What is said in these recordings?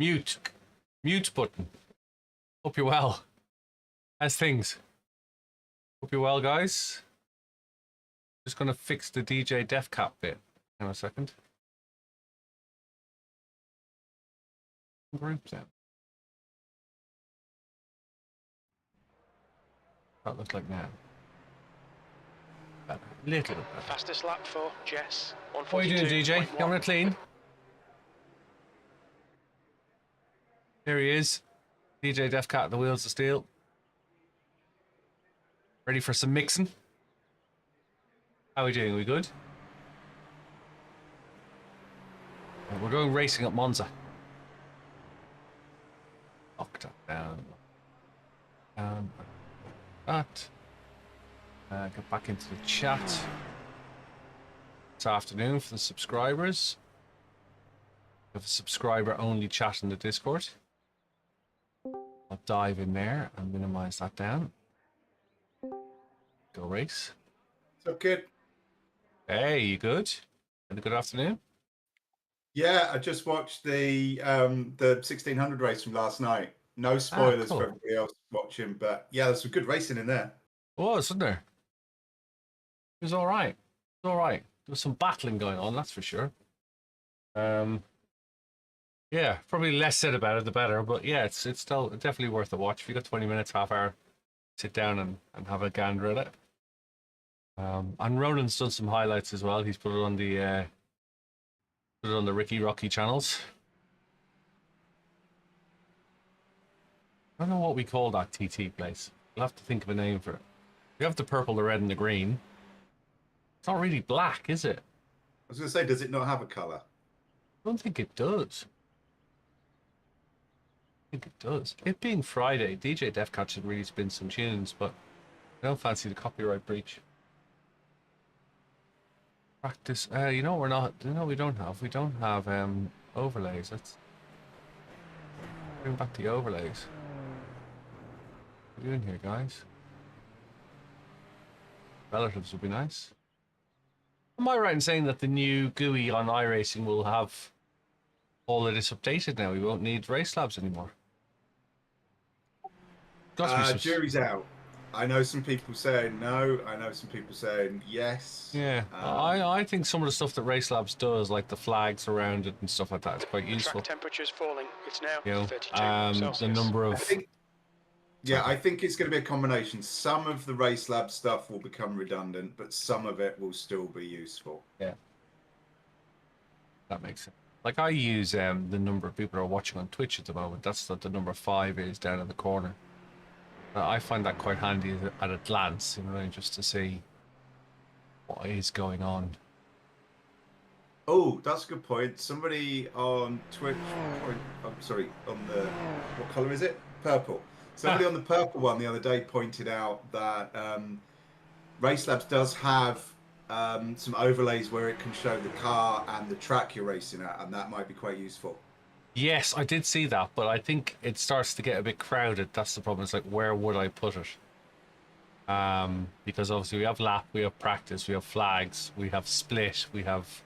Mute. Mute button. Hope you're well. How's things? Hope you're well, guys. Just gonna fix the DJ Def Cap bit. Hang on a second. Group then. That looks like now. Better. Little bit better. Fastest lap for Jess. What are you doing, DJ? Coming it clean? Here he is. DJ Def Cat, the wheels of steel. Ready for some mixing? How are we doing? Are we good? We're going racing at Monza. Lock that down. Down. That. Get back into the chat. This afternoon for the subscribers. We have a subscriber-only chat in the Discord. I'll dive in there and minimize that down. Go race. So good. Hey, you good? Had a good afternoon? Yeah, I just watched the 1600 race from last night. No spoilers cool. for everybody else watching, but yeah, there's some good racing in there. It was, wasn't there? It was all right. It was all right. There was some battling going on, that's for sure. Yeah, probably less said about it, the better. But yeah, it's still definitely worth a watch. If you got 20 minutes, half hour, sit down and have a gander at it. And Ronan's done some highlights as well. He's put it on the Ricky Rocky channels. I don't know what we call that TT place. We'll have to think of a name for it. We have the purple, the red, and the green. It's not really black, is it? I was going to say, does it not have a colour? I don't think it does. I think it does. It being Friday, DJ Defcat should really spin some tunes, but I don't fancy the copyright breach. Practice. You know we're not. You know we don't have. We don't have overlays. Let's bring back the overlays. What are you doing here, guys? Relatives would be nice. Am I right in saying that the new GUI on iRacing will have all of this updated now? We won't need race labs anymore. Jury's out. I know some people saying no. I know some people saying yes. Yeah, I think some of the stuff that Race Labs does, like the flags around it and stuff like that, is quite useful. Track temperature's falling. It's now 32 Celsius. The number of... I think it's going to be a combination. Some of the Race Lab stuff will become redundant, but some of it will still be useful. Yeah. That makes sense. Like I use the number of people who are watching on Twitch at the moment. That's what the number 5 is down in the corner. I find that quite handy at a glance, you know, just to see what is going on. Oh, that's a good point. Somebody on Twitch, I'm sorry, on the, what colour is it? Purple. Somebody on the purple one the other day pointed out that Race Labs does have some overlays where it can show the car and the track you're racing at, and that might be quite useful. Yes, I did see that, but I think it starts to get a bit crowded. That's the problem. It's like, where would I put it? Because obviously we have lap, we have practice, we have flags, we have split, we have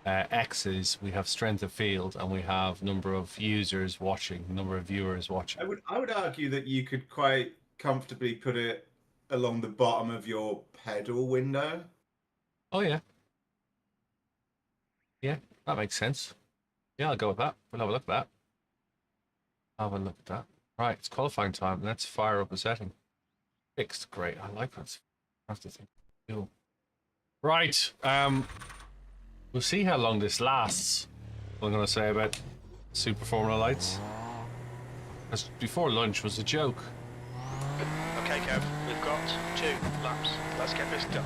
X's, we have strength of field, and we have number of users watching, number of viewers watching. I would argue that you could quite comfortably put it along the bottom of your pedal window. Oh yeah. Yeah, that makes sense. Yeah, I'll go with that. We'll have a look at that. Have a look at that. Right, it's qualifying time. Let's fire up a setting. Fixed. Great. I like that. I have to think. Cool. Right. We'll see how long this lasts. What I'm going to say about Super Formula Lights. Because before lunch was a joke. Okay, Kev. We've got 2 laps. Let's get this done.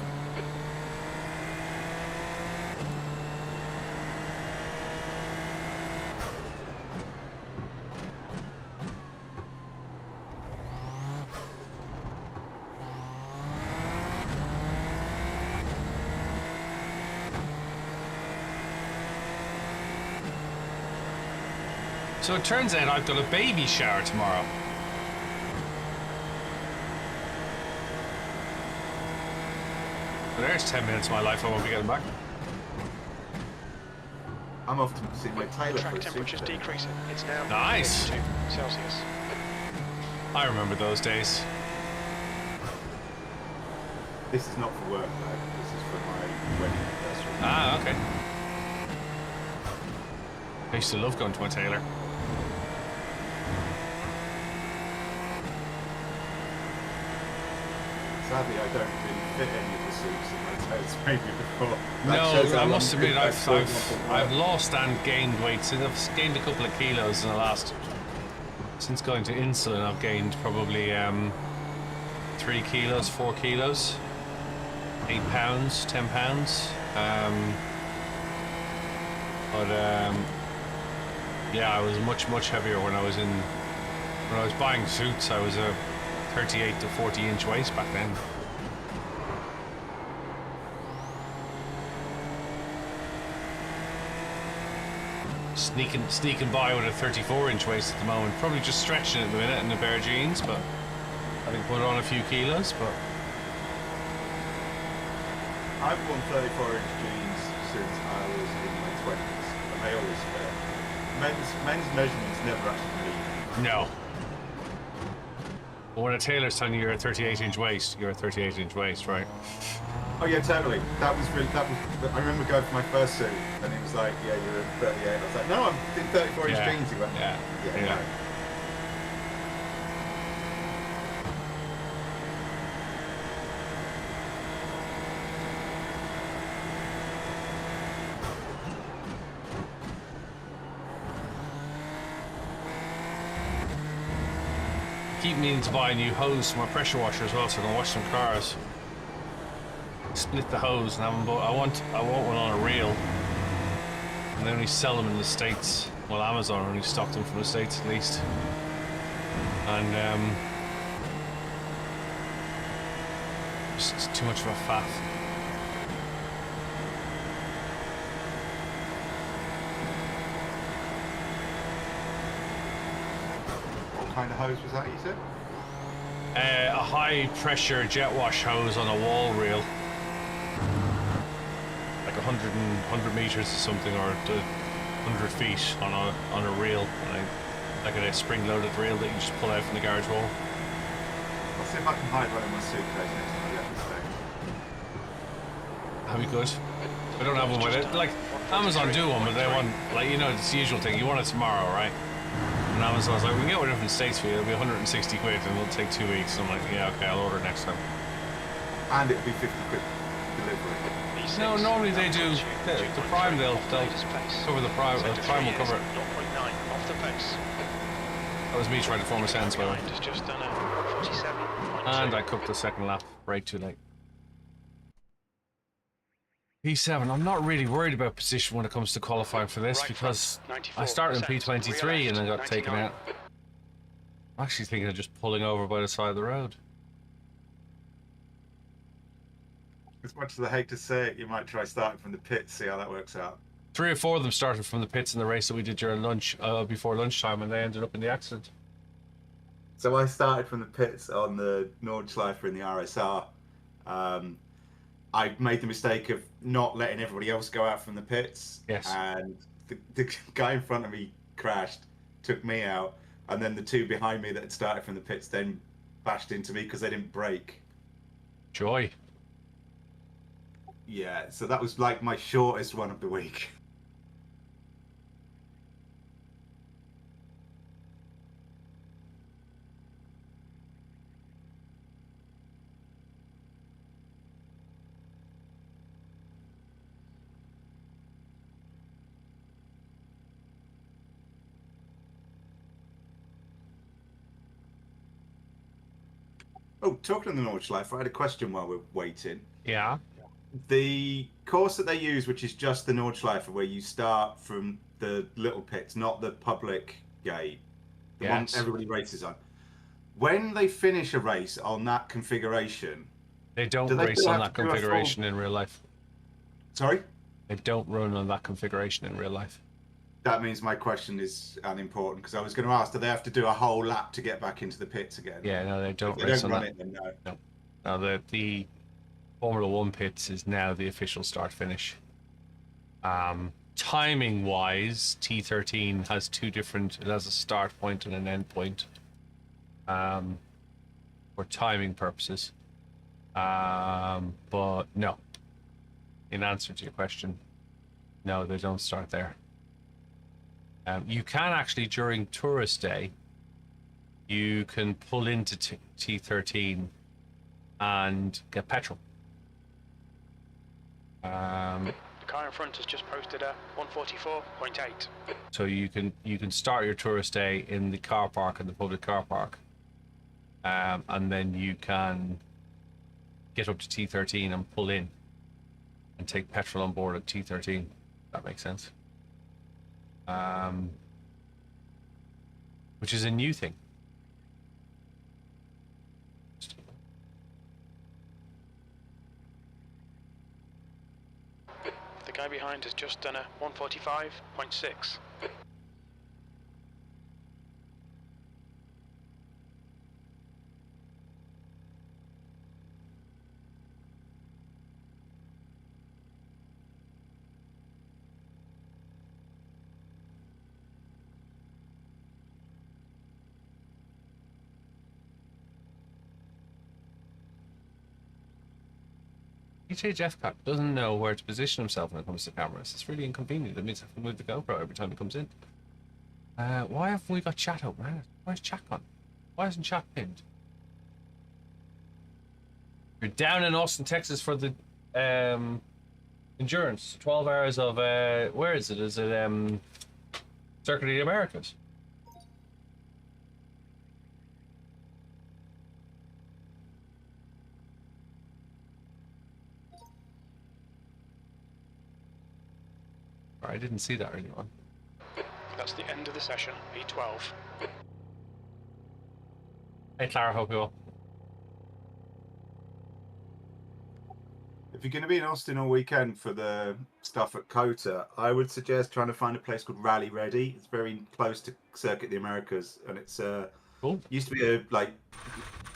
So it turns out I've got a baby shower tomorrow. So there's 10 minutes of my life I won't be getting back. I'm off to see my tailor Track for a temperature's super. decreasing. It's now Nice. 82 Celsius. I remember those days. This is not for work though. This is for my wedding anniversary. Ah, okay. I used to love going to my tailor. Sadly, I don't really fit any of the suits that my tailor's made me before. That No, shows how I long must admit, I've still not been I've working. lost and gained weight. Since I've gained a couple of kilos in the last. Since going to insulin, I've gained probably 3 kilos, 4 kilos, 8 pounds, 10 pounds. Yeah, I was much heavier when I was buying suits. I was a 38 to 40 inch waist back then. Sneaking by with a 34 inch waist at the moment. Probably just stretching it at the minute in a pair of jeans, but I think put on a few kilos. But I've worn 34-inch jeans since I was in my 20s, and they always fit. Men's measurements never actually meet. no. But when a tailor's telling you you're a 38 inch waist, you're a 38 inch waist, right? Oh yeah, totally. That was. I remember going for my first suit, and he was like, "Yeah, you're a 38." I was like, "No, I'm in 34-inch Yeah, jeans." He went, yeah. No." Keep meaning to buy a new hose for my pressure washer as well, so I can wash some cars. Split the hose and have them. I want one on a reel, and they only sell them in the States. Well, Amazon only stock them from the States at least. And just too much of a faff. What kind of hose was that? You said? A high pressure jet wash hose on a wall reel. Like 100 meters or something, or 100 feet on a reel, like a spring-loaded reel that you just pull out from the garage wall. I'll see if I can hide one in my suitcase next time I get this thing. That'd be good. I don't have one with it. Like Amazon do one, but they want, like, you know, it's the usual thing. You want it tomorrow, right? And Amazon's like, we can get one from the States for you. It'll be 160 quid, and it'll take 2 weeks. And I'm like, yeah, okay, I'll order next time. And it'll be 50 quid delivery. No, normally they do the Prime. They'll cover the Prime. The Prime will cover it. 0.9 off the pace. That was me trying to form a sentence, by the way. Behind has just done a 47. And I cooked the second lap right too late. P7. I'm not really worried about position when it comes to qualifying for this, because I started in P23 and then got taken out. I'm actually thinking of just pulling over by the side of the road. As much as I hate to say it, you might try starting from the pit, see how that works out. 3 or 4 of them started from the pits in the race that we did during lunch, before lunchtime, and they ended up in the accident. So I started from the pits on the Nordschleife in the RSR. I made the mistake of not letting everybody else go out from the pits. Yes. And the guy in front of me crashed, took me out, and then the 2 behind me that had started from the pits then bashed into me because they didn't brake. Joy. Yeah, so that was like my shortest one of the week. Oh, talking of the Nordschleife, I had a question while we're waiting. Yeah. The course that they use, which is just the Nordschleife, where you start from the little pits, not the public gate, the one everybody races on. When they finish a race on that configuration, They don't race on that configuration in real life. Sorry? They don't run on that configuration in real life. That means my question is unimportant, because I was going to ask, do they have to do a whole lap to get back into the pits again? Yeah, no, they don't If they race don't on run that. it, then no. No, the Formula 1 pits is now the official start-finish. timing wise, T13 has two different, it has a start point and an end point for timing purposes. But no, in answer to your question, no, they don't start there. You can actually, during tourist day, you can pull into T13 and get petrol. The car in front has just posted a 144.8. So you can start your tourist day in the car park, in the public car park, and then you can get up to T13 and pull in and take petrol on board at T13. That makes sense. Which is a new thing. The guy behind has just done a 145.6. DJ Jeffcock doesn't know where to position himself when it comes to cameras. It's really inconvenient. It means I have to move the GoPro every time he comes in. Why haven't we got chat open? Where's chat gone? Why isn't chat pinned? You're down in Austin, Texas for the endurance. 12 hours of where is it? Is it Circuit of the Americas? I didn't see that earlier on. That's the end of the session, P12. Hey Clara, hope you well. If you're going to be in Austin all weekend for the stuff at COTA, I would suggest trying to find a place called Rally Ready. It's very close to Circuit of the Americas, and it's cool. Used to be a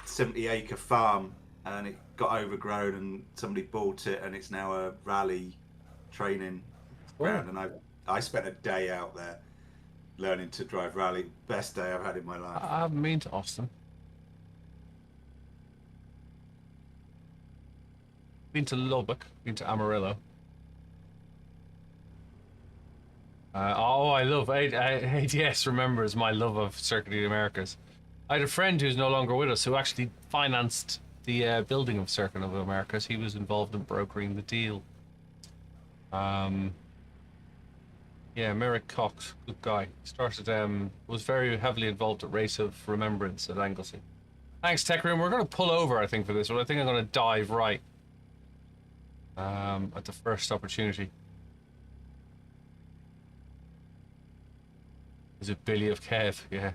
70-acre farm, and it got overgrown, and somebody bought it, and it's now a rally training ground. And I spent a day out there learning to drive rally. Best day I've had in my life. I haven't been to Austin. Been to Lubbock, been to Amarillo. I love ADS remembers my love of Circuit of the Americas. I had a friend who's no longer with us who actually financed the building of Circuit of the Americas. He was involved in brokering the deal. Yeah, Merrick Cox, good guy. Started, was very heavily involved at Race of Remembrance at Anglesey. Thanks, Tech Room. We're going to pull over, I think, for this one. I think I'm going to dive right at the first opportunity. Is it Billy of Kev? Yeah.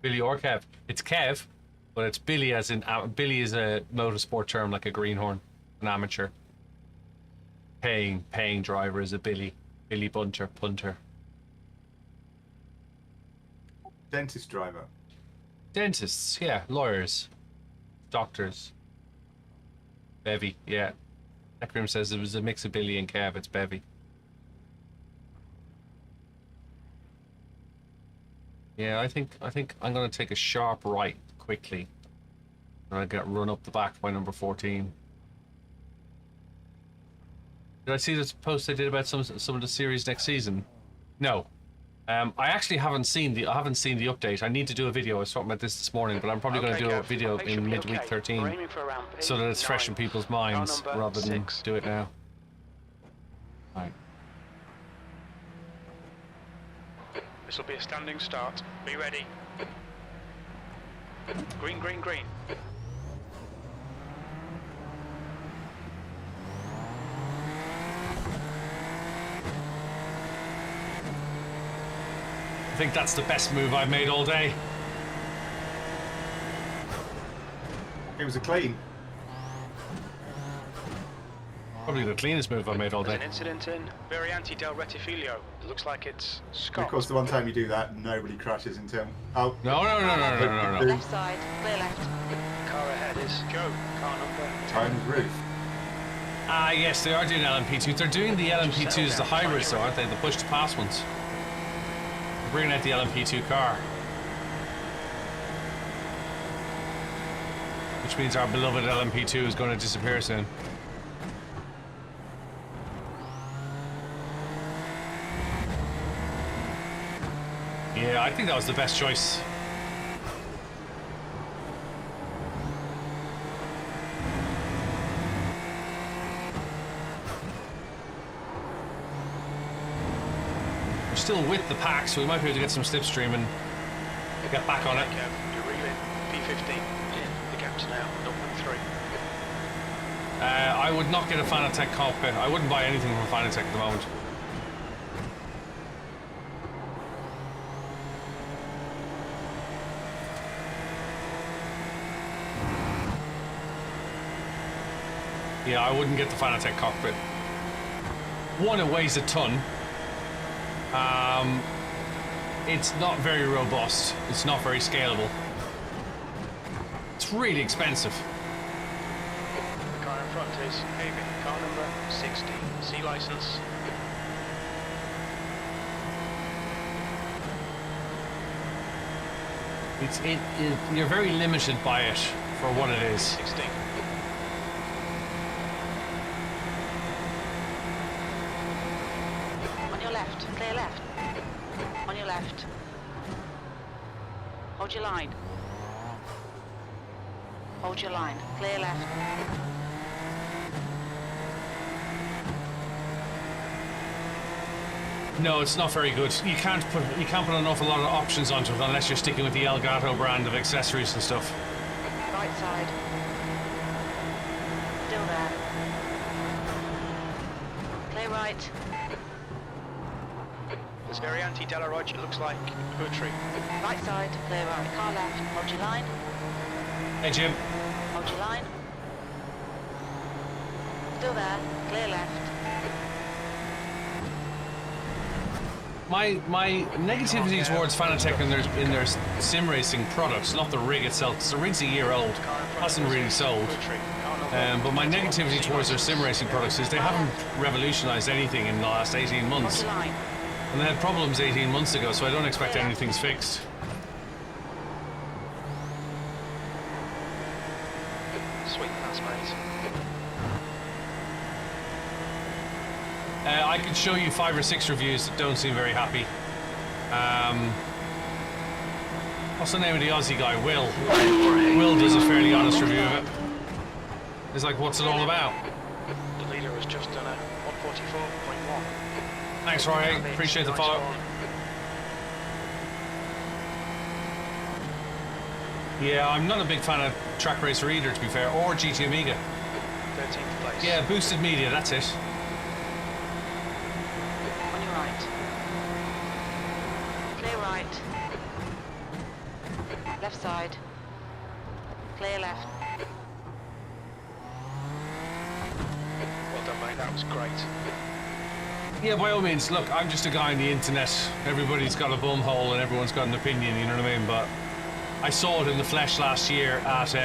Billy or Kev. It's Kev, but it's Billy as in... Billy is a motorsport term like a greenhorn, an amateur. Paying driver is a Billy. Billy Punter. Dentist driver. Dentists, yeah. Lawyers. Doctors. Bevy, yeah. Ekrim says it was a mix of Billy and Kev. It's Bevy. Yeah, I think I'm going to take a sharp right quickly. And I get run up the back by number 14. Did I see this post I did about some of the series next season? No. I actually haven't seen the update. I need to do a video. I was talking about this morning, but I'm probably going to do a video in midweek 13 so that it's fresh in people's minds rather than do it now. Right. This will be a standing start. Be ready. Green, green, green. I think that's the best move I've made all day. It was a clean. Probably the cleanest move I've made all day. There's an incident in Variante del Rettifilo. It looks like it's Scott. Of course, the one time you do that, nobody crashes into him. Oh. No. Left side, clear left. Car ahead is Joe, car number 10. Times roof. Ah, yes, they are doing LMP2. They're doing the LMP2s, the hybrids, though, aren't they? The push-to-pass ones. They're bringing out the LMP2 car. Which means our beloved LMP2 is going to disappear soon. Yeah, I think that was the best choice. We're still with the pack, so we might be able to get some slipstream and get back on it. You're reeling. P15. The gap's now 0.3. I would not get a Fanatec cockpit. I wouldn't buy anything from Fanatec at the moment. Yeah, I wouldn't get the Fanatec cockpit. One, it weighs a ton. It's not very robust. It's not very scalable. It's really expensive. The car in front is Haven. Car number 16. C license. You're very limited by it for what it is. 16. On your left, clear left. On your left. Hold your line. Hold your line. Clear left. No, it's not very good. You can't put an awful lot of options onto it unless you're sticking with the Elgato brand of accessories and stuff. Right side. Still there. Clear right. It's very anti-Della Roger, looks like Buttery. Right side. Clear right. Car left. Hold your line. Hey, Jim. Hold your line. Still there. Clear left. My negativity towards Fanatec in their sim racing products, not the rig itself, because the rig's a year old, hasn't really sold. But my negativity towards their sim racing products is they haven't revolutionised anything in the last 18 months. Hold your line. And they had problems 18 months ago, so I don't expect anything's fixed. Sweet, that's mate. I could show you 5 or 6 reviews that don't seem very happy. What's the name of the Aussie guy? Will. Will does a fairly honest review of it. It's like, what's it all about? The leader has just done a 144.1. Thanks, Roy. Appreciate the follow. Yeah, I'm not a big fan of Track Racer either, to be fair, or GT Amiga. 13th place. Yeah, boosted media, that's it. On your right. Clear right. Left side. Clear left. Well done, mate. That was great. Yeah, by all means, look, I'm just a guy on the internet. Everybody's got a bum hole and everyone's got an opinion, you know what I mean? But I saw it in the flesh last year at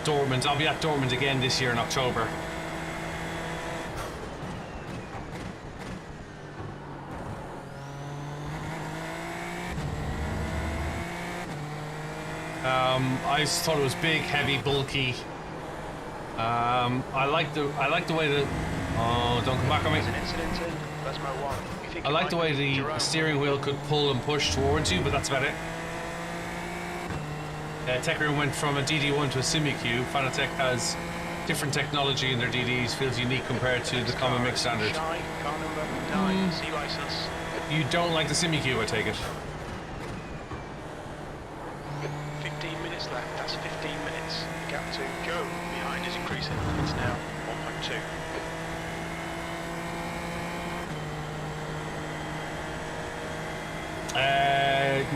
Dortmund. I'll be at Dortmund again this year in October. I just thought it was big, heavy, bulky. I like the way that. Oh, don't come back on me. There's an incident in Lesmo 1. You think I it like might the way be the Jerome? steering wheel could pull and push towards you, but that's about it. Tech Room went from a DD1 to a SimiQ. Fanatec has different technology in their DDs, feels unique compared to the common mix standard. Shy, car number 9, C license. You don't like the SimiQ, I take it. 15 minutes left, that's 15 minutes. Gap to go behind is increasing. It's now 1.2.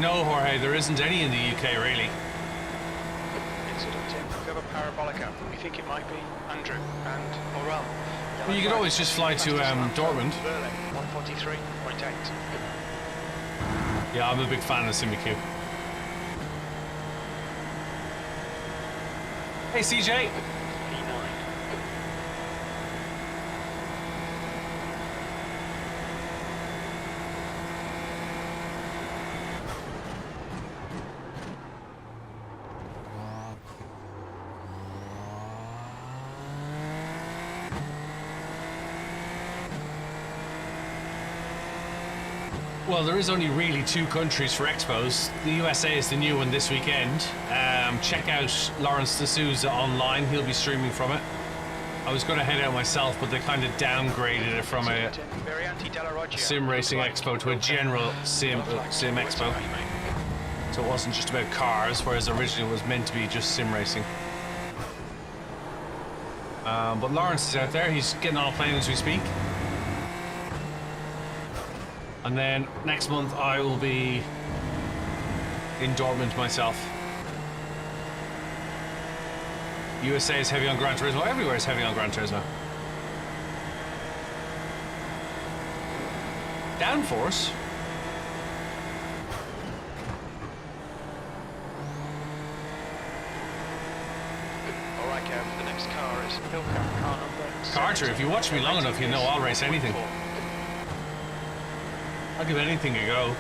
No, Jorge, there isn't any in the UK, really. Incident in. We have a parabolic app. We think it might be Andrew and Morel. Well, you could always just fly to Dortmund. Berlin, 143.8. Yeah, I'm a big fan of SimiQ. Hey, CJ. P9. Well, there is only really 2 countries for expos. The USA is the new one this weekend. Check out Lawrence D'Souza online. He'll be streaming from it. I was going to head out myself, but they kind of downgraded it from a sim racing expo to a general sim expo. So it wasn't just about cars, whereas originally it was meant to be just sim racing. But Lawrence is out there. He's getting on a plane as we speak. And then next month I will be in Dortmund myself. USA is heavy on Gran Turismo. Everywhere is heavy on Gran Turismo. Downforce? Alright, Kev, the next car is Hillcap car number. Carter, if you watch me long enough, you know I'll race anything. I'll give anything a go.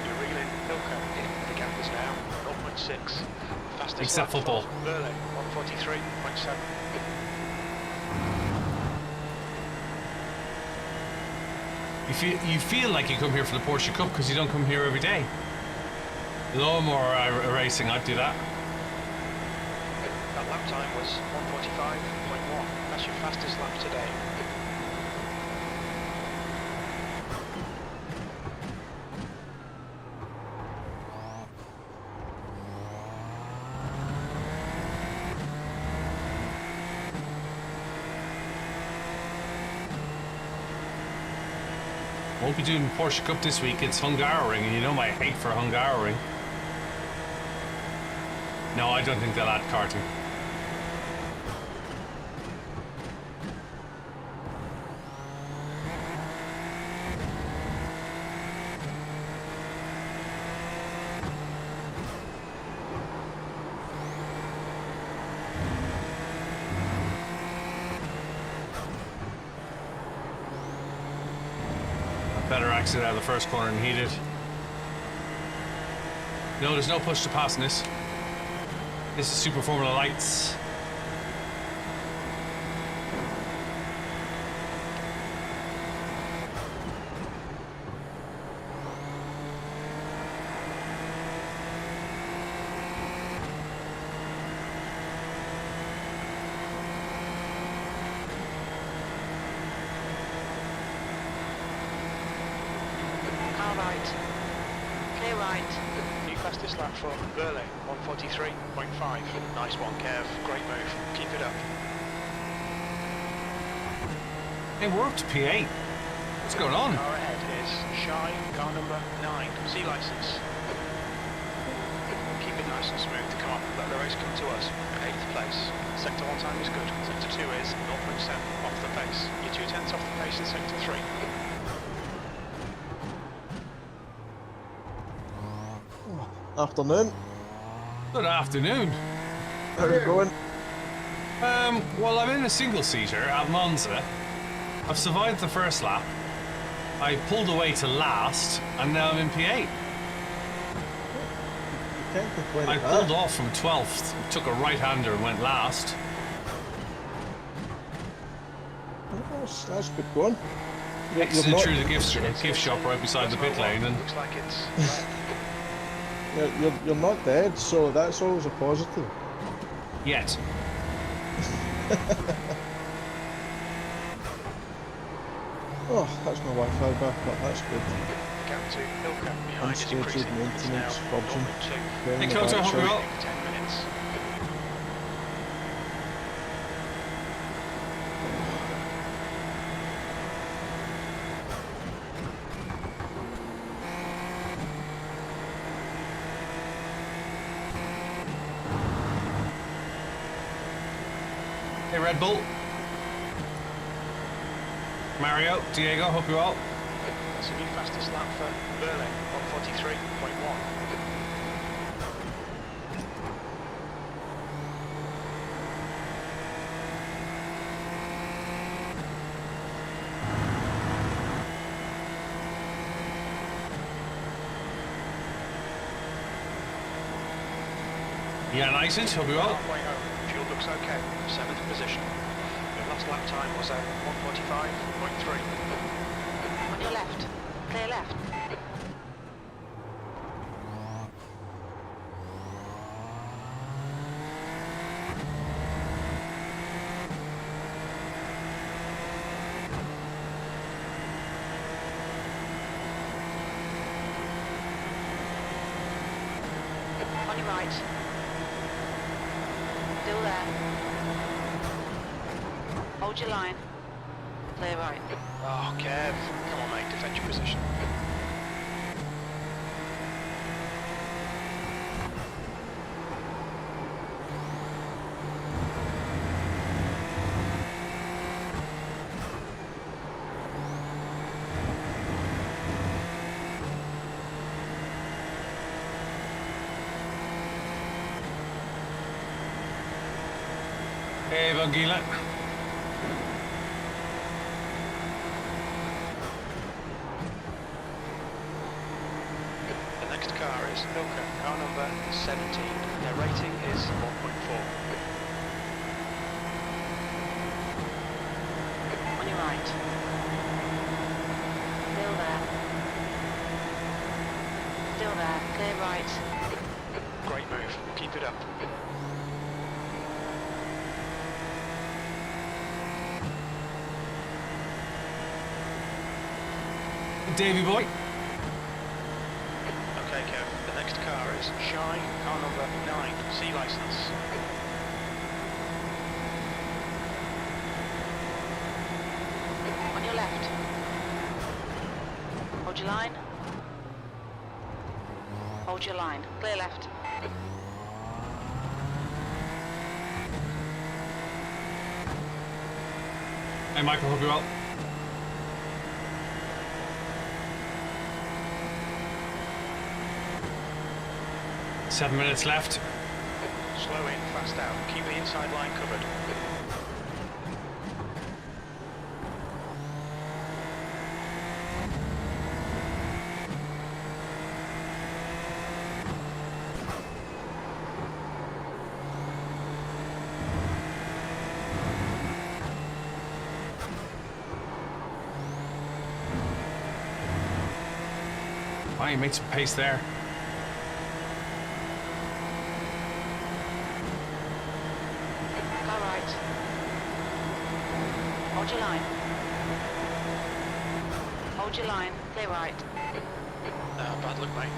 You're reeling Hillcap. The gap is now 0.6. Fastest Except lap football. for Burley, 143.7. You feel like you come here for the Porsche Cup because you don't come here every day. Lawnmower racing, I'd do that. That lap time was 145.1. That's your fastest lap today. Won't be doing Porsche Cup this week. It's Hungaroring, and you know my hate for Hungaroring. No, I don't think they'll add karting. Better exit out of the first corner and heat it. No, there's no push to pass in this. This is Super Formula Lights. Car right. Clear right. New fastest lap for Burley, 143.5. Nice one, Kev. Great move. Keep it up. Hey, we're up to P8. What's going on? Car ahead is Shy, car number 9. C license. Keep it nice and smooth. Come on, let the race come to us. 8th place. Sector 1 time is good. Sector 2 is 0.7 off the pace. You're 2/10 off the pace in Sector 3. Afternoon. Good afternoon. How's it going? Well, I'm in a single-seater at Monza. I've survived the first lap. I pulled away to last, and now I'm in P8. You can't complain I at pulled that. off from 12th, took a right-hander and went last. That's good going. Exited through the gift shop right beside the pit lane, and Looks like it's you're not dead, so that's always a positive. yet. Oh, that's my Wi-Fi back up, that's good. gap to Hillcap behind is Unscheduled increasing. It's now maintenance, Virgin. 0.2. Going Hey, on the Closer, hope backside. you're well. 10 minutes. Hey, Red Bull. Mario, Diego, hope you're well. That's a new fastest lap for Burley, 143.1. Yeah, United, hope you're well. Halfway home. Fuel looks okay. 7th position. Your last lap time was 1:45.3. On your left. Clear left. On your right. Still there. Hold your line. Clear right. Oh, Kev. Come on, mate. Defend your position. Hey, Vangila. The next car is Ilka, car number 17. Their rating is 1.4. On your right. Still there. Still there. Clear right. Great move. Keep it up. Davy boy. Okay, Kev. The next car is Shy, car number 9, C license. On your left. Hold your line. Hold your line. Clear left. Hey, Michael, hope you're well. Seven minutes left. Slow in, fast out. Keep the inside line covered. Wow, you made some pace there. Go right. Hold your line. Hold your line. Clear right. Bad luck, mate.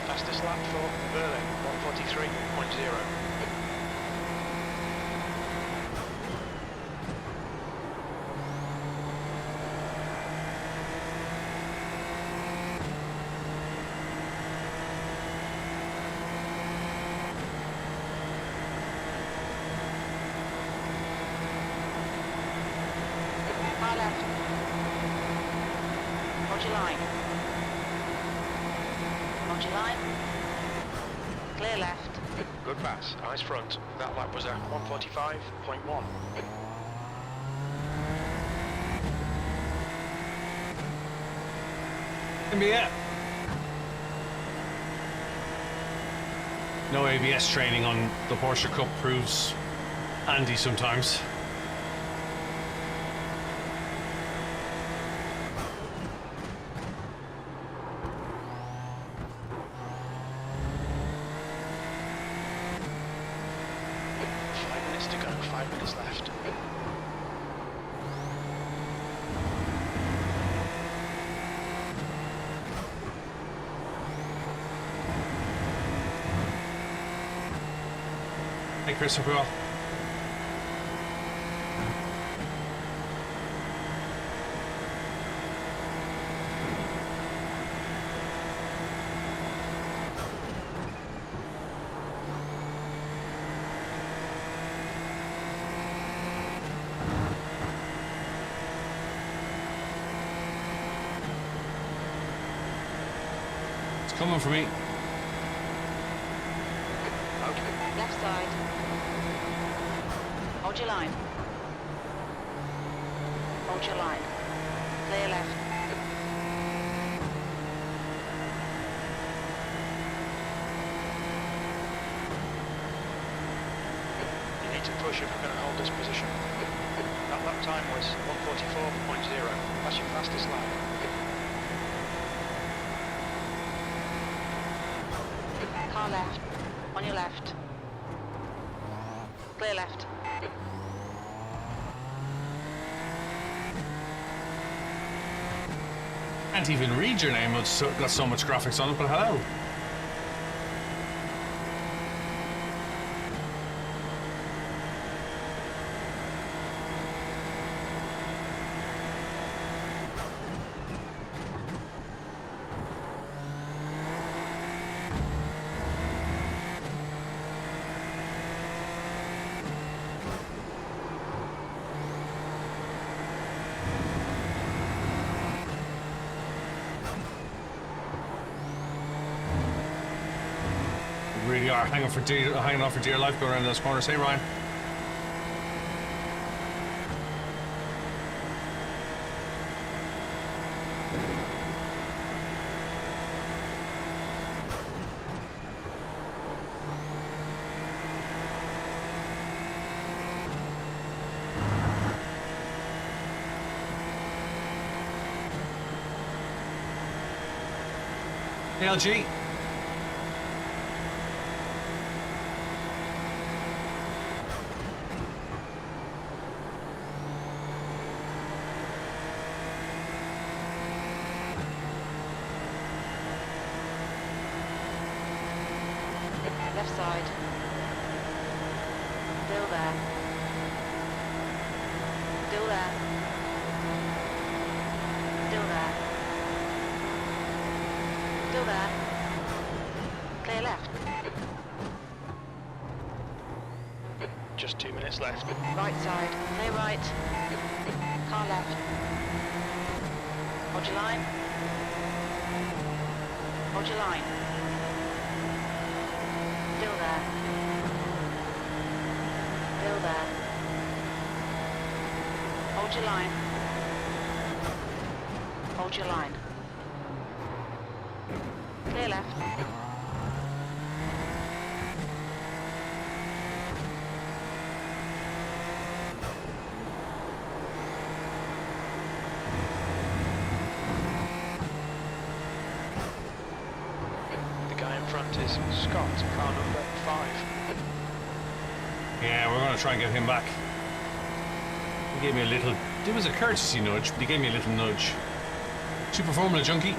Fastest lap for Berlin, 1:43.0. Far left. Hold your line. Hold your line. Clear left. Good pass, eyes front. That lap was at 1:45.1. Can be it. No ABS training on the Porsche Cup proves handy sometimes. To go, 5 minutes left. Hey Chris, hope you're well. It's coming for me. Left side. Hold your line. Hold your line. Clear left. push if we're going to hold this position. That lap time was 1:44.0. That's your fastest lap. Car left. On your left. Clear left. Can't even read your name, it's got so much graphics on it, but hello. Really are hanging on for dear life going around those corners. Hey, Ryan. LG. Left side. Still there. Still there. Still there. Still there. Clear left. Just 2 minutes left. Right side. Clear right. Car left. Hold your line. Hold your line. Still there. Still there. Hold your line. Hold your line. Clear left. The guy in front is Scott, car number 5. Yeah, we're going to try and get him back. He gave me a little... It was a courtesy nudge, but he gave me a little nudge. Super Formula Junkie.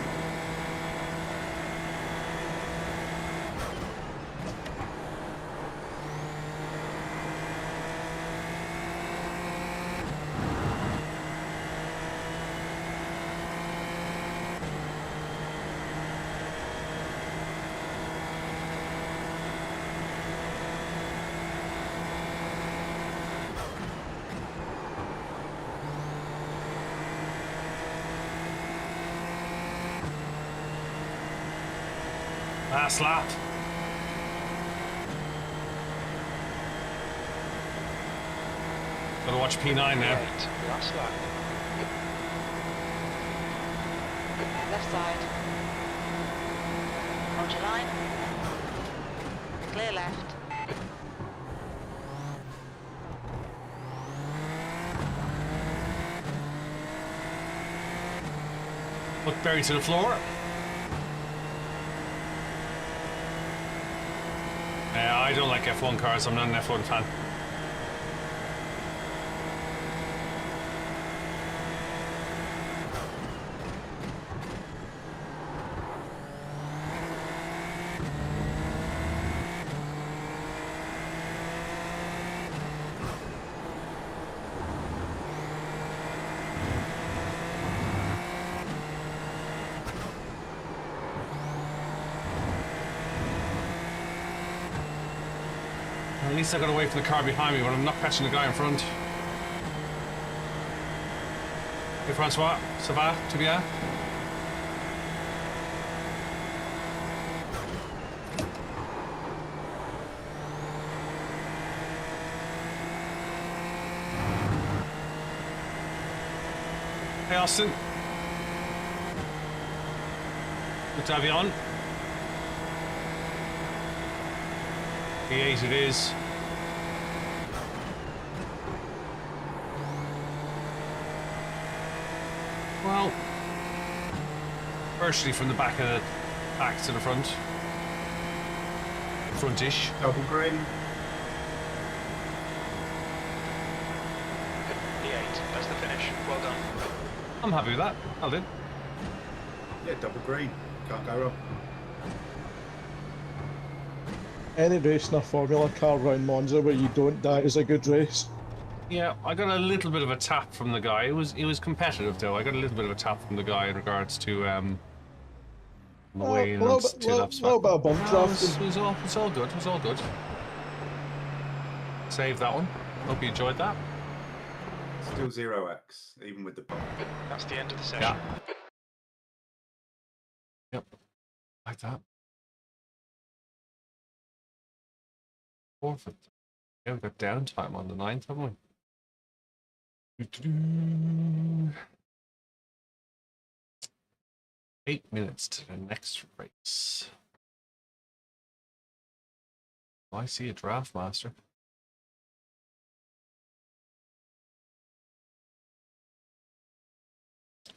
Last lap. Gotta watch P9 now. Last lap. Left side. Hold your line. Clear left. Look buried to the floor. I don't like F1 cars, I'm not an F1 fan. At least I got away from the car behind me, but I'm not catching the guy in front. Hey Francois, ça va? Tout bien? Hey Austin. Good to have you on. P8 it is. Well, virtually from the back to the front. Frontish. Double green. P8, that's the finish. Well done. I'm happy with that. I'll do. Yeah, double green. Can't go wrong. Any race in a Formula car round Monza where you don't die is a good race. Yeah, I got a little bit of a tap from the guy. It was competitive though. I got a little bit of a tap from the guy in regards to the way in on two laps back. Little bit of bump No, drafting. it's all good. It was all good. Save that one. Hope you enjoyed that. Still 0x, even with the bump. That's the end of the session. Yeah. Yep. Like that. Perfect. Yeah, we've got downtime on the 9th, haven't we? Doo-doo-doo. 8 minutes to the next race. Oh, I see a draft master.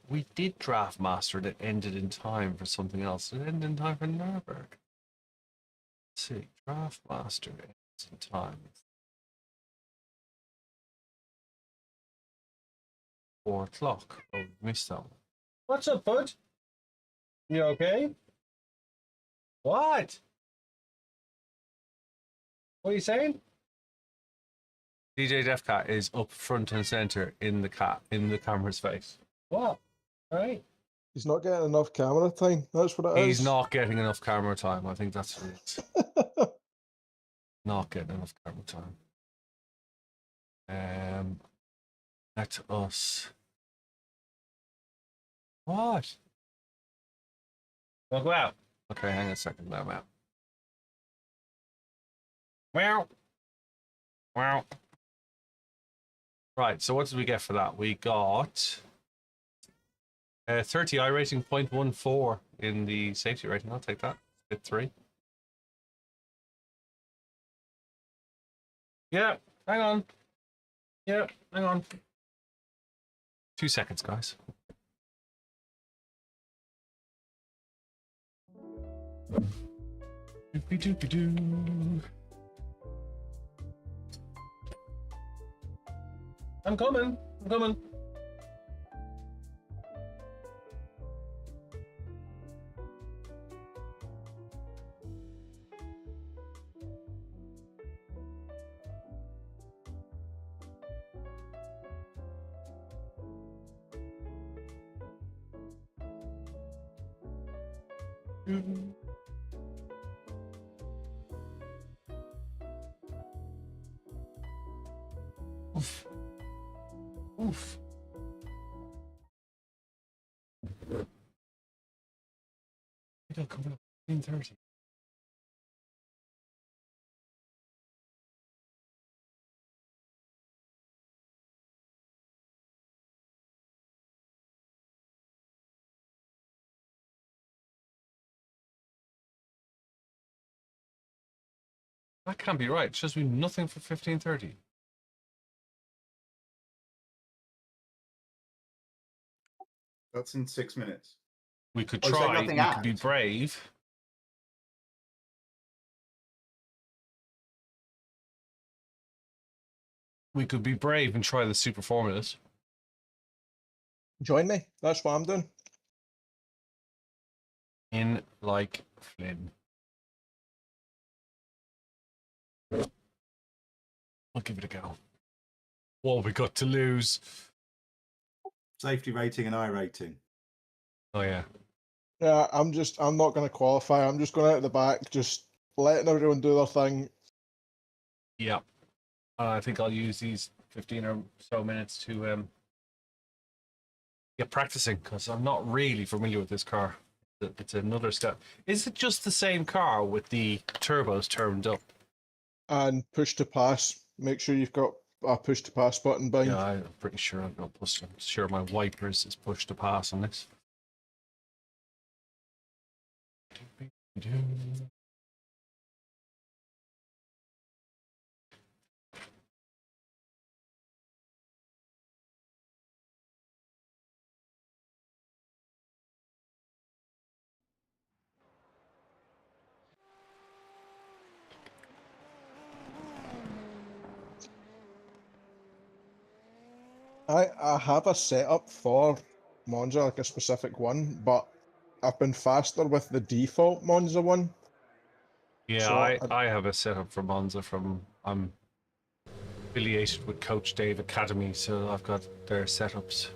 We did draft master that ended in time for something else. It ended in time for Nurburg. Let's see, draft master ends in time. 4 o'clock. Oh, we missed that one. What's up, bud? You okay? What? What are you saying? DJ Defcat is up front and center in the camera's face. What? All right. He's not getting enough camera time. That's what it is. He's not getting enough camera time. I think that's what it is. Not getting enough camera time. Let us. What? Well, go out. Okay, hang on a second. Now I'm out. Wow. Wow. Right, so what did we get for that? We got 30 iRacing 0.14 in the safety rating. I'll take that. Bit 3. Yeah, hang on. Yeah, hang on. 2 seconds, guys. Doopy-doopy-doo. I'm coming. I'm coming. Oof. Oof. It'll come up 15:30. That can't be right. It shows me nothing for 15:30. That's in 6 minutes. We could Oh, so try. nothing We could be out? brave. We could be brave and try the super formulas. Join me. That's what I'm doing. In like Flynn. I'll give it a go. What have we got to lose? Safety rating and iRating. Oh yeah. Yeah, I'm not going to qualify. I'm just going out the back, just letting everyone do their thing. Yeah. I think I'll use these 15 or so minutes to get practicing because I'm not really familiar with this car. It's another step. Is it just the same car with the turbos turned up? And push to pass. Make sure you've got a push to pass button behind. Yeah, I'm pretty sure I've got push. I'm sure my wipers is push to pass on this. I have a setup for Monza, like a specific one, but I've been faster with the default Monza one. Yeah, So I have a setup for Monza from I'm affiliated with Coach Dave Academy, so I've got their setups.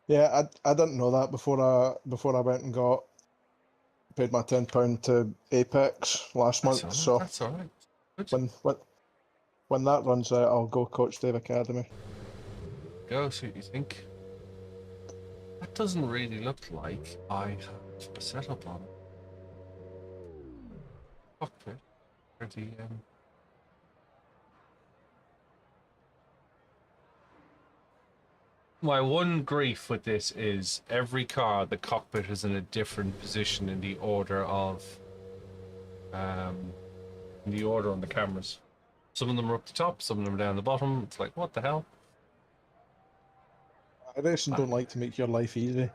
yeah, I didn't know that before I went and paid my £10 to Apex last month. So That's all right. Good. when that runs out, I'll go Coach Dave Academy. Go see what you think. That doesn't really look like I have a setup on it. Cockpit. Or the, My one grief with this is every car, the cockpit is in a different position in the order of, on the cameras. Some of them are up the top, some of them are down the bottom. It's like, what the hell? iRacing don't like to make your life easy.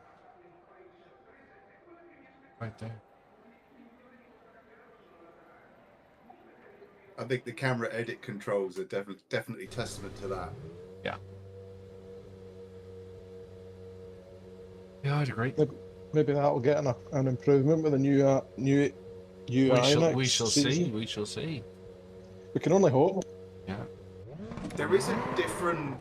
Right there. I think the camera edit controls are definitely testament to that. Yeah. Yeah, I'd agree. Maybe that'll get an improvement with the new UI next We shall season. see. We shall see. We can only hope. Yeah. There is a different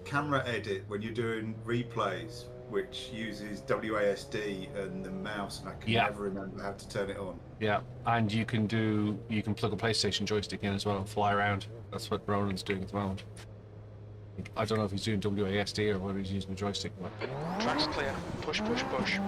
camera edit when you're doing replays, which uses WASD and the mouse, and I can never remember how to turn it on. Yeah, and you can plug a PlayStation joystick in as well and fly around. That's what Ronan's doing at the moment. I don't know if he's doing WASD or whether he's using the joystick. But... Track's clear. Push, push, push.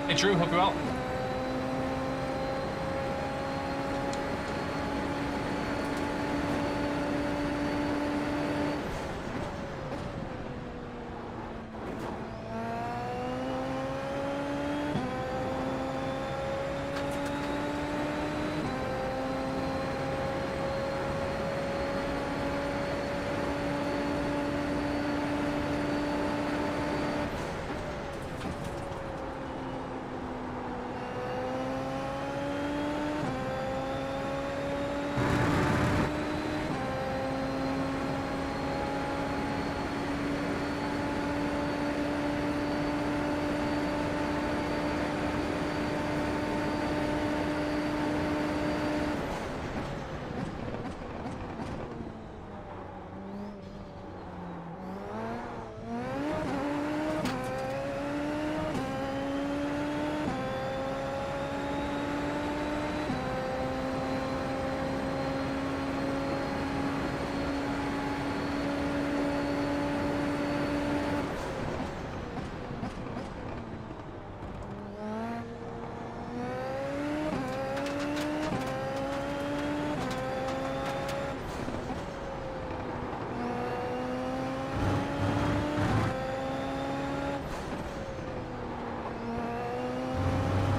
Hey Drew, hope you're well.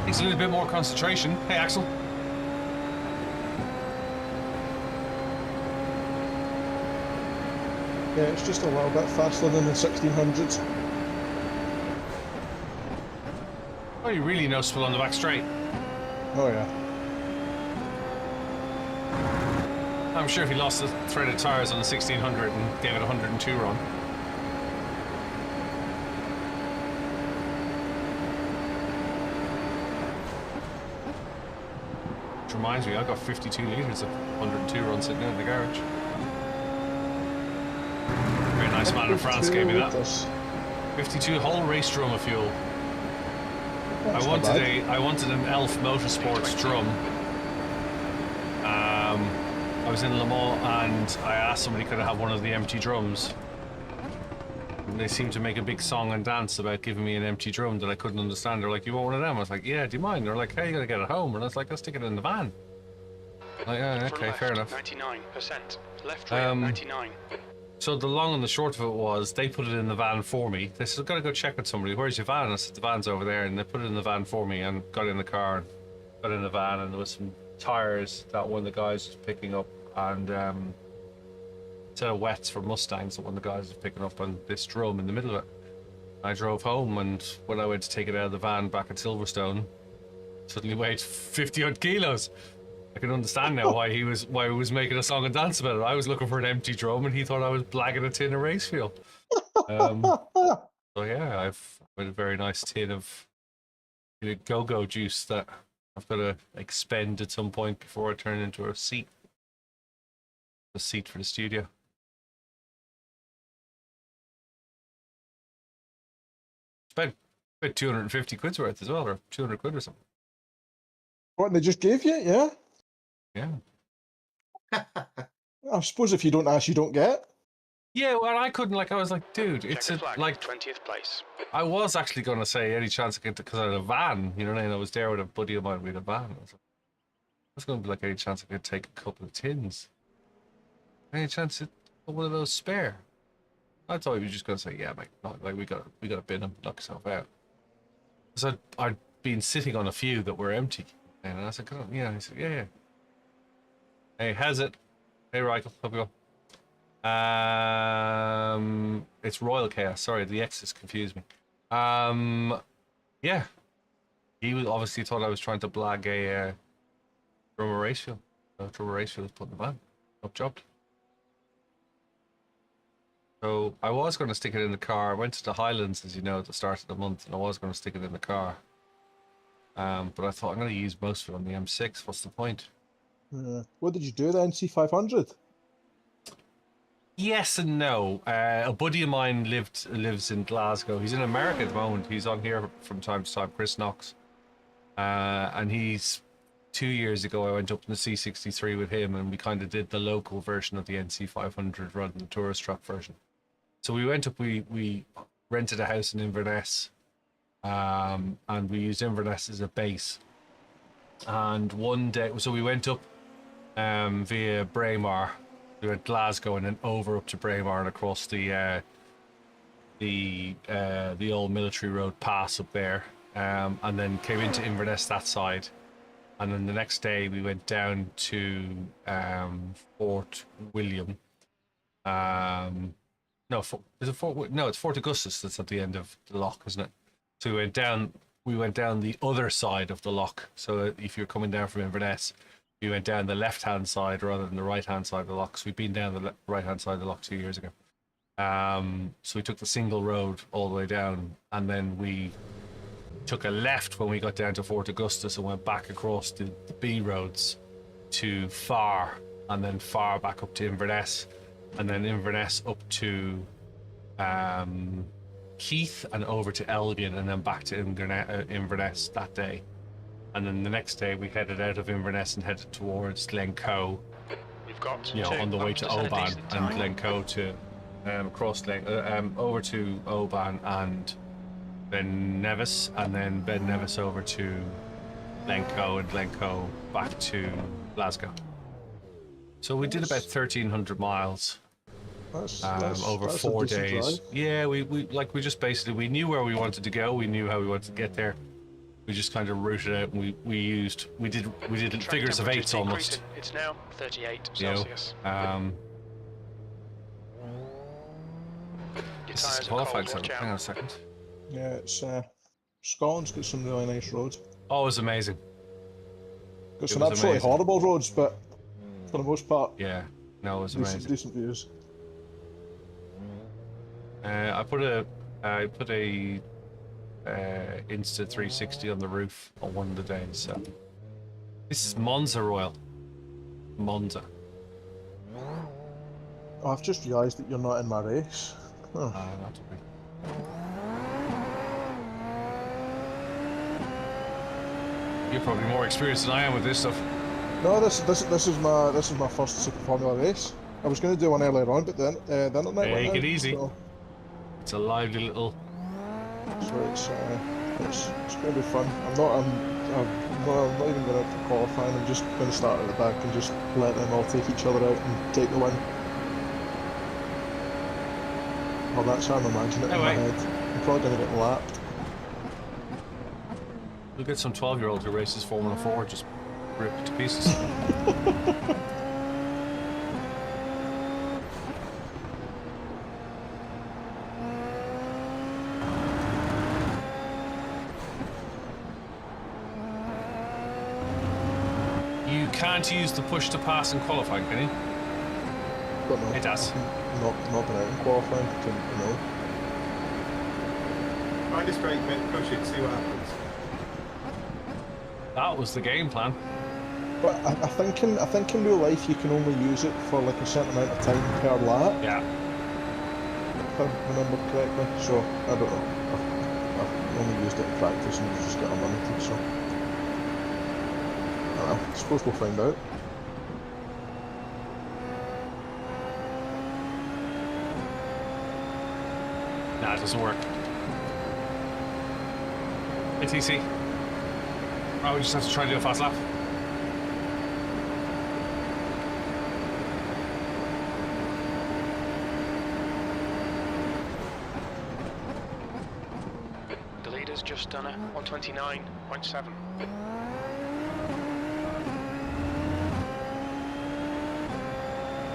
Needs a little bit more concentration. Hey Axel. Yeah, it's just a little bit faster than the 1600s. Oh, you're really noticeable on the back straight. Oh yeah. I'm sure if he lost the threaded tires on the 1600 and gave it a 102 run. Which reminds me, I got 52 litres of 102 run sitting in the garage. Very nice man in France gave me that. 52 whole race drum of fuel. That's not bad. I wanted an Elf Motorsports drum. I was in Le Mans and I asked somebody could I have one of the empty drums. And they seemed to make a big song and dance about giving me an empty drum that I couldn't understand. They're like, "You want one of them?" I was like, "Yeah, do you mind?" They're like, "Hey, you gotta get it home." And I was like, "I'll stick it in the van." Like, yeah, okay, fair enough. 99%. Left rear, 99. So the long and the short of it was, they put it in the van for me. They said, "I've got to go check with somebody. Where's your van?" I said, "The van's over there." And they put it in the van for me and got in the car and got in the van, and there was some tires that one of the guys was picking up, and a set of wets for Mustangs that one of the guys was picking up, and this drum in the middle of it. I drove home, and when I went to take it out of the van back at Silverstone, suddenly weighed 50 odd kilos. I can understand now why he was making a song and dance about it. I was looking for an empty drum, and he thought I was blagging a tin of race fuel. So yeah, I've got a very nice tin of go-go juice that I've got to expend at some point before I turn into a seat for the studio. It's about 250 quid's worth as well, or 200 quid or something. What, they just gave you? Yeah. Yeah. I suppose if you don't ask, you don't get. Yeah, well, I couldn't, like, I was like, dude, it's a, flag, like 20th place. I was actually going to say any chance I could, because I had a van, you know, and I was there with a buddy of mine with a van. I was going to be like, any chance I could take a couple of tins? Any chance to put one of those spare? I thought he was just going to say, yeah, mate, no, like we got to bin them, knock yourself out. Because I'd been sitting on a few that were empty, and I said, "Come on, yeah." He said, "Yeah." Hey, how's it? Hey, Reichel, hope you go. It's Royal Chaos. Sorry, the X's confused me. Yeah, he was obviously thought I was trying to blag a drummer ratio. Drummer ratio was put in the van. Up jobbed. So I was going to stick it in the car. I went to the Highlands, as you know, at the start of the month, and I was going to stick it in the car. But I thought I'm going to use most of it on the M6. What's the point? What did you do, the NC500? Yes and no. A buddy of mine lives in Glasgow. He's in America at the moment. He's on here from time to time, Chris Knox. And he's 2 years ago, I went up in the C63 with him, and we kind of did the local version of the NC500 rather than the tourist truck version. So we went up, we rented a house in Inverness, and we used Inverness as a base. And one day, so we went up via Braemar. We went Glasgow and then over up to Braemar and across the old military road pass up there, and then came into Inverness that side. And then the next day we went down to Fort William. No, is it Fort? No, it's Fort Augustus. That's at the end of the loch, isn't it? So we went down the other side of the loch. So if you're coming down from Inverness, we went down the left-hand side rather than the right-hand side of the loch. So we've been down the right-hand side of the loch 2 years ago. So we took the single road all the way down, and then we took a left when we got down to Fort Augustus and went back across the B roads to Far, and then Far back up to Inverness, and then Inverness up to Keith and over to Elgin, and then back to Inverness that day. And then the next day we headed out of Inverness and headed towards Glencoe. You've got on the way to Oban, and Glencoe to across over to Oban and Ben Nevis, and then Ben Nevis over to Glencoe, and Glencoe back to Glasgow. So we did about 1,300 miles over 4 days. Drive. Yeah, we just basically, we knew where we wanted to go. We knew how we wanted to get there. We just kind of routed out, and we did figures of eights almost. It's now 38 Celsius. This is qualifying, so hang on a second. Yeah, it's Scotland's got some really nice roads. Oh, it was amazing. Got some absolutely horrible roads, but for the most part, yeah, no, it was amazing. Decent views. I put a Insta 360 on the roof on one of the days. So this is Monza Royal. Monza. Oh, I've just realised that you're not in my race. Oh. Not to be. You're probably more experienced than I am with this stuff. No, this is my first Super Formula race. I was going to do one earlier on, but then the internet went Take out. it easy. So It's a lively little. it's going to be fun. I'm not even going out for qualifying. I'm just going to start at the back and just let them all take each other out and take the win. Well, that's how I'm imagining it in my head. I'm probably going to get lapped. Look at some 12-year-old who races Formula 4, just rip it to pieces. You can't use the push to pass in qualifying, can you? Don't know. It does. Not been out in qualifying. Don't know. Find a straight bit, push it, see what happens. That was the game plan. But I think in real life you can only use it for like a certain amount of time per lap. Yeah. If I remember correctly. So I don't know. I've only used it in practice and just get unlimited. So I don't know. I suppose we'll find out. Nah, it doesn't work. ATC. Right, we just have to try and do a fast lap. The leader's just done a 129.7.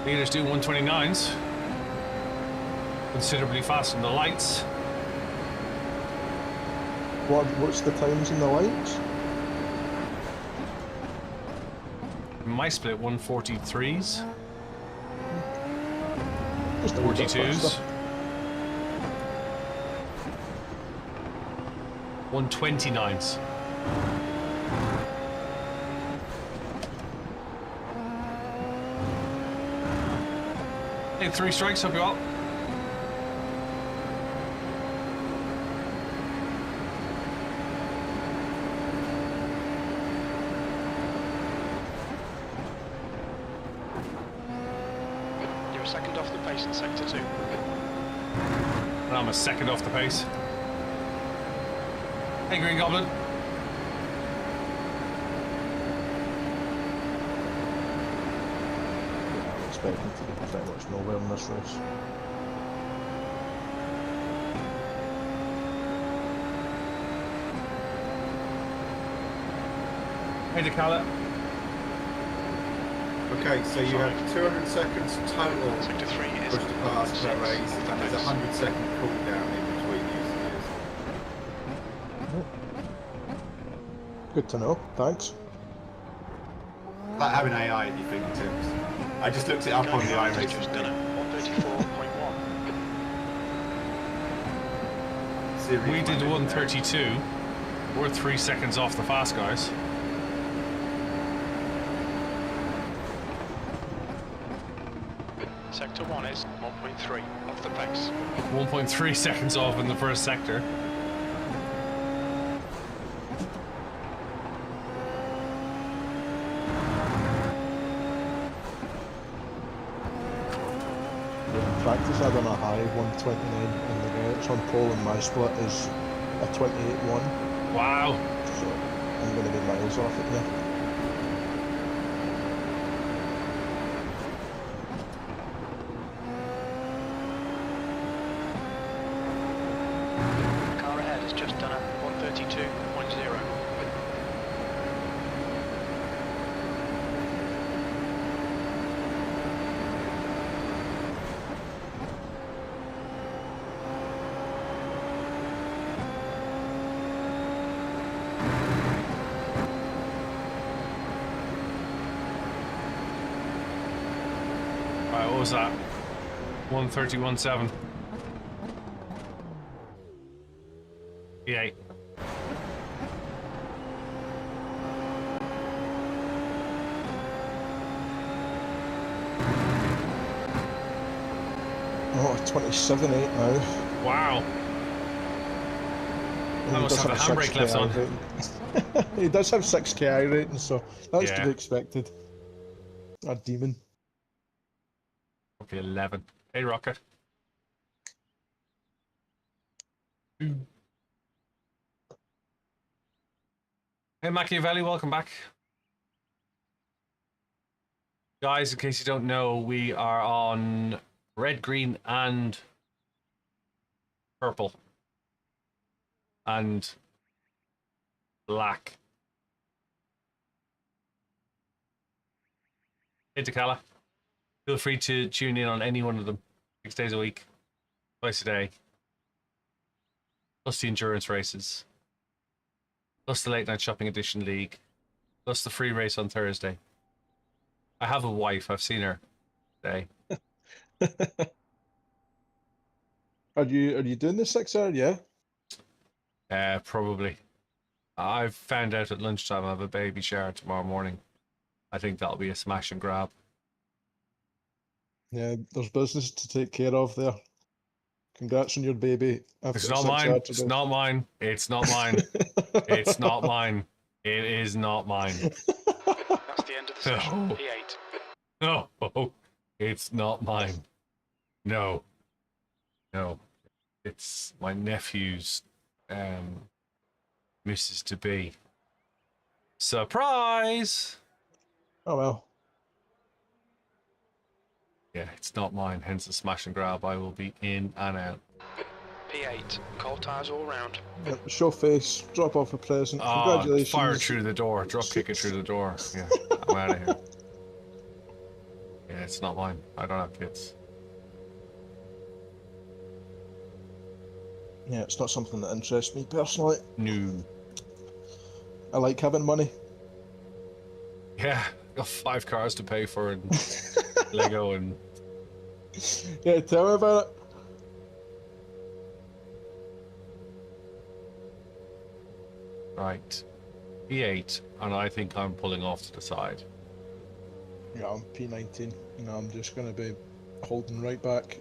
Leaders do 129s. Considerably faster than the lights. What's the times in the lights? My split 143s. Just a wee bit 42s. faster. 129s. Hey, 3 strikes, hope you all. You're a second off the pace in sector 2. And I'm a second off the pace. Hey, Green Goblin. I'm expecting to be pretty much nowhere in this race. Hey, Decala. Okay, so you have 200 seconds total Sector 3 is push to pass per race, and there's a 100-second cooldown in between usages. Good to know. Thanks. Like having AI at your fingertips. I just looked it up on the iRacing. just done a 134.1. Serious We did money. 132. We're 3 seconds off the fast guys. Sector 1 is 1.3 off the pace. 1.3 seconds off in the first sector. In practice, I done a high 129 in the garage on pole, and my split is a 28.1. Wow. So I'm going to be miles off it now. The car ahead has just done a 132.0. Right, what was that? 131.7. Yay. Oh, 27.8 now. Wow. And I he must does have the a handbrake 6K left on. rating. He does have 6K rating, so that's to Yeah. be expected. A demon. Okay, 11. Hey, Rocket. Hey, Machiavelli, welcome back. Guys, in case you don't know, we are on red, green, and purple. And black. Hey, Takala. Feel free to tune in on any one of them. 6 days a week. Twice a day. Plus the endurance races. Plus the late night shopping edition league. Plus the free race on Thursday. I have a wife. I've seen her today. Are you doing the 6 hour? Yeah. Probably. I've found out at lunchtime I have a baby shower tomorrow morning. I think that'll be a smash and grab. Yeah, there's business to take care of there. Congrats on your baby. It's not mine. It's not mine. It's not mine. It's not mine. It is not mine. That's the end of the session. No. P8. No, it's not mine. No. No. It's my nephew's Mrs. to be. Surprise! Oh well. Yeah, it's not mine, hence the smash and grab. I will be in and out. P8. Cold tires all round. Yep, show face, drop off a present. Ah, Congratulations. fire it through the door, drop kick it through the door. Yeah, I'm out of here. Yeah, it's not mine. I don't have kids. Yeah, it's not something that interests me personally. No. I like having money. Yeah, got 5 cars to pay for and Lego and... Yeah, tell me about it. Right. P8, and I think I'm pulling off to the side. Yeah, I'm P19, and I'm just going to be holding right back.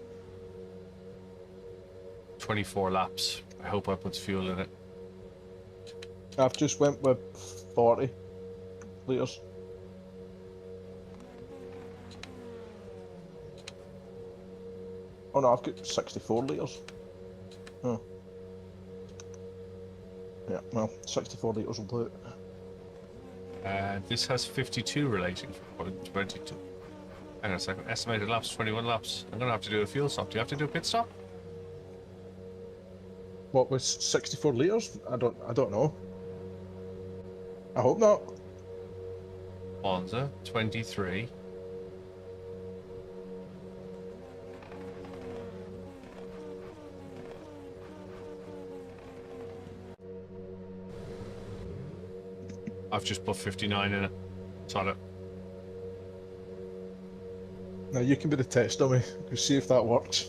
24 laps. I hope I put fuel in it. I've just went with 40 litres. Oh no, I've got 64 litres. Oh. Yeah, well, 64 litres will do it. This has 52 relating for 22. Hang on a second. Estimated laps, 21 laps. I'm going to have to do a fuel stop. Do you have to do a pit stop? What was 64 litres? I don't know. I hope not. Monza, 23. I've just put 59 in it. Sod it. Now you can be the test dummy. We'll see if that works.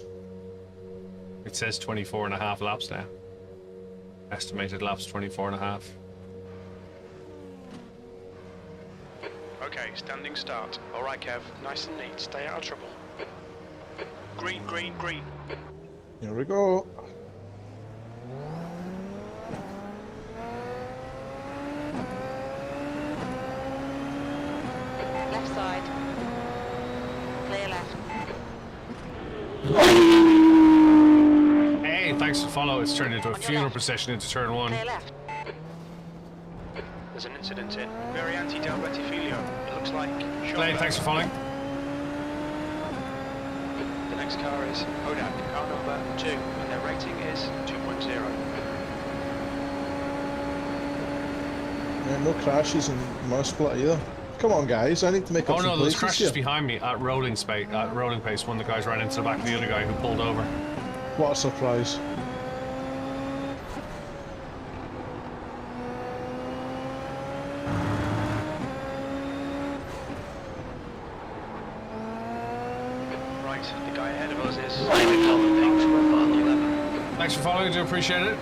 It says 24 and a half laps now. Estimated laps 24 and a half. Okay, standing start. Alright, Kev. Nice and neat. Stay out of trouble. Green, green, green. Here we go. Left side. Clear left. Hey, thanks for follow. It's turned into a On your funeral left. procession into turn 1. Clear left. There's an incident in Varianti del Rettifilio. It looks like Hey, Schonberg. thanks for following. The next car is Odak, car number 2, and their rating is 2.0. Yeah, no crashes in my split either. Come on, guys! I need to make up Oh some no, there's places crashes here. behind me at rolling pace. One of the guys ran into the back of the other guy who pulled over. What a surprise! Right, the guy ahead of us is Simon Pink from 11. Thanks for following. I do appreciate it.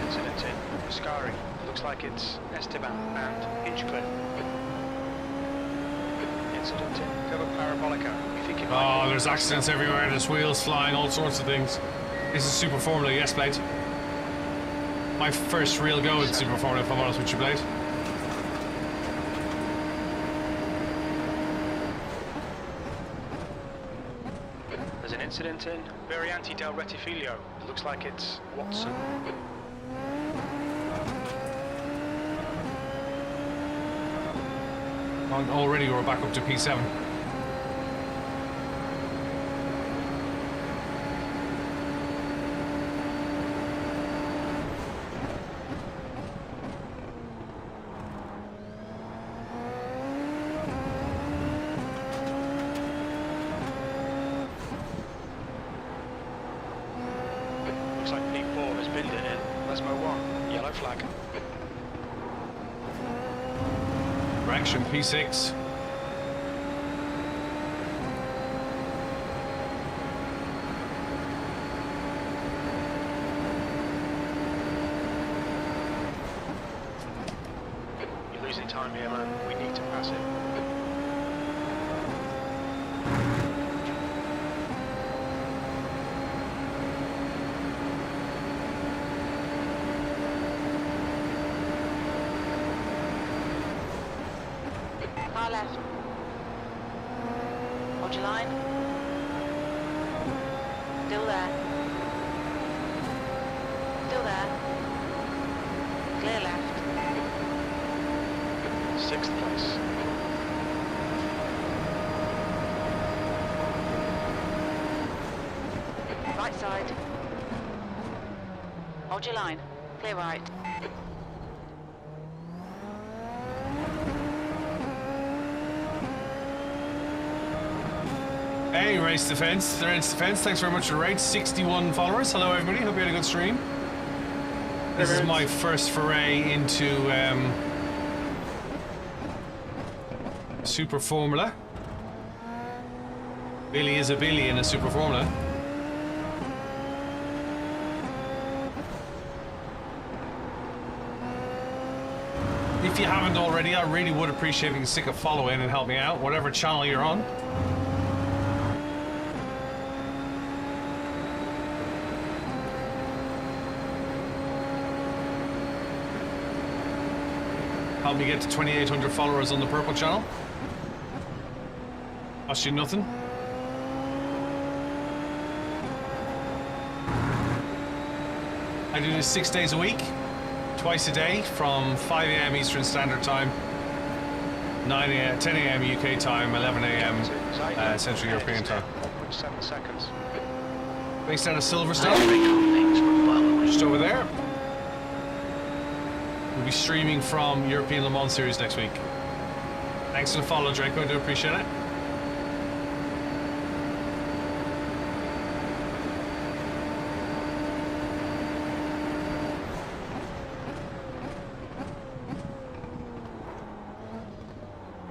incident in Ascari. Looks like it's Esteban and Hinchcliffe. Incident in Villa Parabolica. You think it might Oh, be there's accidents everywhere. There's wheels flying, all sorts of things. This is Super Formula, yes, Blade. My first real go at Super Formula, if I'm honest with you, Blade. There's an incident in Varianti del Rettifilo. It looks like it's Watson. And already we're back up to P7. Looks like P4 has binned it in. Lesmo 1. Yellow flag. Correction, P6. You're losing time here, man. We need to pass it. Car left. Hold your line. Still there. Still there. Clear left. 6th place. Right side. Hold your line. Clear right. Hey, Race Defense. The Race Defense, thanks very much for the raid. 61 followers. Hello, everybody. Hope you had a good stream. This is my first foray into Super Formula. Billy is a Billy in a Super Formula. If you haven't already, I really would appreciate if you can stick a follow in and help me out, whatever channel you're on. Help me get to 2,800 followers on the Purple channel. Cost you nothing. I do this 6 days a week, twice a day, from 5 AM Eastern Standard Time, 9 AM, 10 AM UK time, 11 AM Central European time. 1.7 seconds. Based out of Silverstone, just over there. We'll be streaming from European Le Mans Series next week. Thanks for the follow, Draco. I do appreciate it.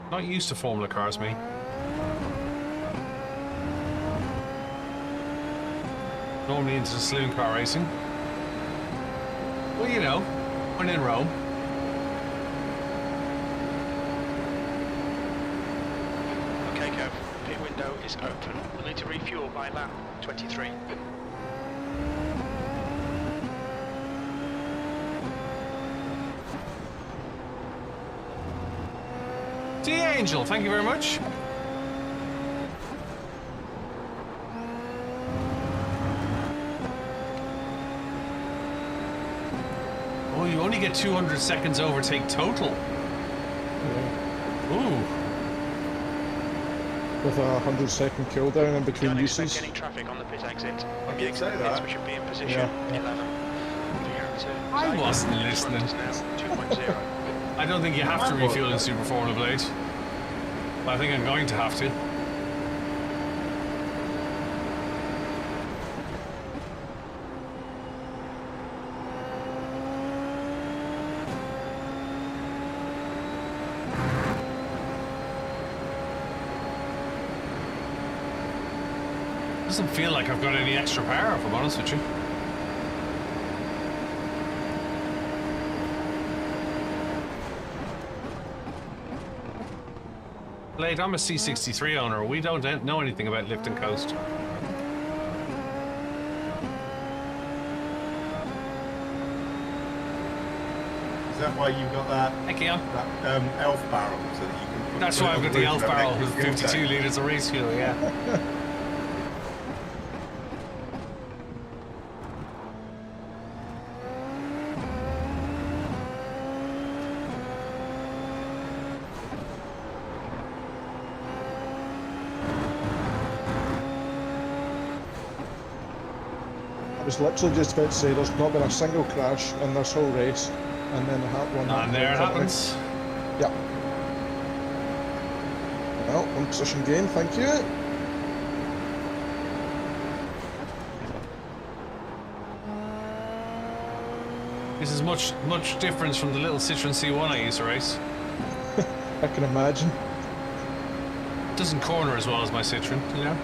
Not used to Formula cars, me. Normally into saloon car racing. Well, you know, when in Rome. Okay, Kev. Pit window is open. We'll need to refuel by lap 23. D-Angel, thank you very much. Oh, you only get 200 seconds overtake total. Ooh. With a 100-second cooldown in between Don't expect uses. any traffic on the pit exit. I On the did exit say pits, that. we should be in position Yeah. 11. I wasn't listening. Now 2.0. I don't think you have to refuel in Super Formula Blade. But I think I'm going to have to. Doesn't feel like I've got any extra power, if I'm honest with you. Blade, I'm a C63 owner. We don't know anything about lift and coast. Is that why you've got that Heck yeah. elf barrel so that you can? That's why I've got the elf barrel with 52 litres of race fuel, yeah. I was literally just about to say there's not been a single crash in this whole race, and then one. And there it happens. Yeah. Well, one position gain, thank you. This is much different from the little Citroen C1 I used to race. I can imagine. It doesn't corner as well as my Citroen, you know?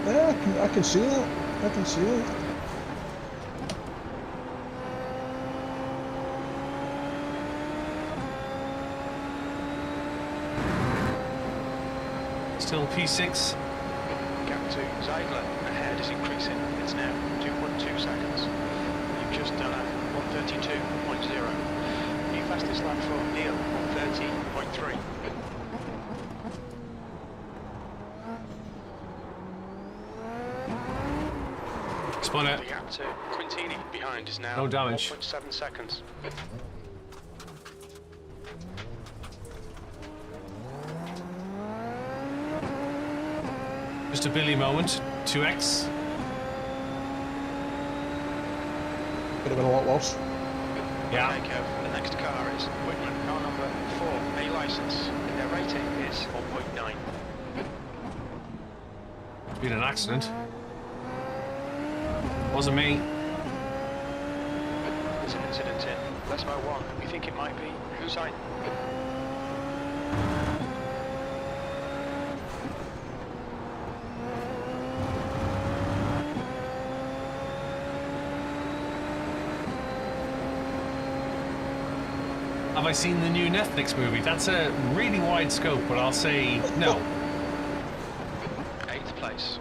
Yeah, I can see that. I can see that. Still P6. Gap to Zeidler. Ahead is increasing. It's now 2.2 seconds. You've just done a 132.0. New fastest lap for Neil, 130.3. Spun it. The gap to Quintini behind is now No damage. 1.7 seconds. Just a Billy moment. 2x. Could have been a lot worse. Yeah. Takeover. The next car is Whitman, car number 4, A license. Their rating is 1.9. It's been an accident. Wasn't me. There's an incident in Lesmo 1. You think it might be? Who's I? Have I seen the new Netflix movie? That's a really wide scope, but I'll say no. 8th place.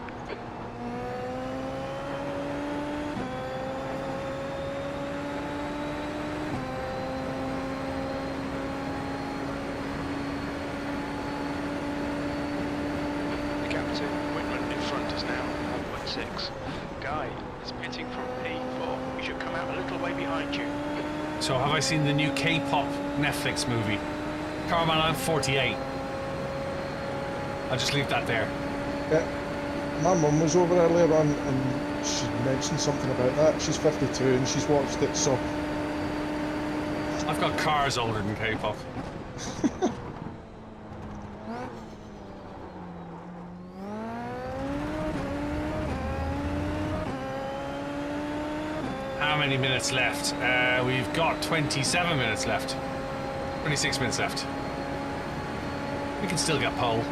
The gap to Whitman in front is now 1.6. Guy is pitting from P4. We should come out a little way behind you. So have I seen the new K-pop Netflix movie? Carman, I'm 48. I'll just leave that there. Yeah. My mum was over earlier on and she mentioned something about that. She's 52 and she's watched it, so I've got cars older than K-pop. How many minutes left? We've got 27 minutes left. 26 minutes left. We can still get pole.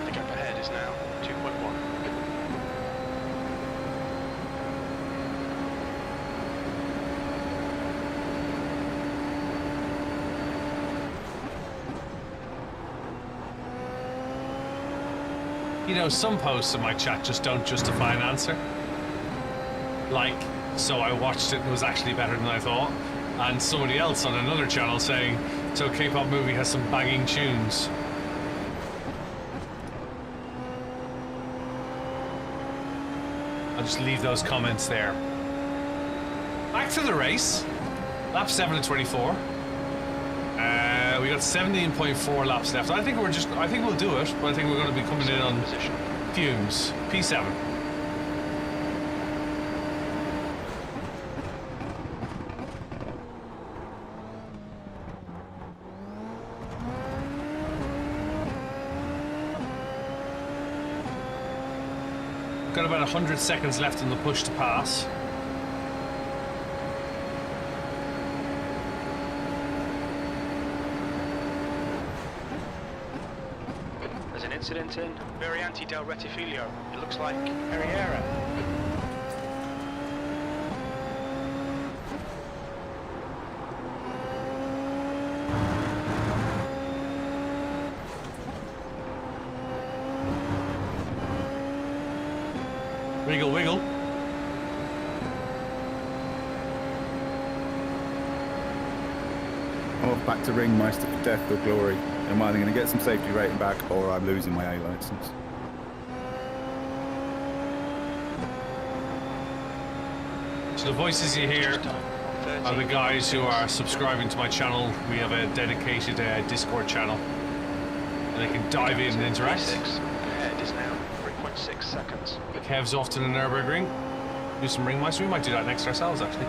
The gap ahead is now 2.1. You know, some posts in my chat just don't justify an answer. Like, so I watched it and it was actually better than I thought. And somebody else on another channel saying, so K-pop movie has some banging tunes. I'll just leave those comments there. Back to the race. Lap 7 to 24. We got 17.4 laps left. I think we'll do it, but I think we're going to be coming in on Position. fumes. P7. Got about 100 seconds left in the push to pass. Incident in Varianti del Rettifilo. It looks like Herrera. Wiggle, wiggle. I'm off back to Ringmeister for death or glory. I'm either going to get some safety rating back or I'm losing my A licence. So the voices you hear are the guys who are subscribing to my channel. We have a dedicated Discord channel. And they can dive in and interact. Ahead is now 3.6 seconds. Kev's off to the Nurburgring. Do some Ringmeister. We might do that next ourselves, actually.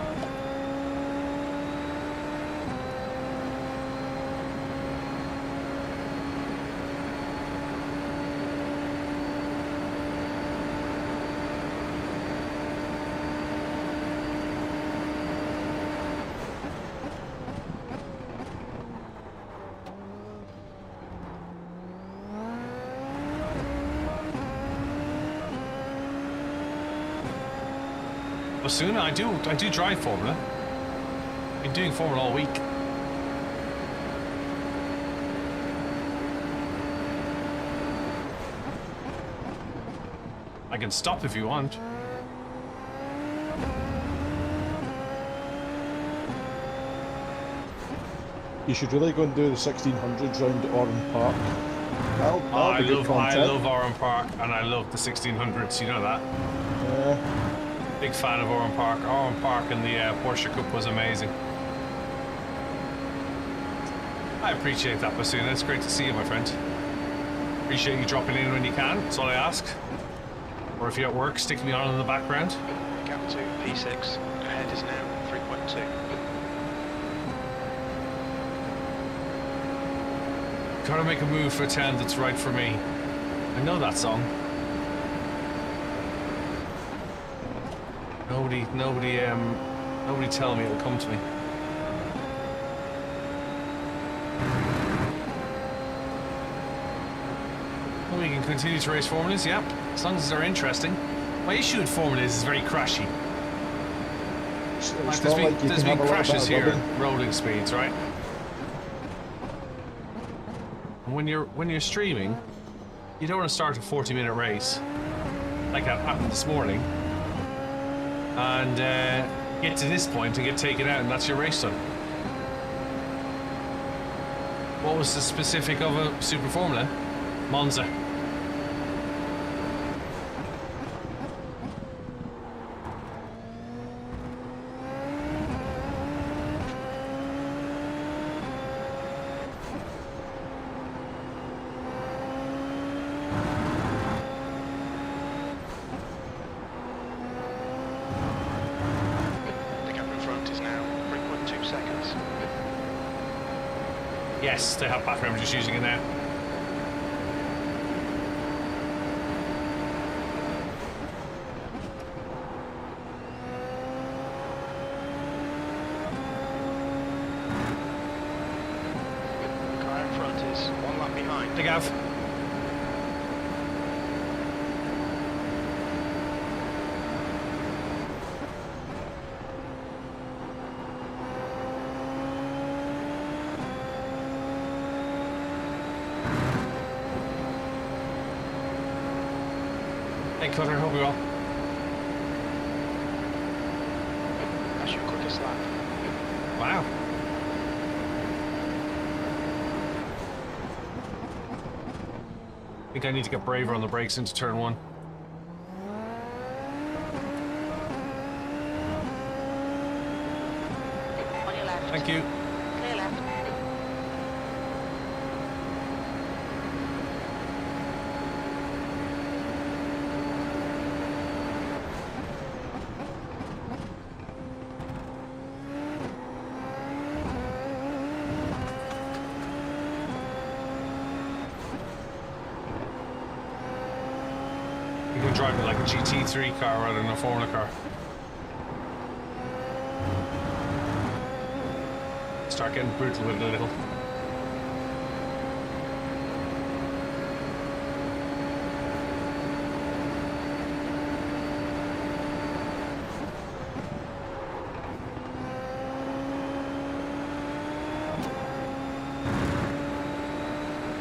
But soon I do drive Formula. Been doing Formula all week. I can stop if you want. You should really go and do the 1600s round Oran Park. I love Oran Park and I love the 1600s, you know that. Yeah. Big fan of Oran Park. Oran Park in the Porsche Cup was amazing. I appreciate that, Basuna. It's great to see you, my friend. Appreciate you dropping in when you can. That's all I ask. Or if you're at work, stick me on in the background. Gap to P6. Ahead is now 3.2. Gotta make a move for a 10 that's right for me. I know that song. Nobody tell me it'll come to me. Well, we can continue to race formulas, yep, as long as they're interesting. My issue with formulas is very crashy. It's There's been crashes here at rolling speeds, right? And when you're streaming, you don't want to start a 40-minute race like that happened this morning. And get to this point and get taken out, and that's your race done. What was the specific of a Super Formula? Monza. Yes, they have background, I'm just using it now. Car in front is 1 lap behind. Hey, Gav. Hey Cutter, hope you're well. That's your quickest lap. Wow. I think I need to get braver on the brakes into turn 1. On your left. Thank you. Clear left. You can drive it like a GT3 car rather than a Formula car. Start getting brutal with it a little.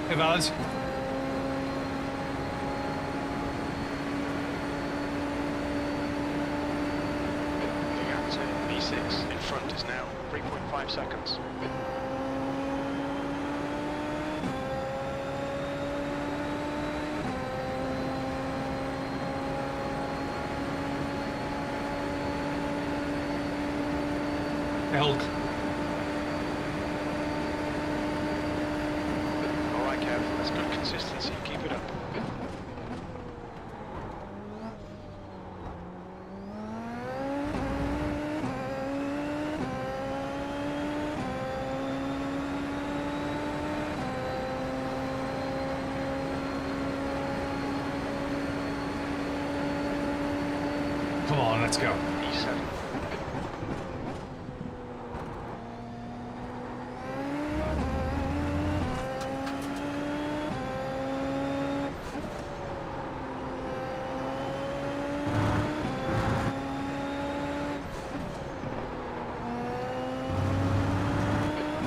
Hey, Valid. The gap to B6 in front is now 3.5 seconds. Hey, Hulk. Alright, Kev, that's good consistency. Keep it up. Come on, let's go. E7.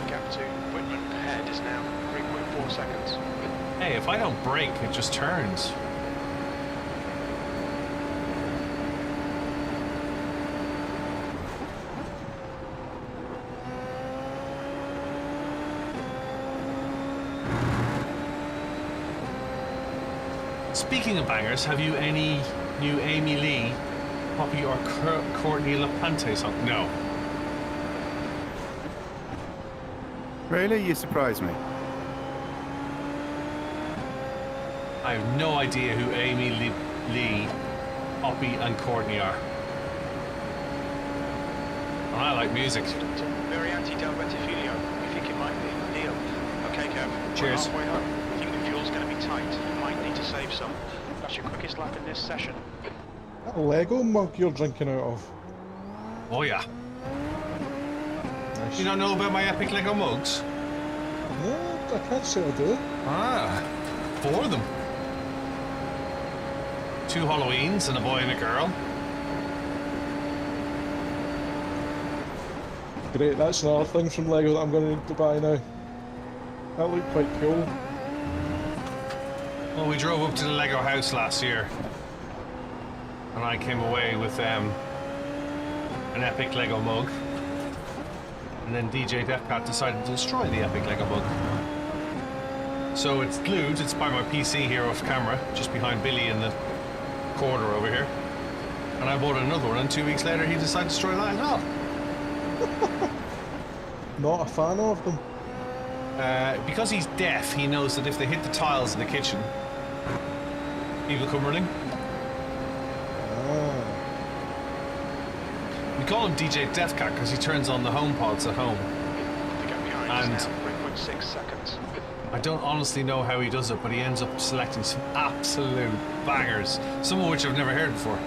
Gap to Whitman ahead is now 3.4 seconds. Hey, if I don't brake, it just turns. Speaking of bangers, have you any new Amy Lee, Poppy or Courtney LaPante song? No. Really? You surprised me. I have no idea who Amy Lee, Poppy and Courtney are. And I like music. Very anti-Delvettifilio. You think it might be? Neil. Okay, Kev. Cheers. We're halfway home. You think the fuel's going to be tight? You might need to save some. That's your quickest lap in this session. That Lego mug you're drinking out of. Oh yeah. Nice. You don't know about my epic Lego mugs? No, I can't say I do. Ah, 4 of them. 2 Halloweens and a boy and a girl. Great, that's another thing from Lego that I'm going to need to buy now. That looked quite cool. Well, we drove up to the Lego house last year, and I came away with an epic Lego mug, and then DJ Deathcat decided to destroy the epic Lego mug. So it's glued, it's by my PC here off camera, just behind Billy in the corner over here. And I bought another one, and 2 weeks later he decided to destroy that as well. Not a fan of them. Because he's deaf, he knows that if they hit the tiles in the kitchen, people come running. Ah. We call him DJ Deathcat because he turns on the home pods at home. The gap behind is now 3.6 seconds. I don't honestly know how he does it, but he ends up selecting some absolute bangers, some of which I've never heard before.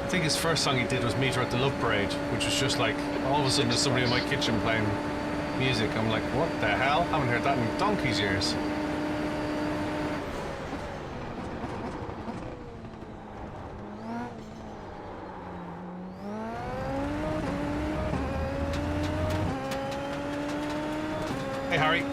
I think his first song he did was Meet Her at the Love Parade, which was just like, all of a sudden there's somebody in my kitchen playing music. I'm like, what the hell? I haven't heard that in donkey's years. Hey, Harry.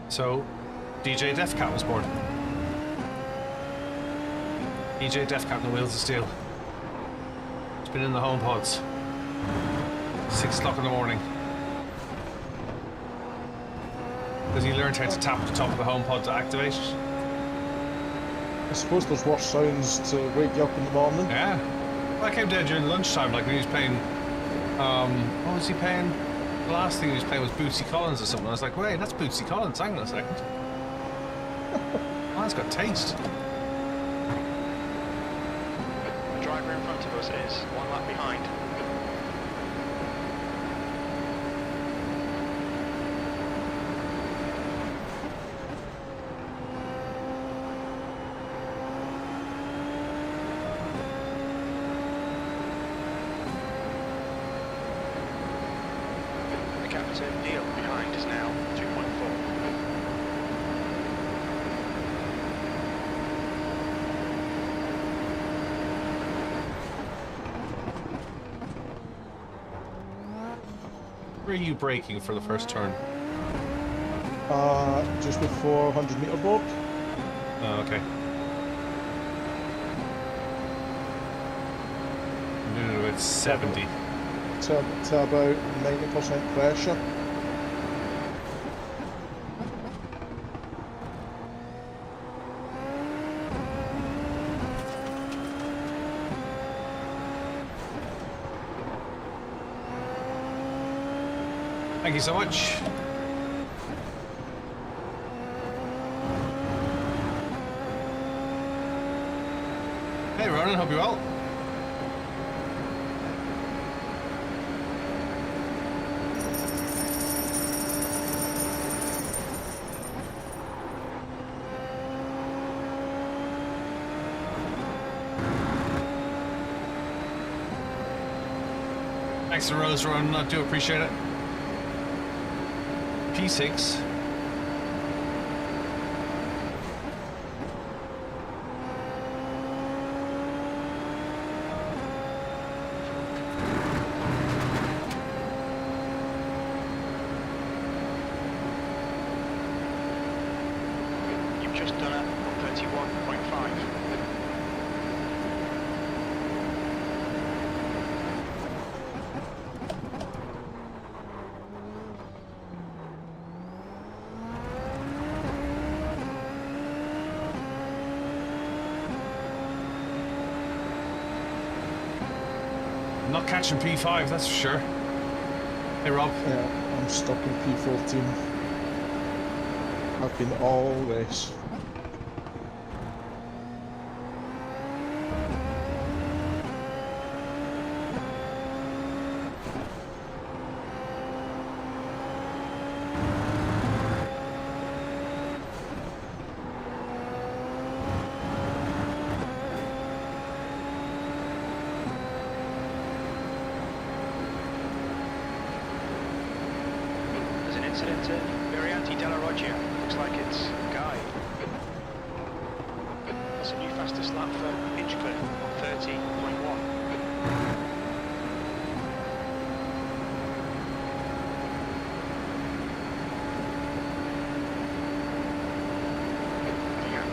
So, DJ Deathcat was born. DJ Deathcat and the Wheels of Steel. It's been in the home pods. 6 o'clock in the morning. Because he learned how to tap the top of the home pod to activate it. I suppose there's worse sounds to wake you up in the morning. Yeah. Well, I came down during lunchtime, like when he was playing. What was he playing? The last thing he was playing was Bootsy Collins or something. I was like, wait, that's Bootsy Collins. Hang on a second. Oh, that's got taste. The driver in front of us is 1 lap behind. The captain Neil behind is now 2.4. you braking for the first turn? Just before 100 metre board. Oh, okay. No, it's 70. To about 90% pressure. Thank you so much. Hey Ronan, hope you're well. Thanks to Rose, Ronan, I do appreciate it. P6. You've just done a 31.5. Not catching P5, that's for sure. Hey Rob. Yeah, I'm stuck in P14. I've been all race. There's an incident at Varianti della Roggia. Looks like it's Guy. That's a new fastest lap for Hinchcliffe on 30.1. Looking at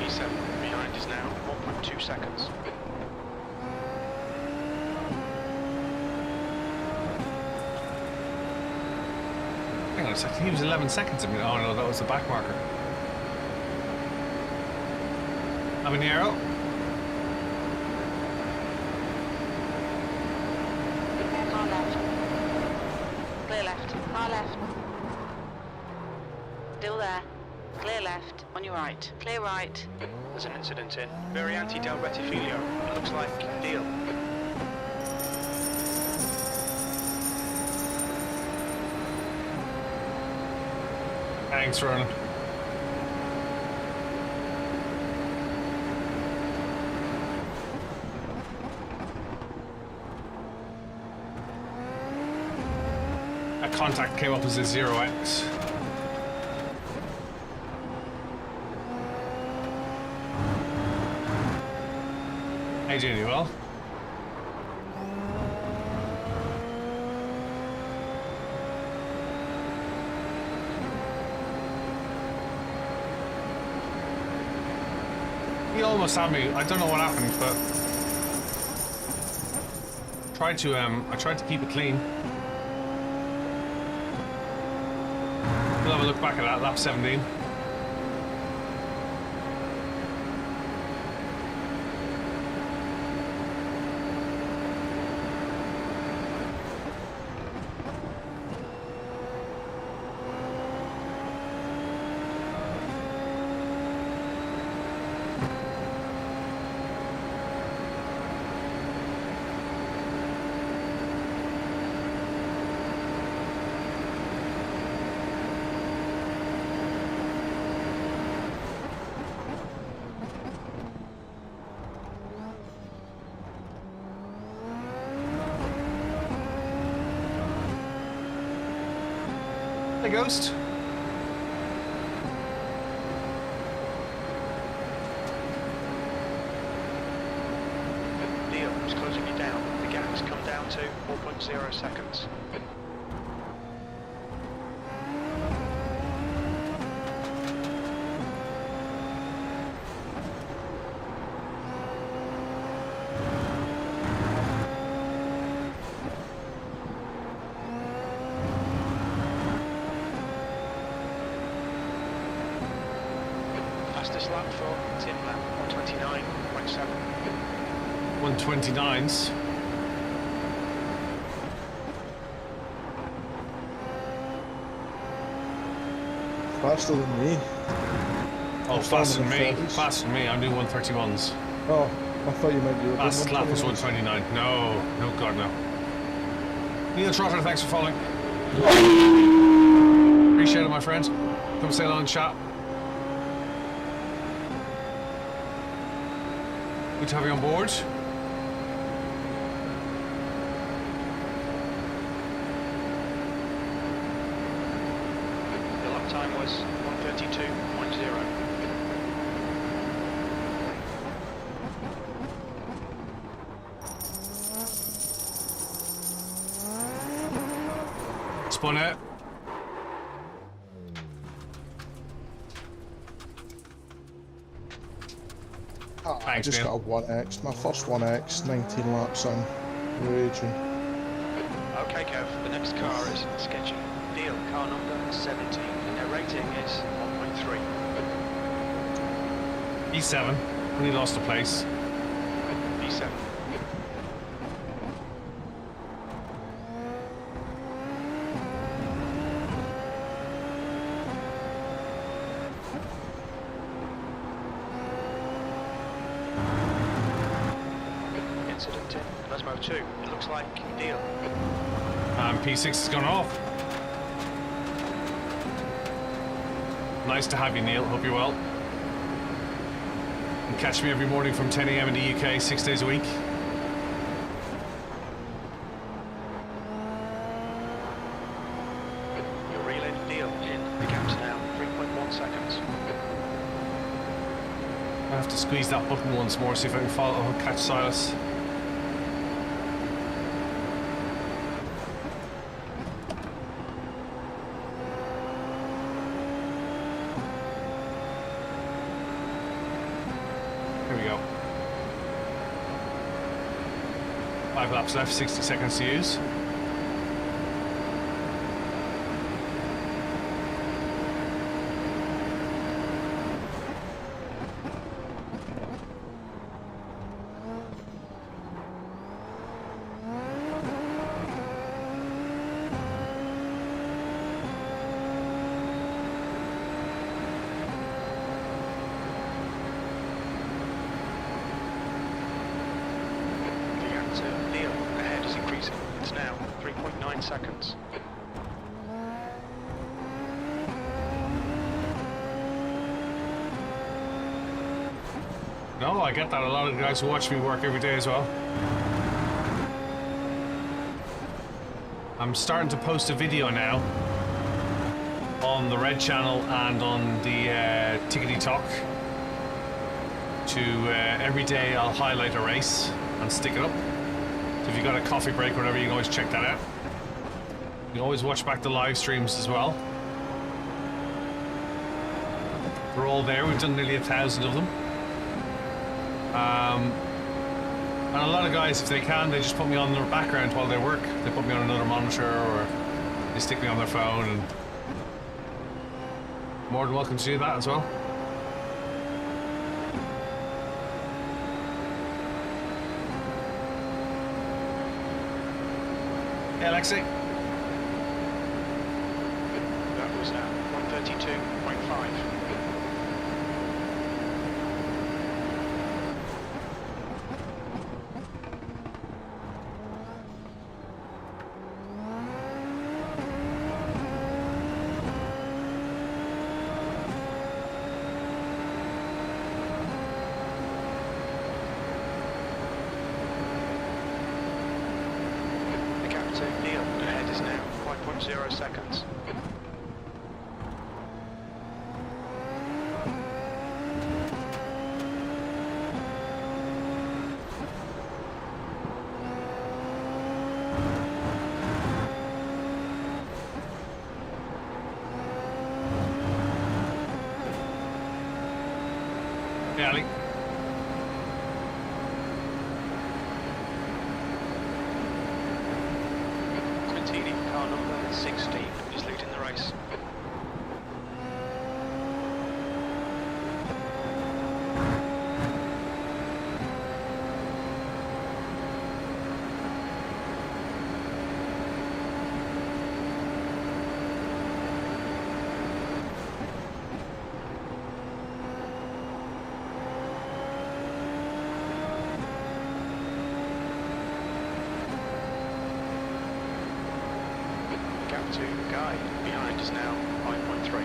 E7 behind us now, 1.2 seconds. Hang on a second, he was 11 seconds. Oh no, that was the back marker. I'm in the arrow. Car left. Clear left. Car left. Still there. Clear left. On your right. Clear right. There's an incident in Varianti del Rettifilio. It looks like Deal. Thanks, Ronan. That contact came up as a 0x. How you doing? You well? He almost had me. I don't know what happened, but I tried to keep it clean. We'll have a look back at that, lap 17. Hey, Ghost. Deal is closing you down. The gap has come down to 4.0 seconds. Fastest lap for Tim lap 129.7. 129s. Faster than me. Oh, I'm faster than starting me. in the 30s. Faster than me. I'm doing 131s. Oh, I thought you meant you were doing Fastest lap was 129. 129. No, no, God, no. Neil Trotter, thanks for following. Appreciate it, my friend. Come say hello in chat. Good to have you on board. The lap time was 132.0. Spun it. I Thanks, just man. got a 1x. My first 1x, 19 laps in. Raging. Okay, Kev, the next car is sketchy. Deal, car number 17, and their rating is 1.3. E7. Only lost a place. B7. Incident in Lesmo 2. It looks like Deal. And P6 has gone off. Nice to have you, Neil. Hope you're well. And catch me every morning from 10 AM in the UK, 6 days a week. Your relay Deal in the gaps now. 3.1 seconds. I have to squeeze that button once more, see if I can follow, catch Silas. Here we go. 5 laps left, 60 seconds to use. The gap to Deal ahead is increasing. It's now 3.9 seconds. No, I get that. A lot of the guys who watch me work every day as well. I'm starting to post a video now on the Red channel and on the Tickety Talk. Every day I'll highlight a race and stick it up. So if you got a coffee break or whatever, you can always check that out. You can always watch back the live streams as well. They're all there. We've done nearly 1,000 of them. And a lot of guys, if they can, they just put me on their background while they work. They put me on another monitor or they stick me on their phone, and more than welcome to do that as well. Hey, Alexi. That was at 132.5. The gap to Neil ahead is now 5.0 seconds. Hey, Ali. Quintini, car number 16, is leading the race. to guide. Behind is now 5.3.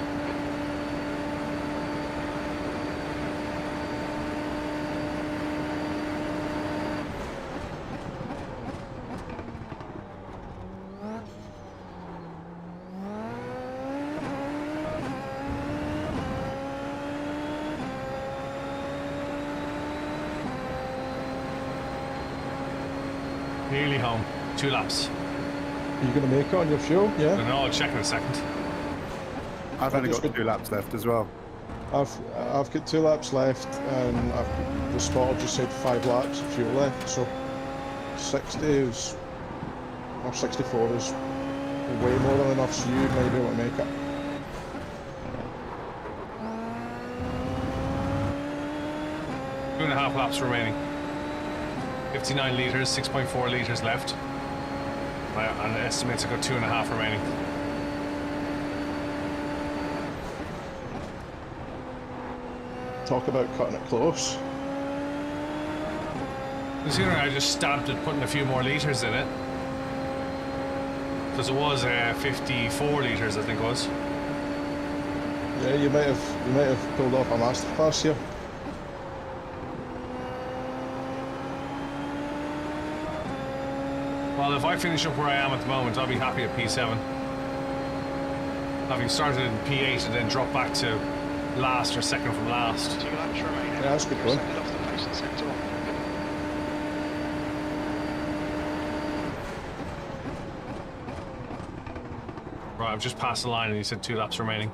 Nearly home. 2 laps. Are you going to make it on your fuel? I Yeah. don't know, I'll check in a second. I've only just got 2 laps left as well. I've got 2 laps left, and the spotter just said 5 laps of fuel left. So 60 is, or 64 is way more than enough. So you might be able to make it. Two and a half laps remaining. 59 litres, 6.4 litres left. And the estimates have got 2.5 remaining. Talk about cutting it close. Considering I just stabbed at putting a few more litres in it. Because it was 54 litres, I think it was. Yeah, you might have pulled off a masterclass here. Well, if I finish up where I am at the moment, I'll be happy at P7. Having started in P8 and then dropped back to last or second from last. 2 laps remaining. Yeah, that's a good You're one. second off the pace in sector 1. Right, I've just passed the line and you said 2 laps remaining.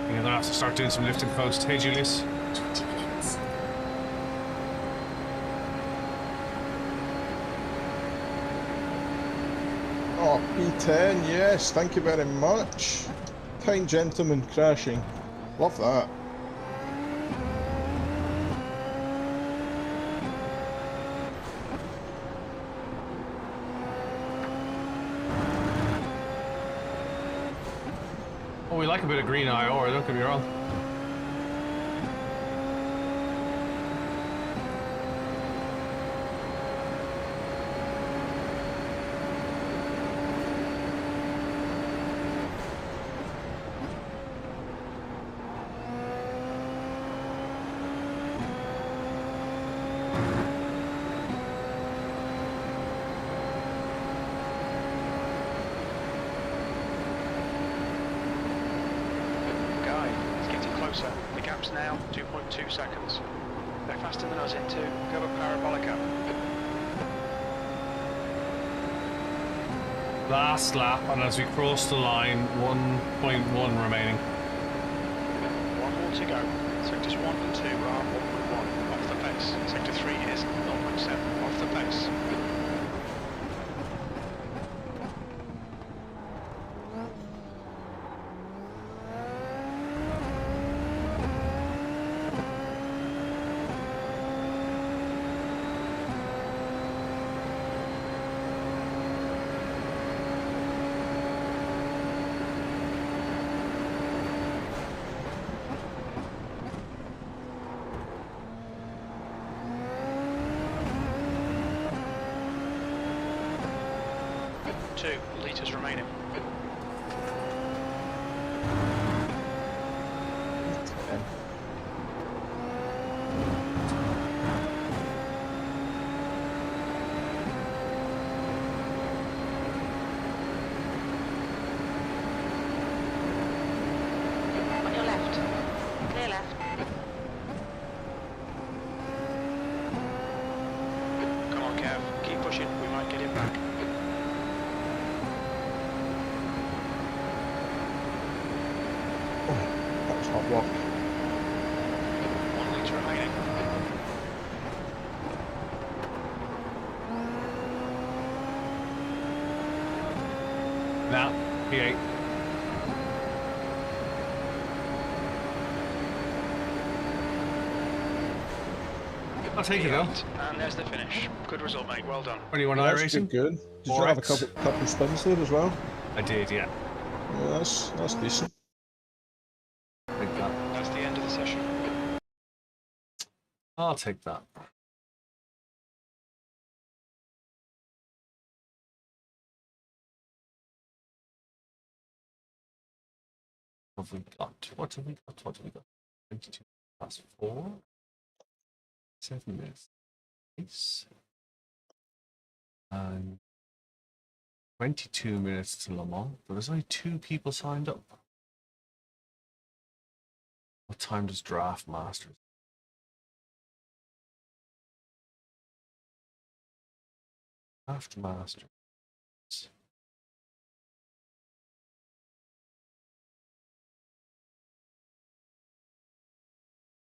You're gonna have to start doing some lift and coast. Hey, Julius. 20 minutes. Oh, P10, yes, thank you very much. Kind gentleman crashing. Love that. Oh, we like a bit of green IR, don't get me wrong. The gap's now 2.2 seconds. They're faster than us into cover parabolica. Last lap, and as we cross the line, 1.1 remaining. 1 more to go. Sectors 1 and 2 are 1.1 off the pace. Sector 3 is 0.7 off the pace. Litres remaining. On your left. Clear left. Come on, Kev. Keep pushing. We might get him back. That was hot work. 1 litre remaining. Now, P8. I'll take it though. And there's the finish. Good result, mate. Well done. 21 That's iRacing. good. Did you have a couple spins there as well? I did, yeah. Yeah, that's decent. Take that. That's the end of the session. I'll take that. have we got? What have we got? What have we got? 22 past 4. 7 minutes. Nice. And 22 minutes to Le Mans, but there's only 2 people signed up. What time does Draft Masters? Draft Masters.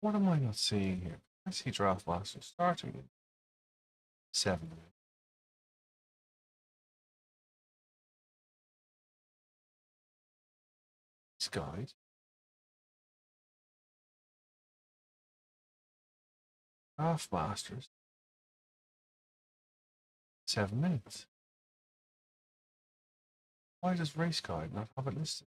What am I not seeing here? I see Draft Masters starting in 7 minutes. Guide. Draft Masters. 7 minutes. Why does Race Guide not have it listed?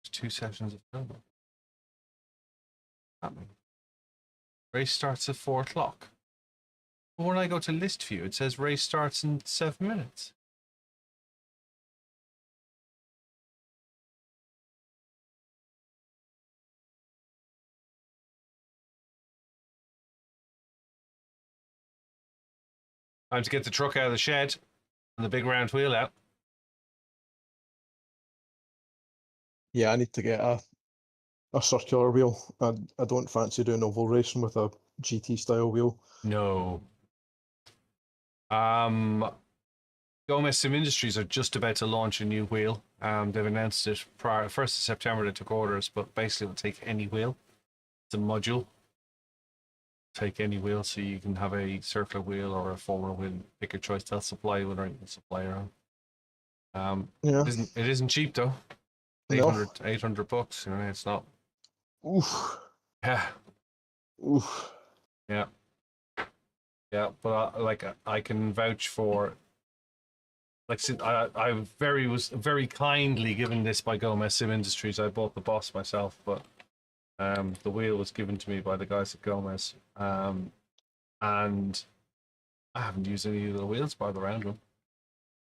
There's 2 sessions of filming. Happening. Race starts at 4 o'clock. But when I go to list view, it says race starts in 7 minutes. Time to get the truck out of the shed and the big round wheel out. Yeah, I need to get a circular wheel. I don't fancy doing oval racing with a GT style wheel. No. Gomez Sim Industries are just about to launch a new wheel. They've announced it prior 1st of September. They took orders, but basically it'll take any wheel. It's a module. Take any wheel, so you can have a circular wheel or a Formula wheel. Pick your choice. They'll supply you with, or you can supply your own. Yeah. It isn't cheap though. No. 800 bucks. You know, it's not. Oof. Yeah. Oof. Yeah. Yeah, but I can vouch for. Like, I was very kindly given this by Gomez Sim Industries. I bought the Boss myself, but the wheel was given to me by the guys at Gomez, and I haven't used any of the wheels by the round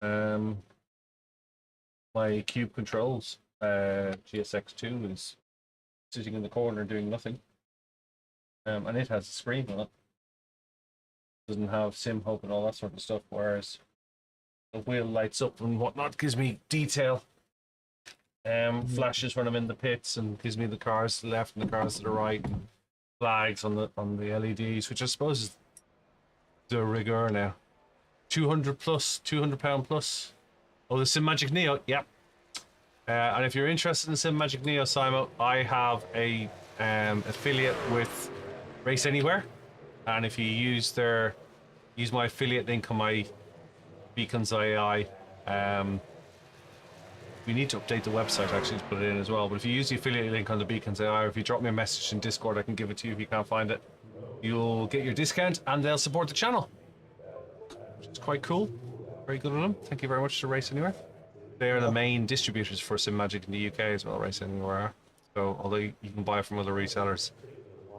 them. My Cube Controls GSX2 is sitting in the corner doing nothing, and it has a screen on it. Doesn't have sim hope and all that sort of stuff, whereas the wheel lights up and whatnot, gives me detail. Flashes when I'm in the pits, and gives me the cars to the left and the cars to the right, and flags on the LEDs, which I suppose is the rigor now. 200 plus, £200 plus. Oh, the Sim Magic Neo, yep. And if you're interested in Sim Magic Neo, Simon, I have a affiliate with Race Anywhere, and if you use my affiliate link on my beacons.ai, we need to update the website actually to put it in as well. But if you use the affiliate link on the beacons.ai, or if you drop me a message in Discord, I can give it to you if you can't find it. You'll get your discount, and they'll support the channel, which is quite cool. Very good of them. Thank you very much to Race Anywhere. They are the main distributors for Sim Magic in the UK as well. Race Anywhere are. So although you can buy from other resellers,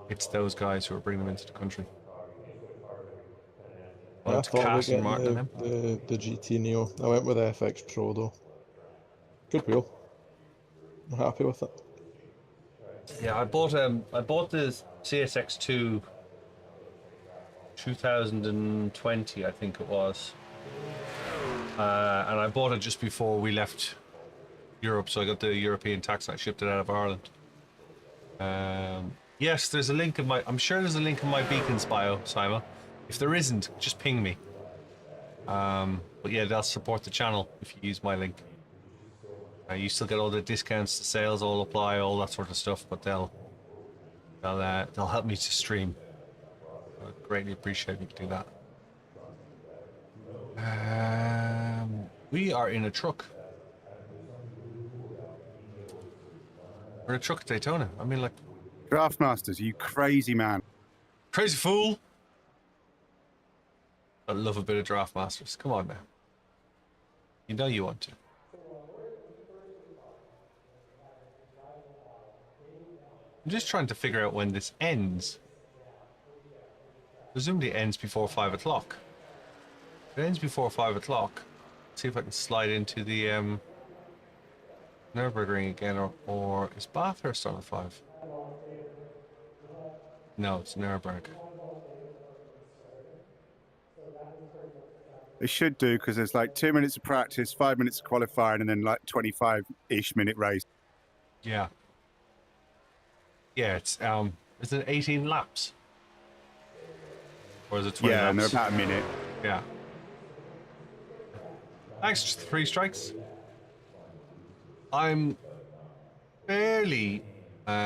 it's those guys who are bringing them into the country. I thought about Cass and getting Martin, the GT Neo. I went with the FX Pro though. Good wheel. I'm happy with it. yeah, I bought the CSX2 2020, I think it was, and I bought it just before we left Europe, so I got the European tax and I shipped it out of Ireland. Yes, there's a link in I'm sure there's a link in my Beacons bio, Simon. If there isn't, just ping me. But yeah, they'll support the channel if you use my link. You still get all the discounts, the sales all apply, all that sort of stuff, but they'll help me to stream. I greatly appreciate if you do that. We are in a truck. We're in a truck at Daytona. I mean, like, Draft Masters, you crazy man. crazy fool. I love a bit of Draft Masters. Come on now. You know you want to. I'm just trying to figure out when this ends. Presumably it ends before 5 o'clock. It ends before 5 o'clock. See if I can slide into the Nurburgring again, or is Bathurst on at 5? No, it's Nurburg. It should do, because there's like 2 minutes of practice, 5 minutes of qualifying, and then like 25-ish minute race. Yeah. Yeah, it's is it 18 laps? Or is it 20 Yeah, and they're laps? about a minute. Yeah. Thanks, 3 strikes. I'm fairly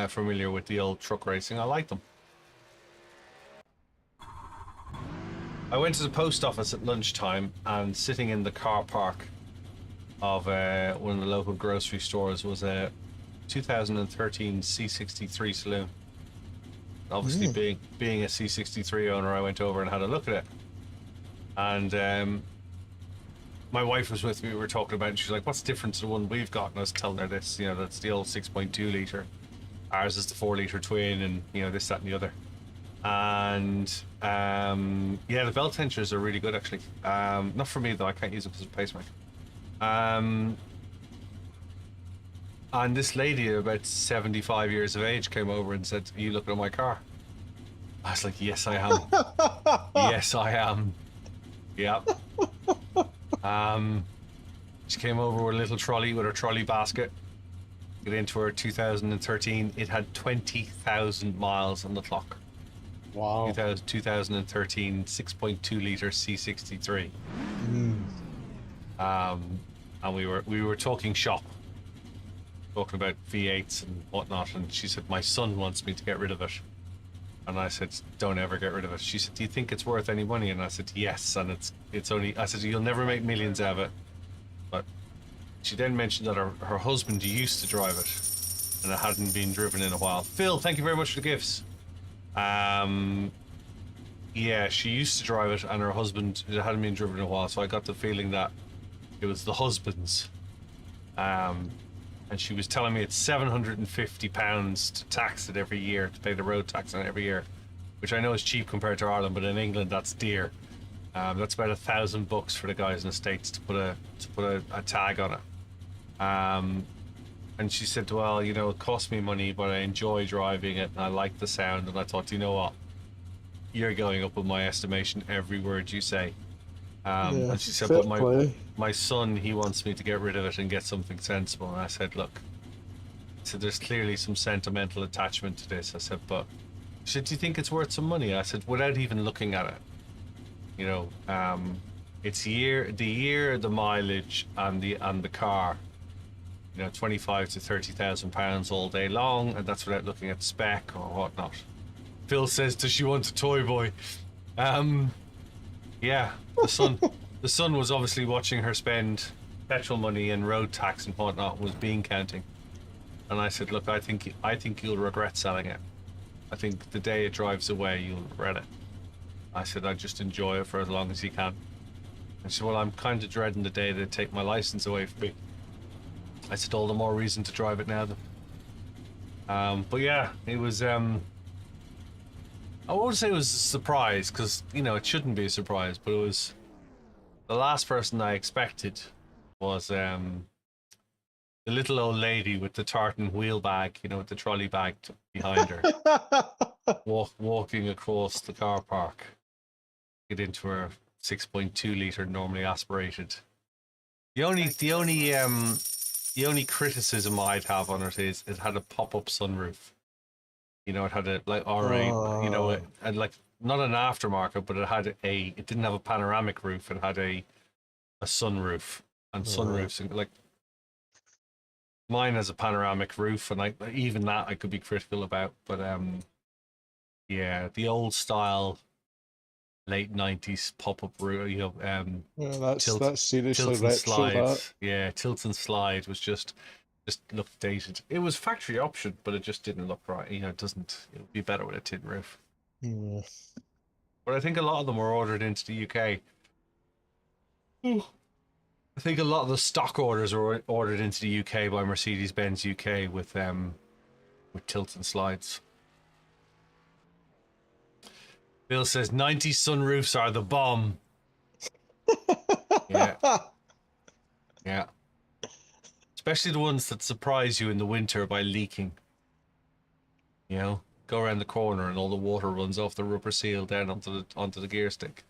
familiar with the old truck racing. I like them. I went to the post office at lunchtime, and sitting in the car park of one of the local grocery stores was a 2013 C63 saloon. Obviously, being a C63 owner, I went over and had a look at it. And my wife was with me. We were talking about it. And she's like, "What's the difference to the one we've got?" And I was telling her this. You know, that's the old 6.2 liter. Ours is the 4 liter twin, and you know this, that, and the other. And yeah, the belt tensioners are really good, actually. Not for me though. I can't use it because of a pacemaker. And this lady, about 75 years of age, came over and said, "Are you looking at my car?" I was like, "Yes, I am." Yes, I am. Yep. She came over with a little trolley, with her trolley basket. Get into her 2013. It had 20,000 miles on the clock. Wow. 2013 6.2 liter C63. And we were talking shop, talking about V8s and whatnot, and she said, "My son wants me to get rid of it." And I said, "Don't ever get rid of it." She said, "Do you think it's worth any money?" And I said, "Yes." And it's only, I said, "You'll never make millions out of it." But she then mentioned that her husband used to drive it, and it hadn't been driven in a while. Phil, thank you very much for the gifts. Yeah, she used to drive it, and her husband, it hadn't been driven in a while, so I got the feeling that it was the husband's. And she was telling me it's £750 to tax it every year, to pay the road tax on it every year, which I know is cheap compared to Ireland, but in England that's dear. That's about $1,000 for the guys in the States to put a tag on it. And she said, "Well, you know, it cost me money, but I enjoy driving it, and I like the sound." And I thought, you know what? You're going up with my estimation every word you say. And she said, "But my son, he wants me to get rid of it and get something sensible." And I said, "Look," I said, "there's clearly some sentimental attachment to this." I said, "But," she said, "do you think it's worth some money?" I said, "Without even looking at it, you know, it's the year, the mileage, and the car. You know, 25 to 30,000 pounds all day long, and that's without looking at spec or whatnot." Phil says, "Does she want a toy boy?" Yeah, the son was obviously watching her spend petrol money and road tax and whatnot, was bean counting. And I said, "Look, I think you'll regret selling it. I think the day it drives away, you'll regret it." I said, "I just enjoy it for as long as you can." And she said, "Well, I'm kind of dreading the day they take my license away from me." I said, "All the more reason to drive it now then." But yeah, it was, I won't say it was a surprise, because, you know, it shouldn't be a surprise, but it was, the last person I expected was the little old lady with the tartan wheel bag, you know, with the trolley bag behind her, walking across the car park, get into her 6.2 liter normally aspirated. The only criticism I'd have on it is it had a pop-up sunroof. You know, it had a, like, you know, it had, like, not an aftermarket, but it didn't have a panoramic roof. It had a sunroof, and sunroofs, and, like, mine has a panoramic roof, and like even that I could be critical about. But yeah, the old style late 90s pop-up roof, you know, that's seriously tilt and retro, slide. that. Yeah, tilt and slide was just looked dated. It was factory option, but it just didn't look right. You know, it would be better with a tin roof. Yeah. But I think a lot of them were ordered into the UK. I think a lot of the stock orders were ordered into the UK by Mercedes-Benz UK with tilt and slides. Bill says 90 sunroofs are the bomb. Yeah. Yeah. Especially the ones that surprise you in the winter by leaking. You know, go around the corner and all the water runs off the rubber seal down onto the gear stick.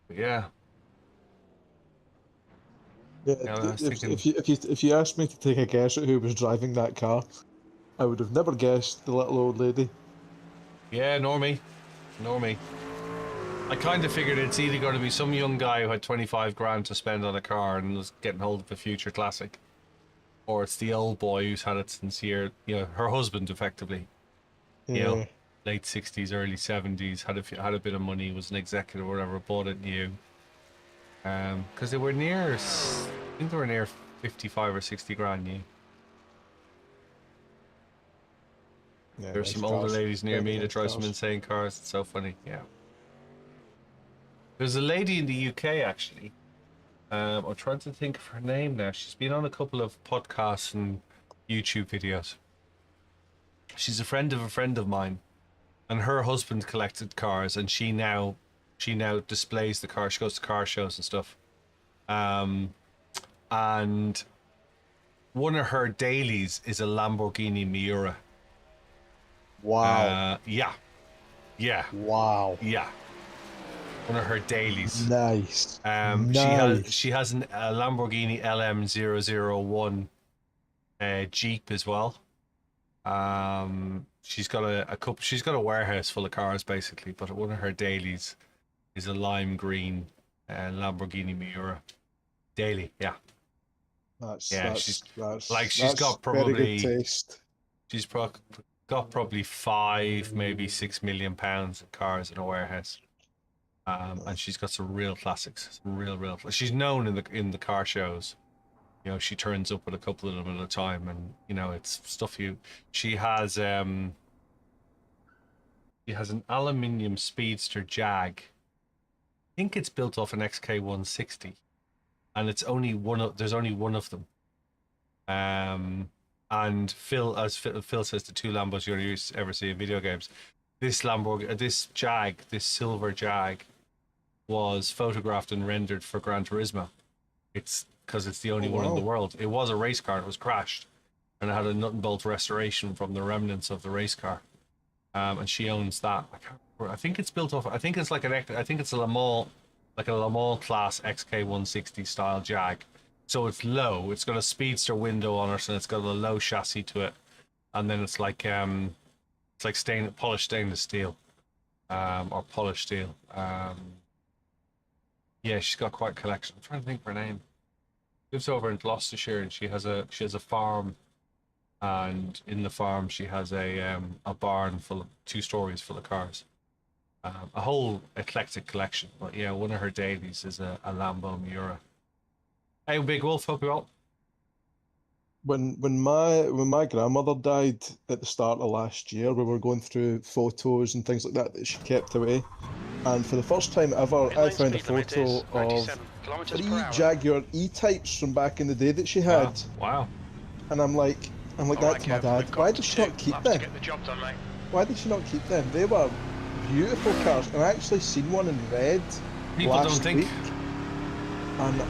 But yeah. Yeah, Yeah, I was thinking, if you asked me to take a guess at who was driving that car, I would have never guessed the little old lady. yeah, nor me. I kind of figured it's either going to be some young guy who had 25 grand to spend on a car and was getting hold of a future classic, or it's the old boy who's had it since her husband, effectively. Yeah. You know, late 60s, early 70s, had a bit of money, was an executive or whatever, bought it new. Because they were near, I think they were near 55 or 60 grand new. Yeah, There's nice some older cars. ladies near Very me that nice drive some cars. insane cars. It's so funny, yeah. There's a lady in the UK, actually. I'm trying to think of her name now. She's been on a couple of podcasts and YouTube videos. She's a friend of mine, and her husband collected cars, and she now displays the car. She goes to car shows and stuff. And one of her dailies is a Lamborghini Miura. Wow. Yeah. Wow. Yeah. One of her dailies. Nice. Nice. She has a Lamborghini LM001 Jeep as well. She's got a couple. She's got a warehouse full of cars basically, but one of her dailies is a lime green Lamborghini Miura daily. Yeah. She's got probably very good taste. She's got probably 5, maybe 6 million pounds of cars in a warehouse. And she's got some real classics, some real. She's known in the car shows. You know, she turns up with a couple of them at a time, and you know, it's stuff you. She has an aluminium Speedster Jag. I think it's built off an XK160, and there's only one of them. And Phil says, the two Lambos you only ever see in video games. This silver Jag, was photographed and rendered for Gran Turismo. It's because it's the only one in the world. It was a race car. It was crashed, and it had a nut and bolt restoration from the remnants of the race car. And she owns that. I can't remember. I think it's built off. I think it's a Le Mans, like a Le Mans class XK160 style Jag. So it's low. It's got a Speedster window on it, and it's got a low chassis to it. And then it's like polished stainless steel, or polished steel. Yeah, she's got quite a collection. I'm trying to think of her name. Lives over in Gloucestershire, and she has a farm, and in the farm she has a barn full of 2 stories full of cars. A whole eclectic collection. But yeah, one of her dailies is a Lambo Miura. Hey, Big Wolf, hope you're well. When my grandmother died at the start of last year, we were going through photos and things like that she kept away. And for the first time ever, I found a photo of 3 Jaguar E-Types from back in the day that she had. Wow. And I'm like that to my dad. Why did she not keep them? Why did she not keep them? They were beautiful cars. And I actually seen one in red last week. And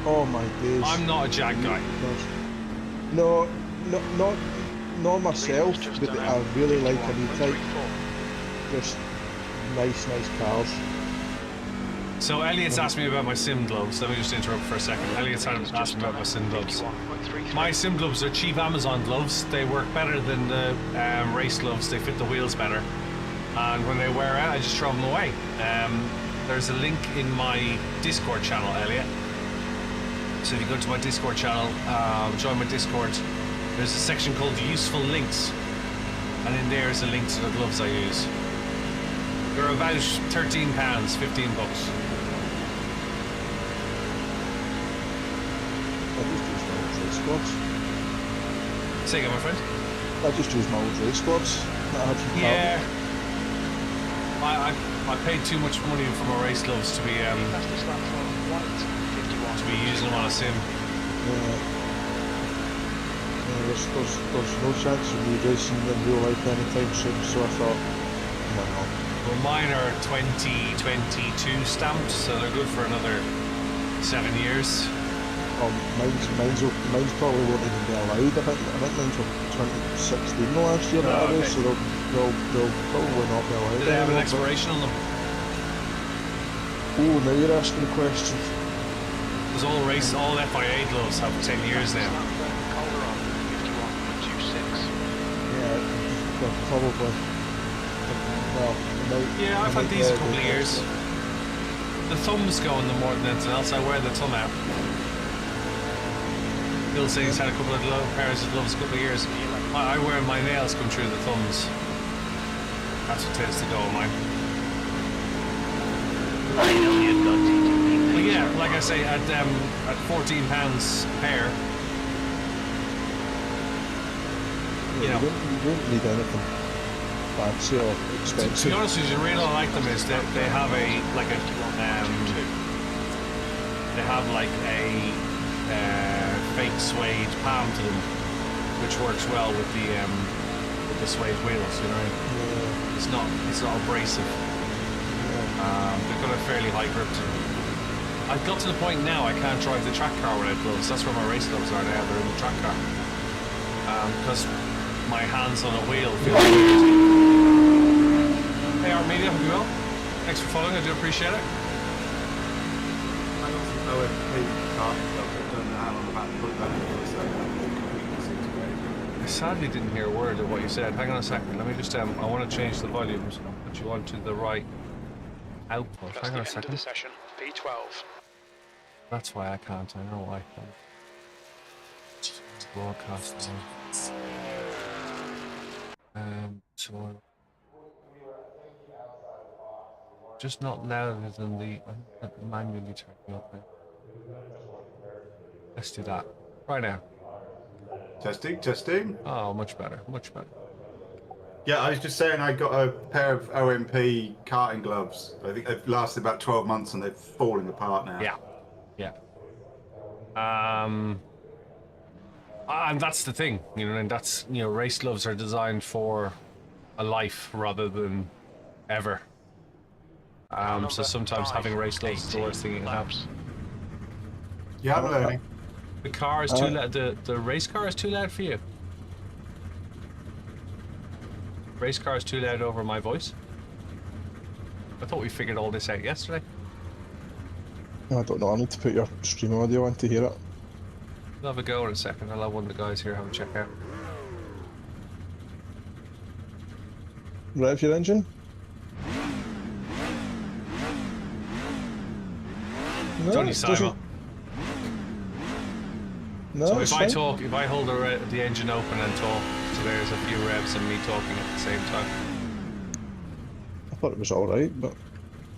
oh my days. I'm not a Jag guy. No, not myself, but I really like an E-Type. Just nice cars. So Elliot's asked me about my sim gloves. Let me just interrupt for a second. Elliot's asked me about my sim gloves. My sim gloves are cheap Amazon gloves. They work better than the race gloves. They fit the wheels better. And when they wear out, I just throw them away. There's a link in my Discord channel, Elliot. So if you go to my Discord channel, join my Discord, there's a section called Useful Links. And in there is a link to the gloves I use. They're about £13, $15. Say again, my friend. I just use my old race gloves. Yeah. I paid too much money for my race gloves to be using them on a sim. There's no chance of me racing in real life anytime soon, so I thought, no. Well, mine are 2022 stamped, so they're good for another 7 years. Mine's probably won't even be allowed. I think mine's were 2016 the last year that I raced, so they'll probably not be allowed. Do they have an anymore, expiration on them? but- Oh, now you're asking a question. Because all FIA gloves have 10 years now. Calderon, 51.26. Yeah, they're probably. Well, Yeah, I've had these a couple of years. The thumbs go on them more than anything else. I wear the thumb out. Bill says he's had a couple of pairs of gloves a couple of years. I wear my nails come through the thumbs. That's what tends to go on mine. I know you've got TTP. But yeah, like I say, at £14 a pair, you know. You don't need anything fancy or To expensive. be honest with you, the reason I like them is that they have a fake suede palm to them, which works well with the suede wheels. You know, Yeah, it's not abrasive. They've got a fairly high grip to them. I've got to the point now I can't drive the track car without gloves. That's where my race gloves are now. They're in the track car because my hands on a wheel feel weird. Hey, Armedia, hope you well. Thanks for following. I do appreciate it. I got some OMP cart stuff. I don't know how long I've had to put that in, so completely seems great. I sadly didn't hear a word of what you said. Hang on a second. Let me just I want to change the volumes. I'll put you onto the right output. That's Hang the on a end of the second. session. P12. That's why I can't. I know why. Broadcast. So just not louder than the manually turning up. Let's do that right now. Testing. Oh, much better, much better. Yeah, I was just saying I got a pair of OMP karting gloves. I think they've lasted about 12 months and they've fallen apart now. Yeah, yeah. And that's the thing, you know, and that's, you know, race gloves are designed for a life rather than ever. So sometimes having race gloves is the worst thing you can have. Yeah, I'm learning. The car is too loud. The race car is too loud for you. Race car is too loud over my voice. I thought we figured all this out yesterday. I don't know. I need to put your stream audio on to hear it. We'll have a go in a second. I'll have one of the guys here have a check out. Rev your engine. No, It's only it doesn't- Simon. No, So it's if fine. I talk, if I hold the engine open and talk, so there's a few revs and me talking at the same time. I thought it was alright, but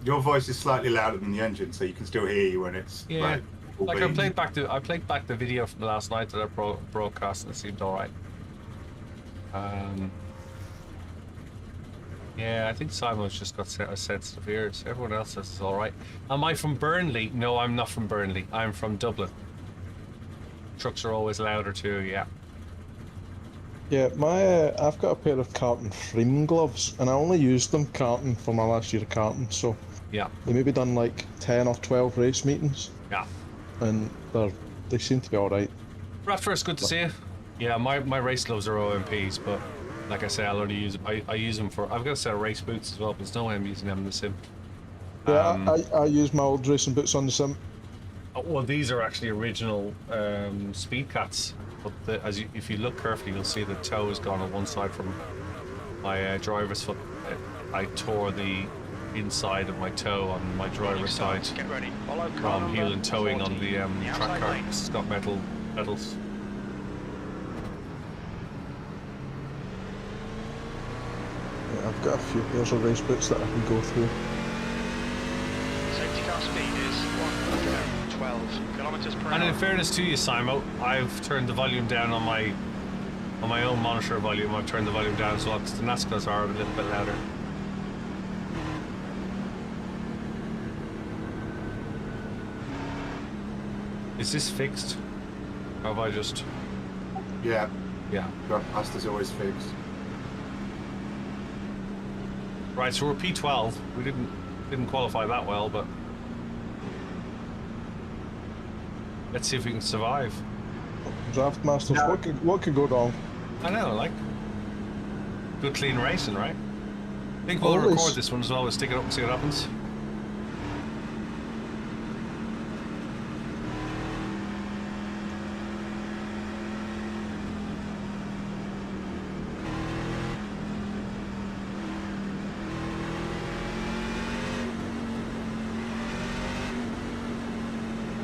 Your voice is slightly louder than the engine, so you can still hear you when it's Yeah. all Like I beans. played back the video from last night that I broadcast and it seemed alright. Yeah, I think Simon's just got a sensitive ears. Everyone else says it's alright. Am I from Burnley? No, I'm not from Burnley. I'm from Dublin. Trucks are always louder too, yeah. yeah, I've got a pair of karting frame gloves, and I only used them karting for my last year of karting, so Yeah, they maybe done like 10 or 12 race meetings, yeah. and they seem to be alright. Bradford, good to see you. Yeah, my race gloves are OMPs, but like I say, I'll only use I use them for. I've got a set of race boots as well, but there's no way I'm using them in the sim. Yeah, I use my old racing boots on the sim. Well, these are actually original Speed Cats, but if you look carefully, you'll see the toe has gone on one side from my driver's foot. I tore the inside of my toe on my driver's side Get ready. Follow car from number heel and towing on 14. the track outside car. lane. It's got metal pedals. Yeah, I've got a few pairs of race boots that I can go through. Safety car speed is 112 kilometers per And hour. in fairness to you, Simo, I've turned the volume down on my own monitor volume. I've turned the volume down as well because the NASCARs are a little bit louder. Is this fixed? Or have I just... Yeah, Yeah. pasta's always fixed. Right, so we're P12. We didn't qualify that well, but let's see if we can survive. Draft Masters, No. what could go wrong? I know, like good clean racing, right? I think we'll Always. record this one as well. We'll stick it up and see what happens.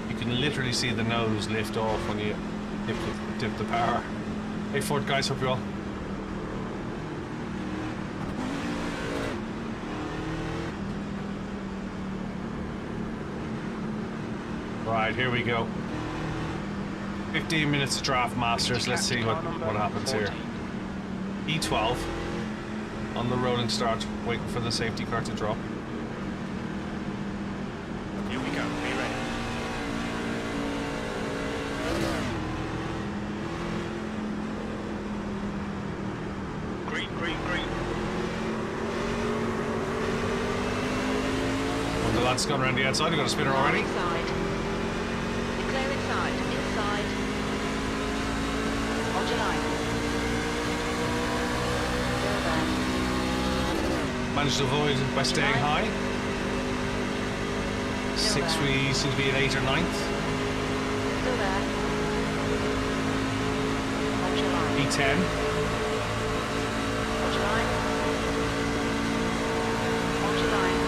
You can literally see the nose lift off when you dip the power. Hey Ford guys, hope you're well. Right, here we go. 15 minutes of draft masters. Let's see what happens here. E12 on the rolling start, waiting for the safety car to drop. Here we go. Be ready. Green, green, green. When the lad's gone around the outside, we've got a spinner already. Inside. You're clear inside. Inside. Hold your line. Still there. Managed to avoid by staying high. Six, we seem to be at 8th or 9th. Still there. Hold your line. E10. Hold your line. Hold your line.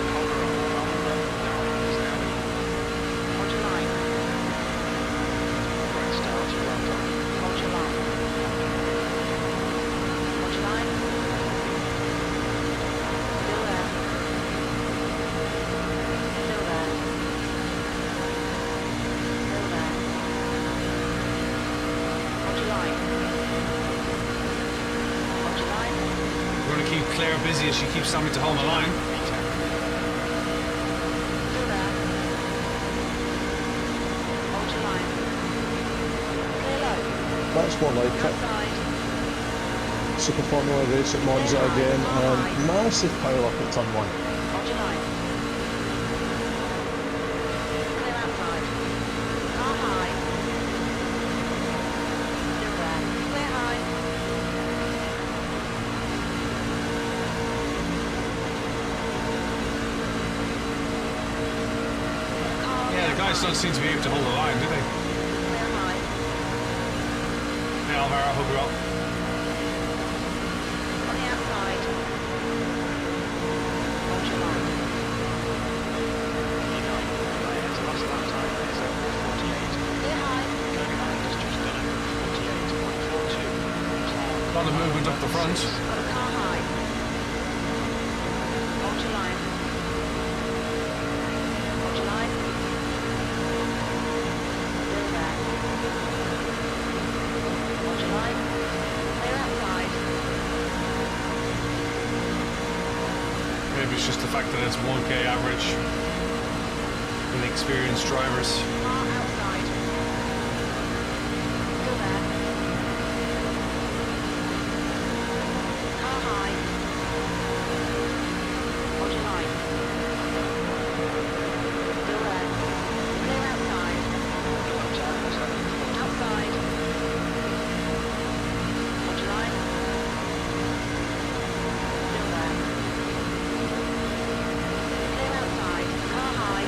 Hold your line. Great start. Well done. Hold your line. Hold your line. Still there. Still there. Still there. Hold your line. Hold your line. We're going to keep Claire busy as she keeps telling me to hold the line. Still there. Hold your line. Clear low. That's one like it. Outside. Super Formula race at Monza again, and massive pile up at turn 1. Hold your line. Clear outside. Car high. Still there. Clear high. Car Yeah, the guys don't seem to be able to hold the line, do they? clear high. Hey Alvaro, hope you're well. On the outside. Hold your line. Players last lap time is over 48. Clear high. Going behind has just done it. 48.42. A lot of movement up the front. Got a car high. Hold your line. Hold your line. Still there. Hold your line. Clear outside. Maybe it's just the fact that it's 1k average in experienced drivers. Car outside. Still there. Car high. Hold your line. Still there. Clear outside. Outside. Hold your line. Still there. Clear outside. Car high.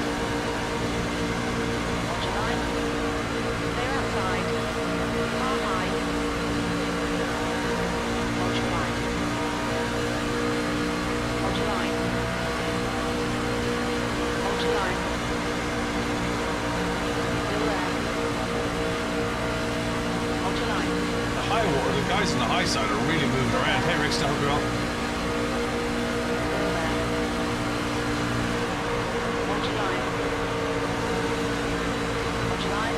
Hold your line. Clear outside. Car high. Hold your line. Hold your line. Hold your line. Still there. Hold your line. The high water, the guys on the high side are really moving around. Hey Rick, hope you're well. Still there. Hold your line. Hold your line.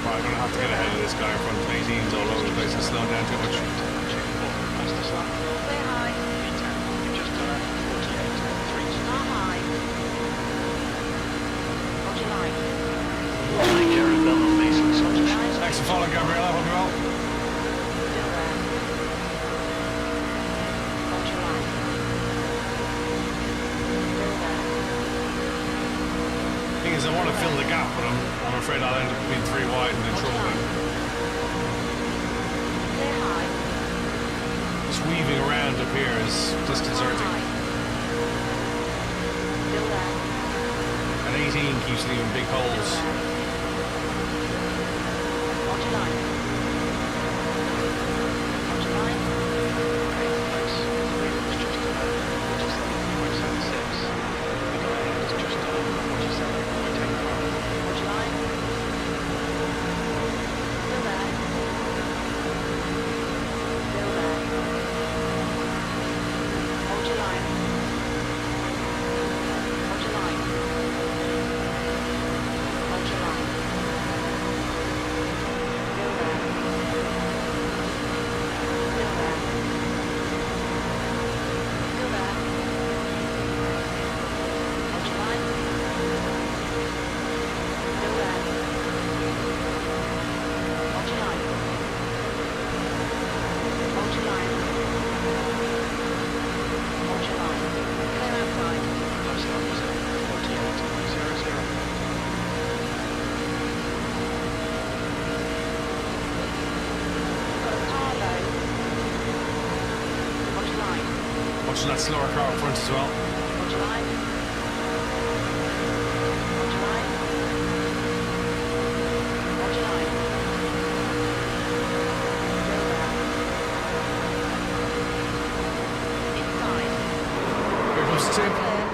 Right, I'm going to have to get ahead of this guy in front of me. He's all over the place and slowing down too much. Fastest lap. Clear high. P10. You've just done it. 48.3. Car high. Hold your line. Thank you, Arabella. Amazing. Such a Line. Thanks for following, Gabriella. Hope you're well. Still there. Hold your line. is I want to fill the gap, but I'm afraid I'll end up being 3 wide and in trouble then. Clear high. Just weaving around up here is disconcerting. Still there. And 18 keeps leaving big holes. Watch your line. Watch your line. Eighth place. Williams just ahead. 47.76. The guy ahead is just ahead. 47.85. Watch your line. Still there. Still there. Hold your line. Hold your line. Hold your line. Still there. Still there. Still there. Hold your line. Still there. Hold your line. Hold your line. Hold your line. Clear outside. Close lap was at 48.00. Got a car low. Hold your line. Watching that slower car up front as well. Hold your line. Hold your line. Hold your line. Still there. Inside. Here comes the tip. Clear.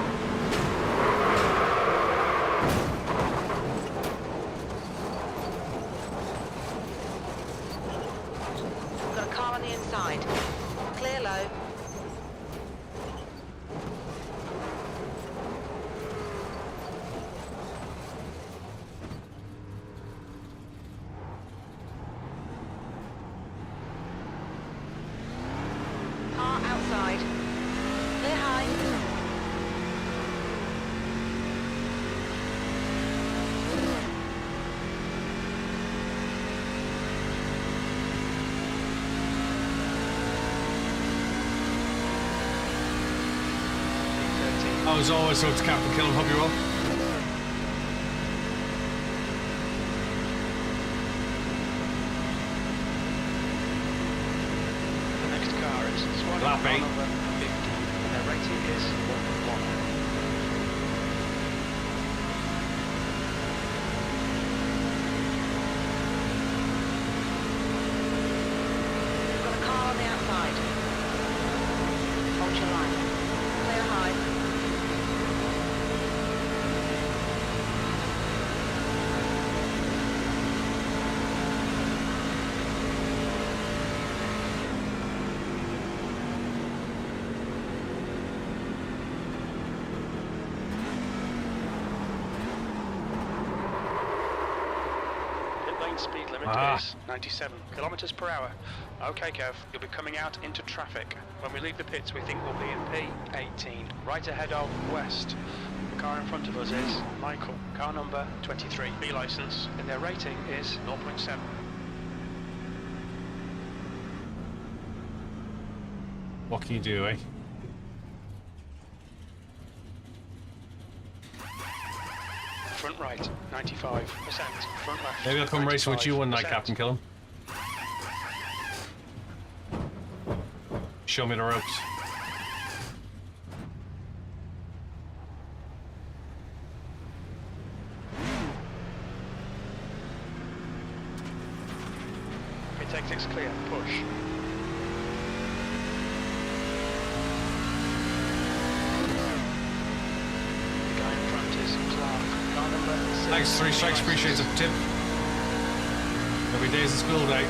We've got a car on the inside. Clear low. Car outside. Clear high. As always, so it's Captain Killen. Hope you're well. The next car is squad Lap car 8. number 50. Their rating is 1.1. We've got a car on the outside. Hold your line. Clear high. Pit lane speed limit is 97 kilometers per hour. Okay, Kev, you'll be coming out into traffic. When we leave the pits, we think we'll be in P18, right ahead of West. The car in front of us is Michael, car number 23, B license, and their rating is 0.7. What can you do, eh? Front right, 95%. Front left, Maybe I'll come racing with you one night, 95%. Captain Killen. Show me the ropes. Pit exit's clear, push. The guy in front is Clark, car number 6. Thanks, 3 strikes. Appreciate the tip. Every day's a school day.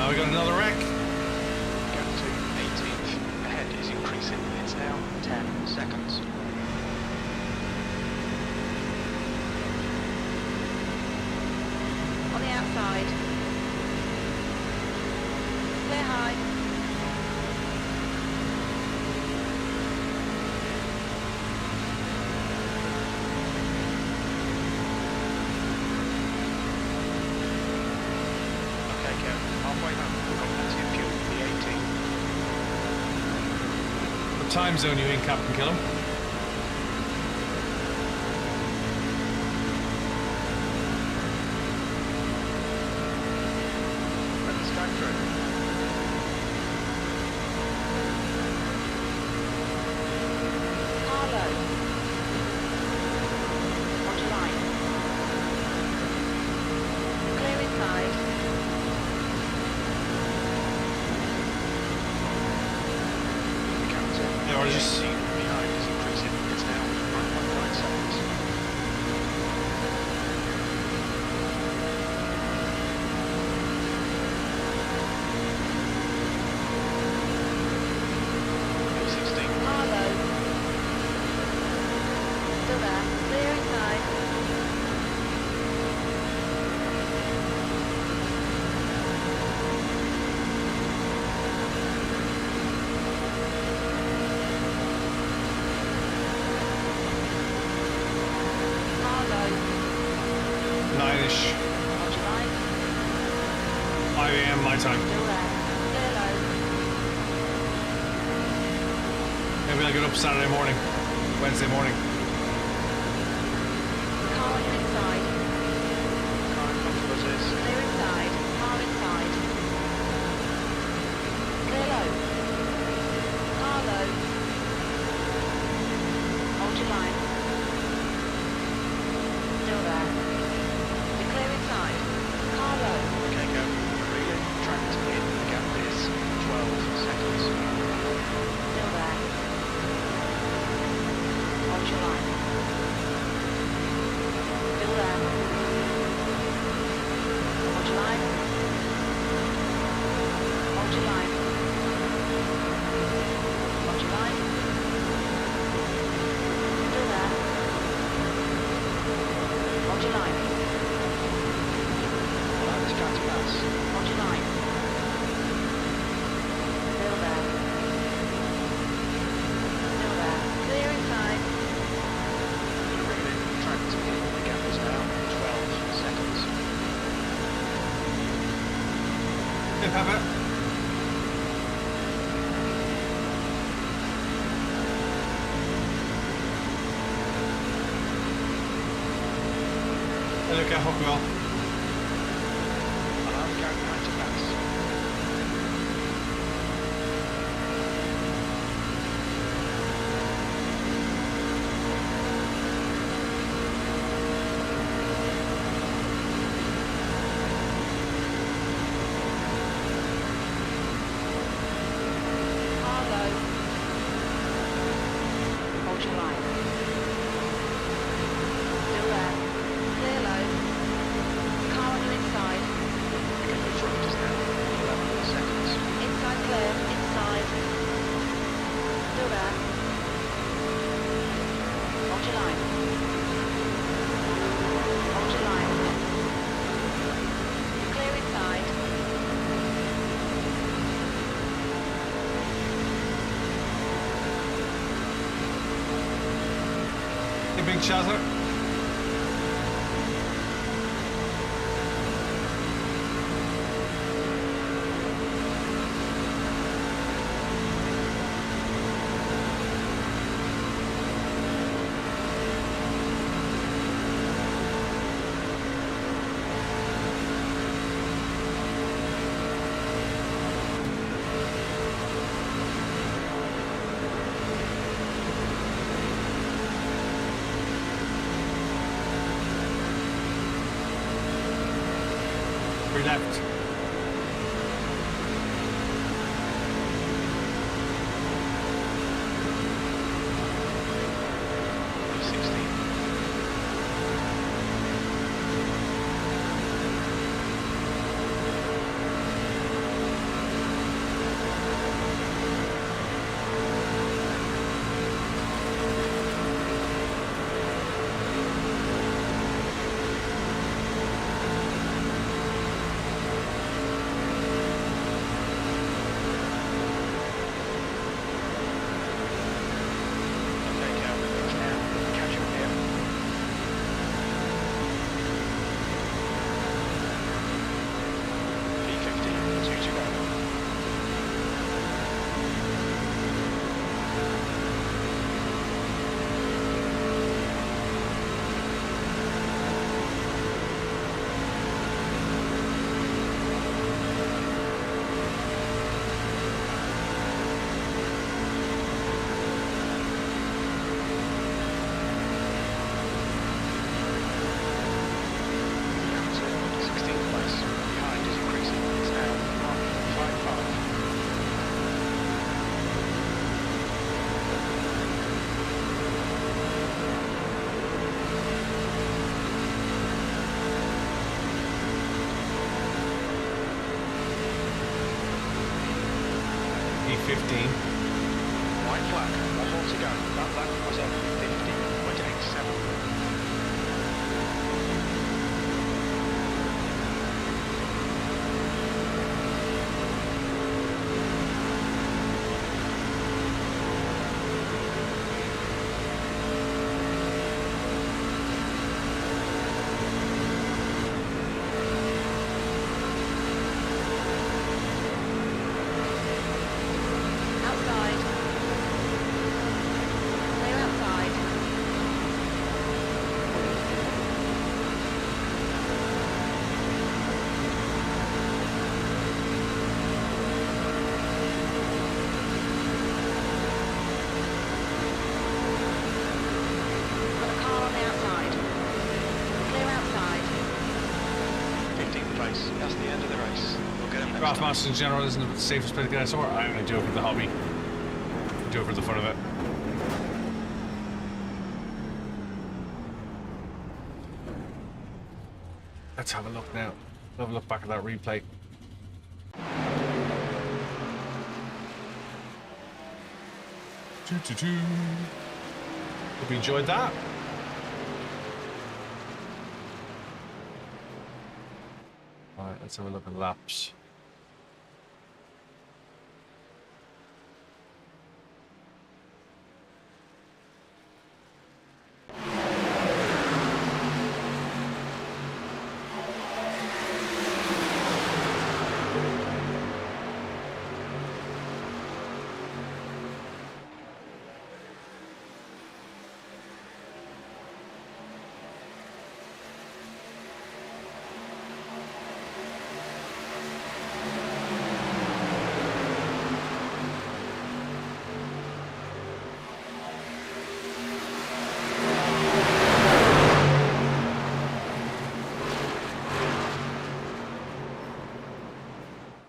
We got another wreck. Gap to 18th. Ahead is increasing. It's now 10 seconds. On the outside. Clear high. What time zone are you in, Captain Killam? Let us go through. Carlo. Onto line. Clear inside. Yeah, or just Behind is increasing. It's now 9.9 seconds. P16. Carlo. Still there. Clear inside. Carlo. 9ish. Onto line. 5 a.m. my time. Still there. Clear low. Maybe I'll get up Saturday morning, Wednesday morning. Car on your inside. Car in front of us is. Clear inside. Car inside. Clear low. Car low. Hold your line. Still there. You're clear inside. Car low. Okay, go. Reading. Tracked in. Gap is 12 seconds. Still there. Hold your line. Still there. Hold your line. Hold your line. Hold your line. Still there. Hold your line. Allow this car to pass. Hold your line. Still there. Still there. Clear inside. Reading. Tracked in. The gap is now 12 seconds. Hey, Papa. Hello, Cat Hockwell. Allow the car behind to pass. Car low. Hold your line. Still there. Clear low. Car on your inside. The gap in front is now 11 seconds. Inside clear. Inside. Still there. Hold your line. Hold your line. Clear inside. Hey, Big Chazzler. We left. P16. That's the end of the race. We'll get him next Draft time. Masters in general isn't the safest place to get a sword. I'm going to do it for the hobby. Do it for the fun of it. Let's have a look now. Have a look back at that replay. Hope you enjoyed that. Alright, let's have a look at laps.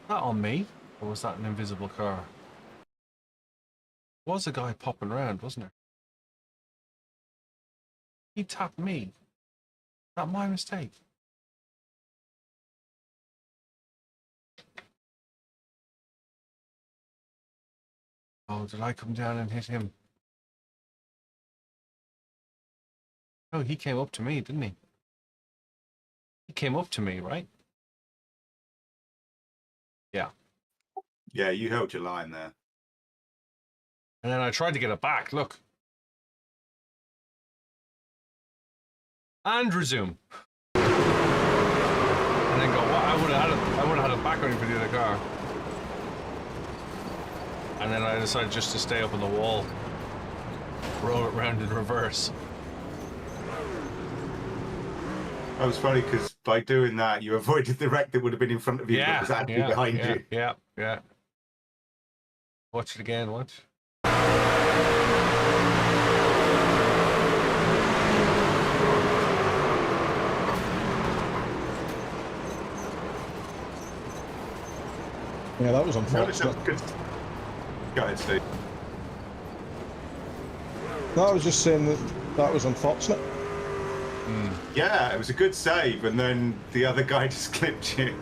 That on me? Or was that an invisible car? Was a guy popping around, wasn't there? He tapped me. Is that my mistake? Oh, did I come down and hit him? Oh, he came up to me, didn't he? He came up to me, right? Yeah. Yeah, you held your line there. And then I tried to get it back, look. And resume. And then go, what? I would have had it back ready for the other car. And then I decided just to stay up on the wall. Roll it round in reverse. That was funny because by doing that, you avoided the wreck that would have been in front of you, but was actually behind you. Yeah. Watch it again, watch. Yeah, that was No, unfortunate. good. Go ahead, Steve. No, I was just saying that that was unfortunate. Yeah, it was a good save, and then the other guy just clipped you.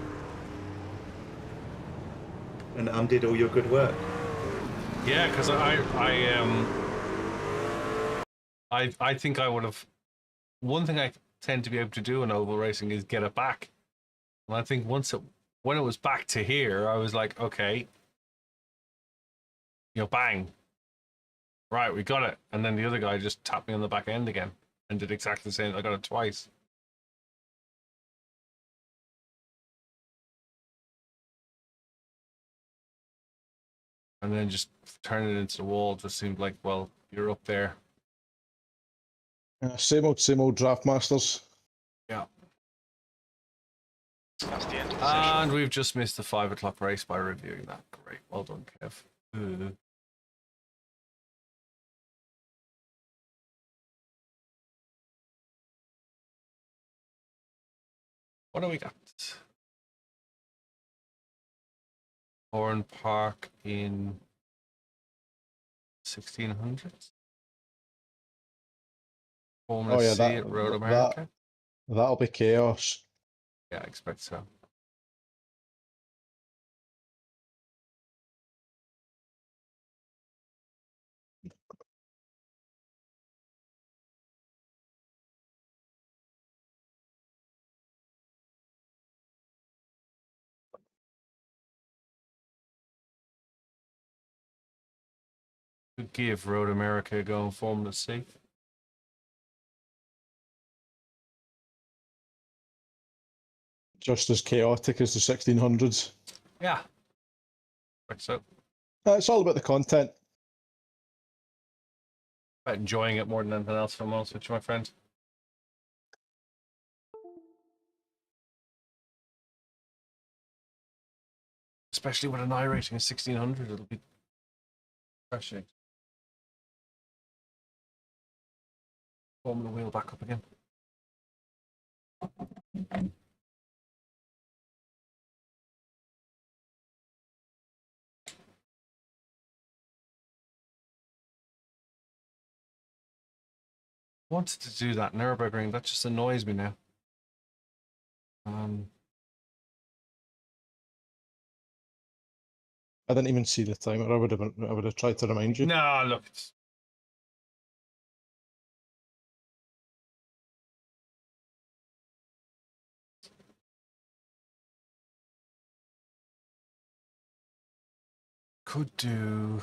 And undid all your good work. Yeah, because I think I would have. One thing I tend to be able to do in oval racing is get it back, and I think when it was back to here, I was like, okay, bang, right, we got it, and then the other guy just tapped me on the back end again and did exactly the same. I got it twice. And then just turning it into the wall just seemed like, well, you're up there. Same old draft masters. Yeah. That's the end of the session. And we've just missed the 5 o'clock race by reviewing that. Great. Well done, Kev. What do we got? Horn Park in 1600s. Formula C at Road America. That'll be chaos. Yeah, I expect so. Could give Road America a go in Formula C. Just as chaotic as the 1600s. Yeah. Right, so It's all about the content. about enjoying it more than anything else, if I'm honest with you, my friend. Especially with an iRacing of 1600, it'll be refreshing. Warm the wheel back up again. wanted to do that Nurburgring. That just annoys me now. I didn't even see the timer. I would have tried to remind you. No, look. Could do.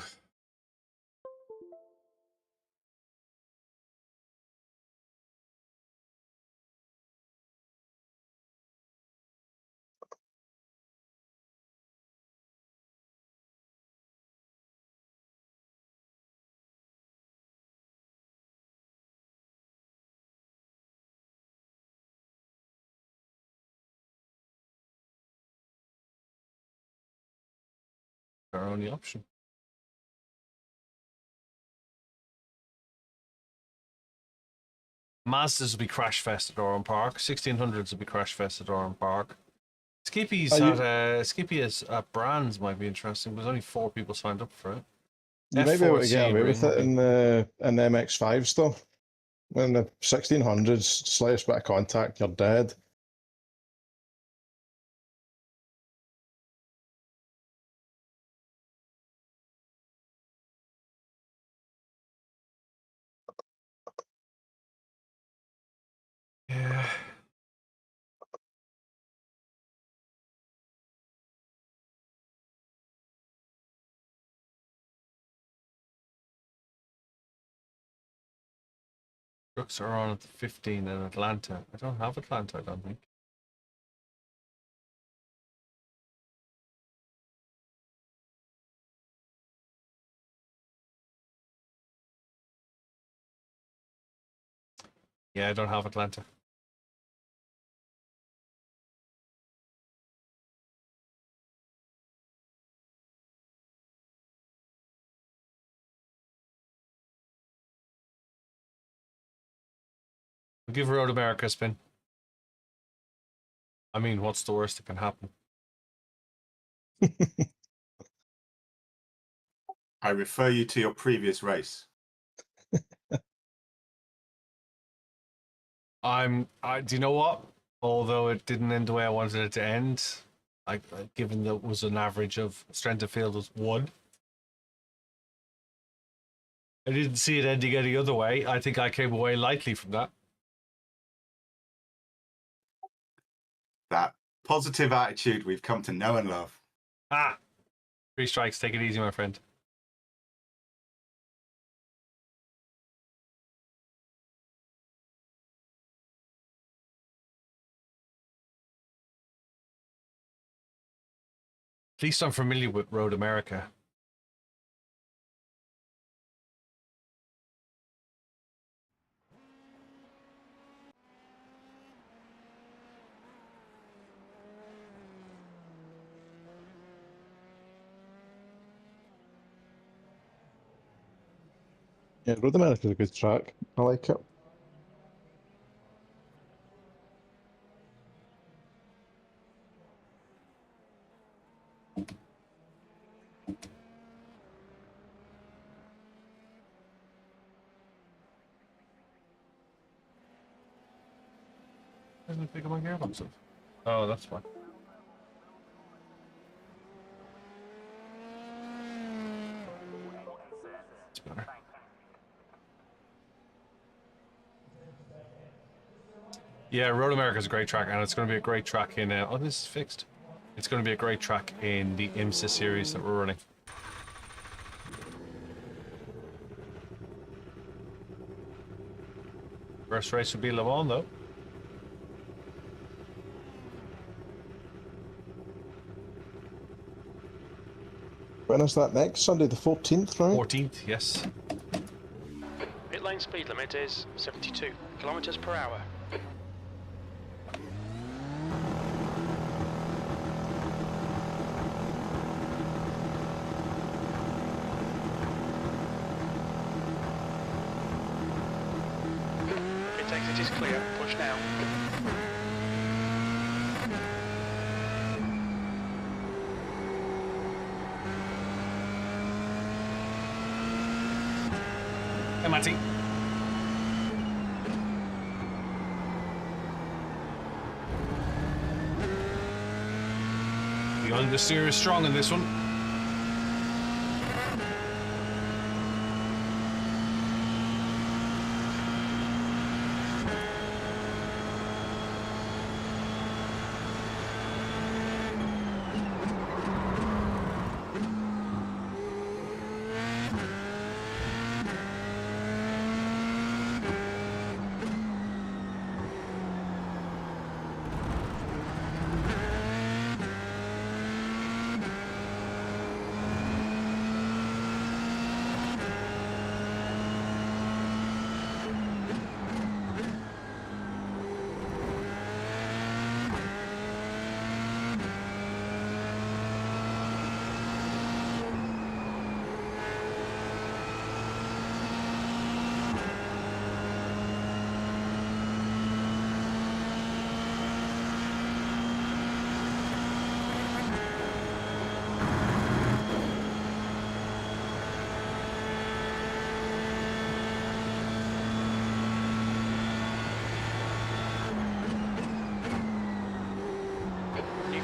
Our only option. Mazdas will be crash fest at Oran Park. 1600s will be crash fest at Oran Park. Skippy's Skippy as brands might be interesting. There's only 4 people signed up for it. You might be able to get away with it ring. in the MX-5s though. When the 1600s, slightest bit of contact, you're dead. Yeah. Trucks are on at the 15 in Atlanta. I don't have Atlanta, I don't think. Yeah, I don't have Atlanta. We'll give Road America a spin. I mean, what's the worst that can happen? I refer you to your previous race. Do you know what? Although it didn't end the way I wanted it to end, given that it was an average of strength of field was 1. I didn't see it ending any other way. I think I came away lightly from that. That positive attitude we've come to know and love. 3 strikes, take it easy, my friend. At least I'm familiar with Road America. Yeah, Road America's a good track. I like it. Doesn't pick up my gearbox up. Oh, that's fine. It's better. Yeah, Road America is a great track, and it's going to be a great track in. Oh, this is fixed. It's going to be a great track in the IMSA series that we're running. First race would be Le Mans, though. When is that next Sunday? The 14th, right? 14th, yes. Pit lane speed limit is 72 kilometers per hour. Pit exit is clear. Push now. Hey, Matty. Understeer is strong in this one.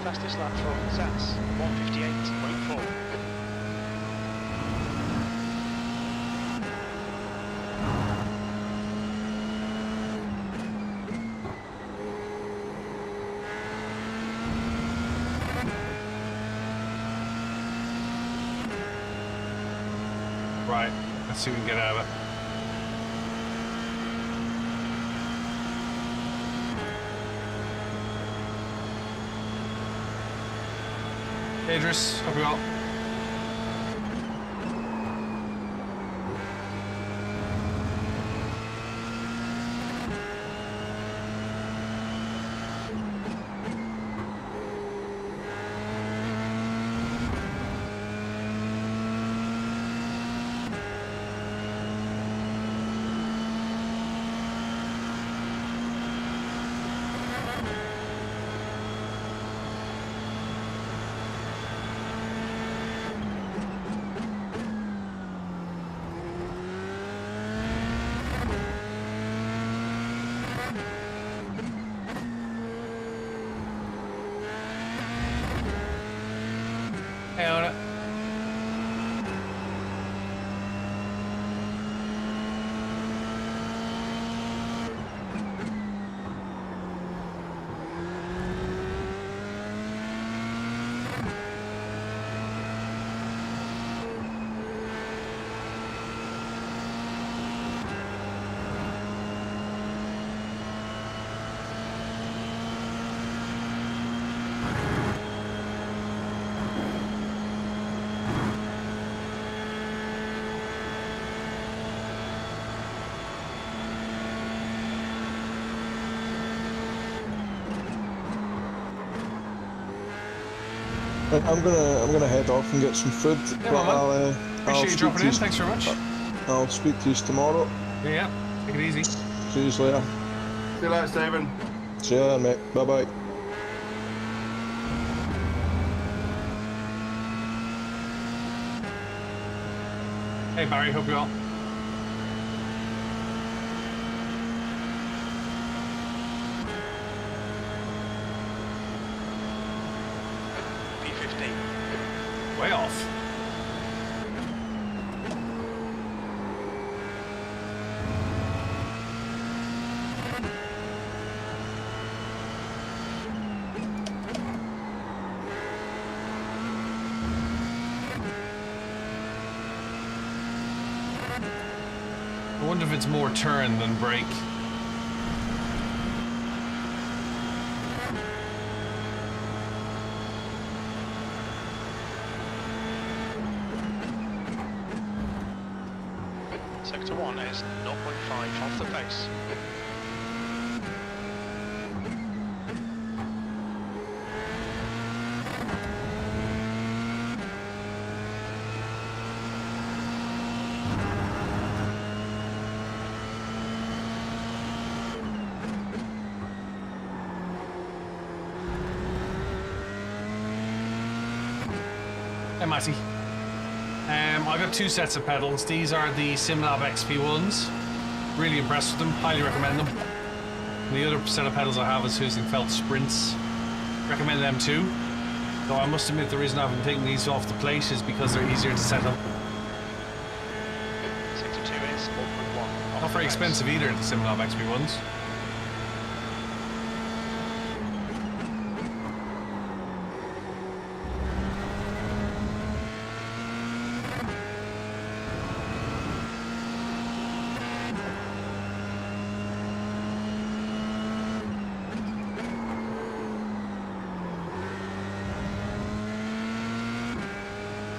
Fastest lap for Sats, 1:58.4. Right, let's see what we can get out of it. Idris, hope you well. Hey, on it. I'm gonna head off and get some food. Yeah, but I'll appreciate you speak dropping to in. Thanks very much. I'll speak to you tomorrow. Yeah, take it easy. See you later. See you later, Stephen. See you later, mate. Bye bye. Hey, Barry, hope you're well. P15. Way off. I wonder if it's more turn than brake. Sector 1 is 0.5 off the pace. Hey, Matty. I got two sets of pedals. These are the SimLab XP1s. Really impressed with them. Highly recommend them. And the other set of pedals I have is using Felt Sprints. Recommend them too. So I must admit the reason I've been taking these off the plate is because they're easier to set up. 62 is 1.1. Not very expensive either, the Simlab XP1s.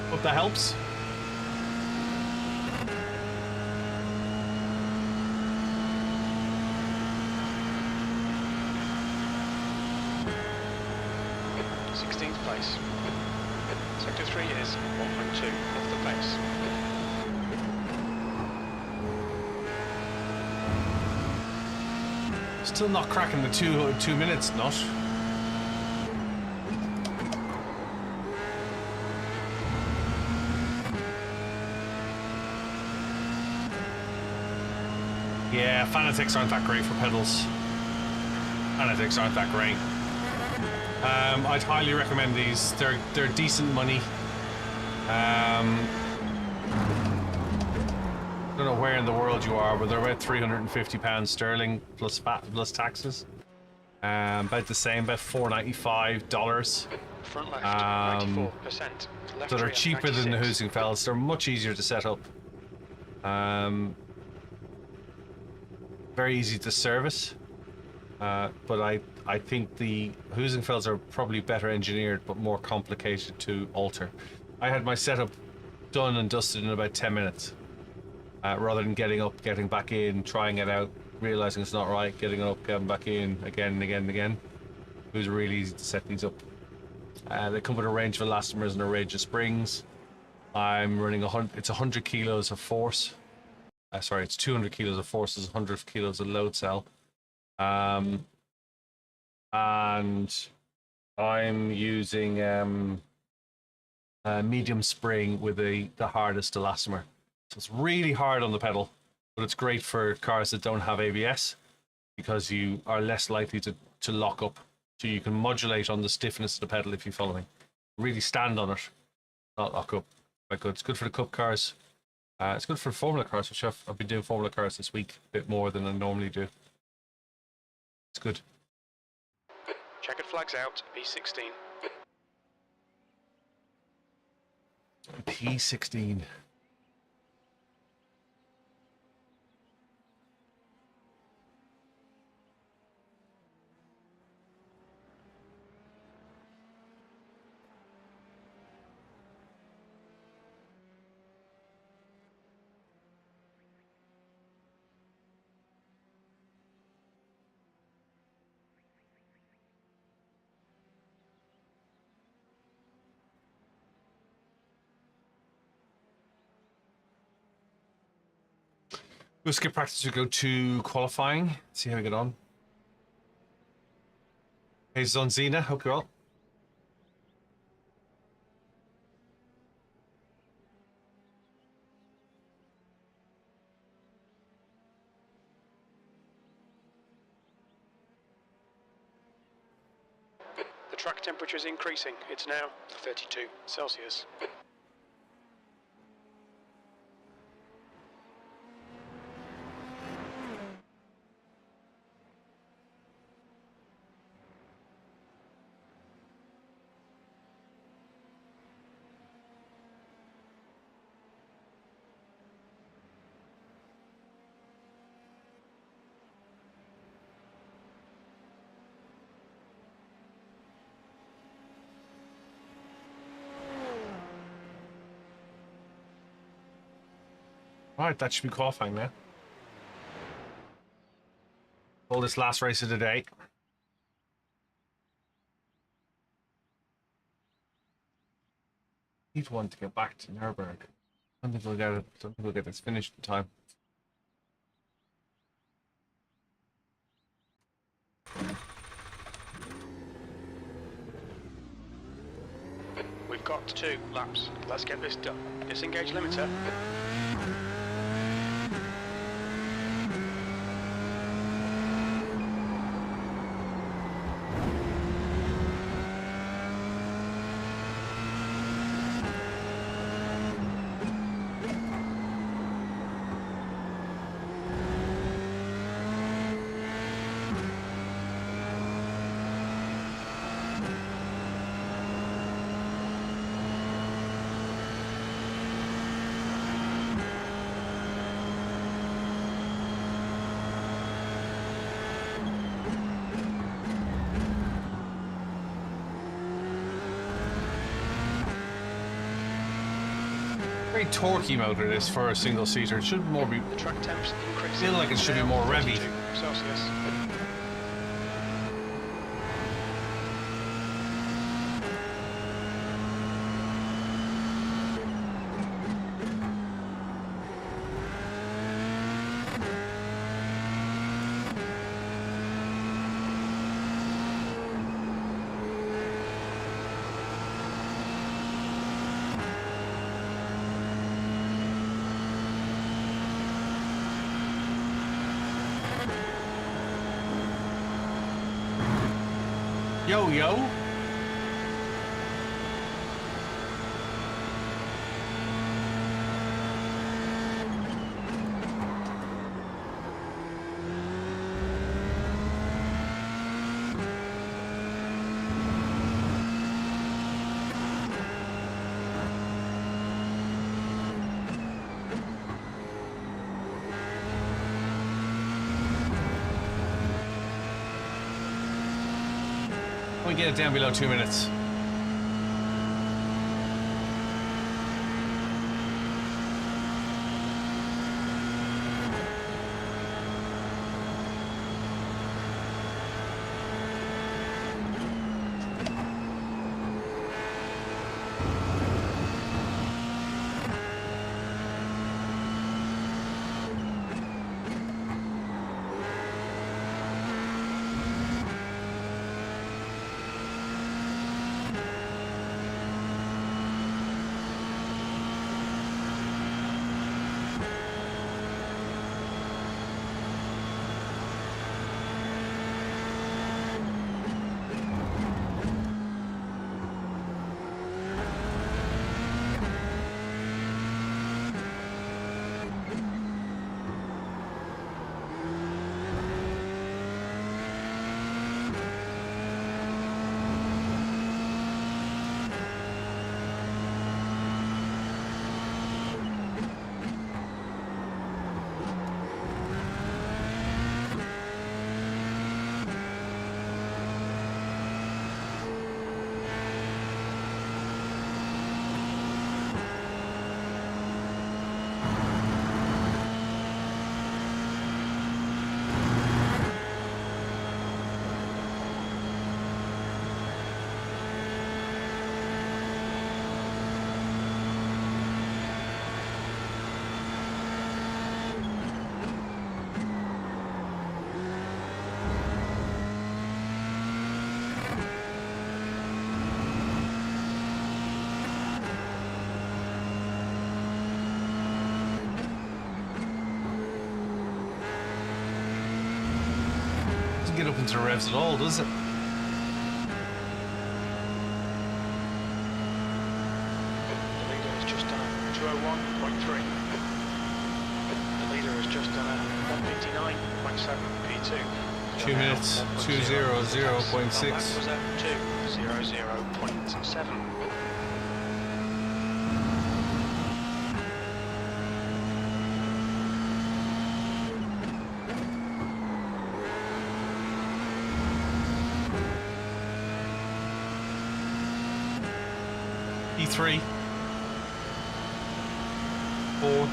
Hope that helps. Place. Sector 3 is 1.2 off the pace. Still not cracking the 2 minutes nut. Yeah, Fanatics aren't that great for pedals. Fanatics aren't that great. I'd highly recommend these. They're decent money. Don't know where in the world you are, but they're about £350 sterling plus VAT plus taxes. About the same, about $495. Front left, 94%. Left So they're rear, cheaper than the 96. Huizenfelds. They're much easier to set up. Very easy to service. But I think the Huizenfelds are probably better engineered but more complicated to alter. I had my setup done and dusted in about 10 minutes. Rather than getting up, getting back in, trying it out, realizing it's not right, getting up, getting back in again and again and again. It was really easy to set these up. They come with a range of elastomers and a range of springs. I'm running it's 100 kilos of force. Sorry, it's 200 kilos of force, it's 100 kilos of load cell. And I'm using a medium spring with the hardest elastomer. So it's really hard on the pedal, but it's great for cars that don't have ABS because you are less likely to lock up. So you can modulate on the stiffness of the pedal if you follow me. Really stand on it, not lock up. Quite good. It's good for the cup cars. It's good for Formula cars, which I've been doing Formula cars this week a bit more than I normally do. It's good. Checkered flags out, P16. P16. We'll skip practice, we'll go to qualifying, see how we get on. Hey Zonzina, hope you're well. The track temperature is increasing. It's now 32 Celsius. Alright, that should be qualifying now. All this last race of the day. People want to get back to Nurburg. I don't think we'll get it. I don't think we'll get this finished in time. We've got 2 laps. Let's get this done. Disengage limiter. very torquey motor this for a single seater. It should more be. The track temps increase. Feel like it should be more revvy. Celsius. Yo, yo. We get it down below 2 minutes. Doesn't get up into the revs at all, does it? The leader has just done a 201.3. The leader has just done a 159.7 P2. 2 minutes, 2:00.6. That was a 2:00.7. E3. 4.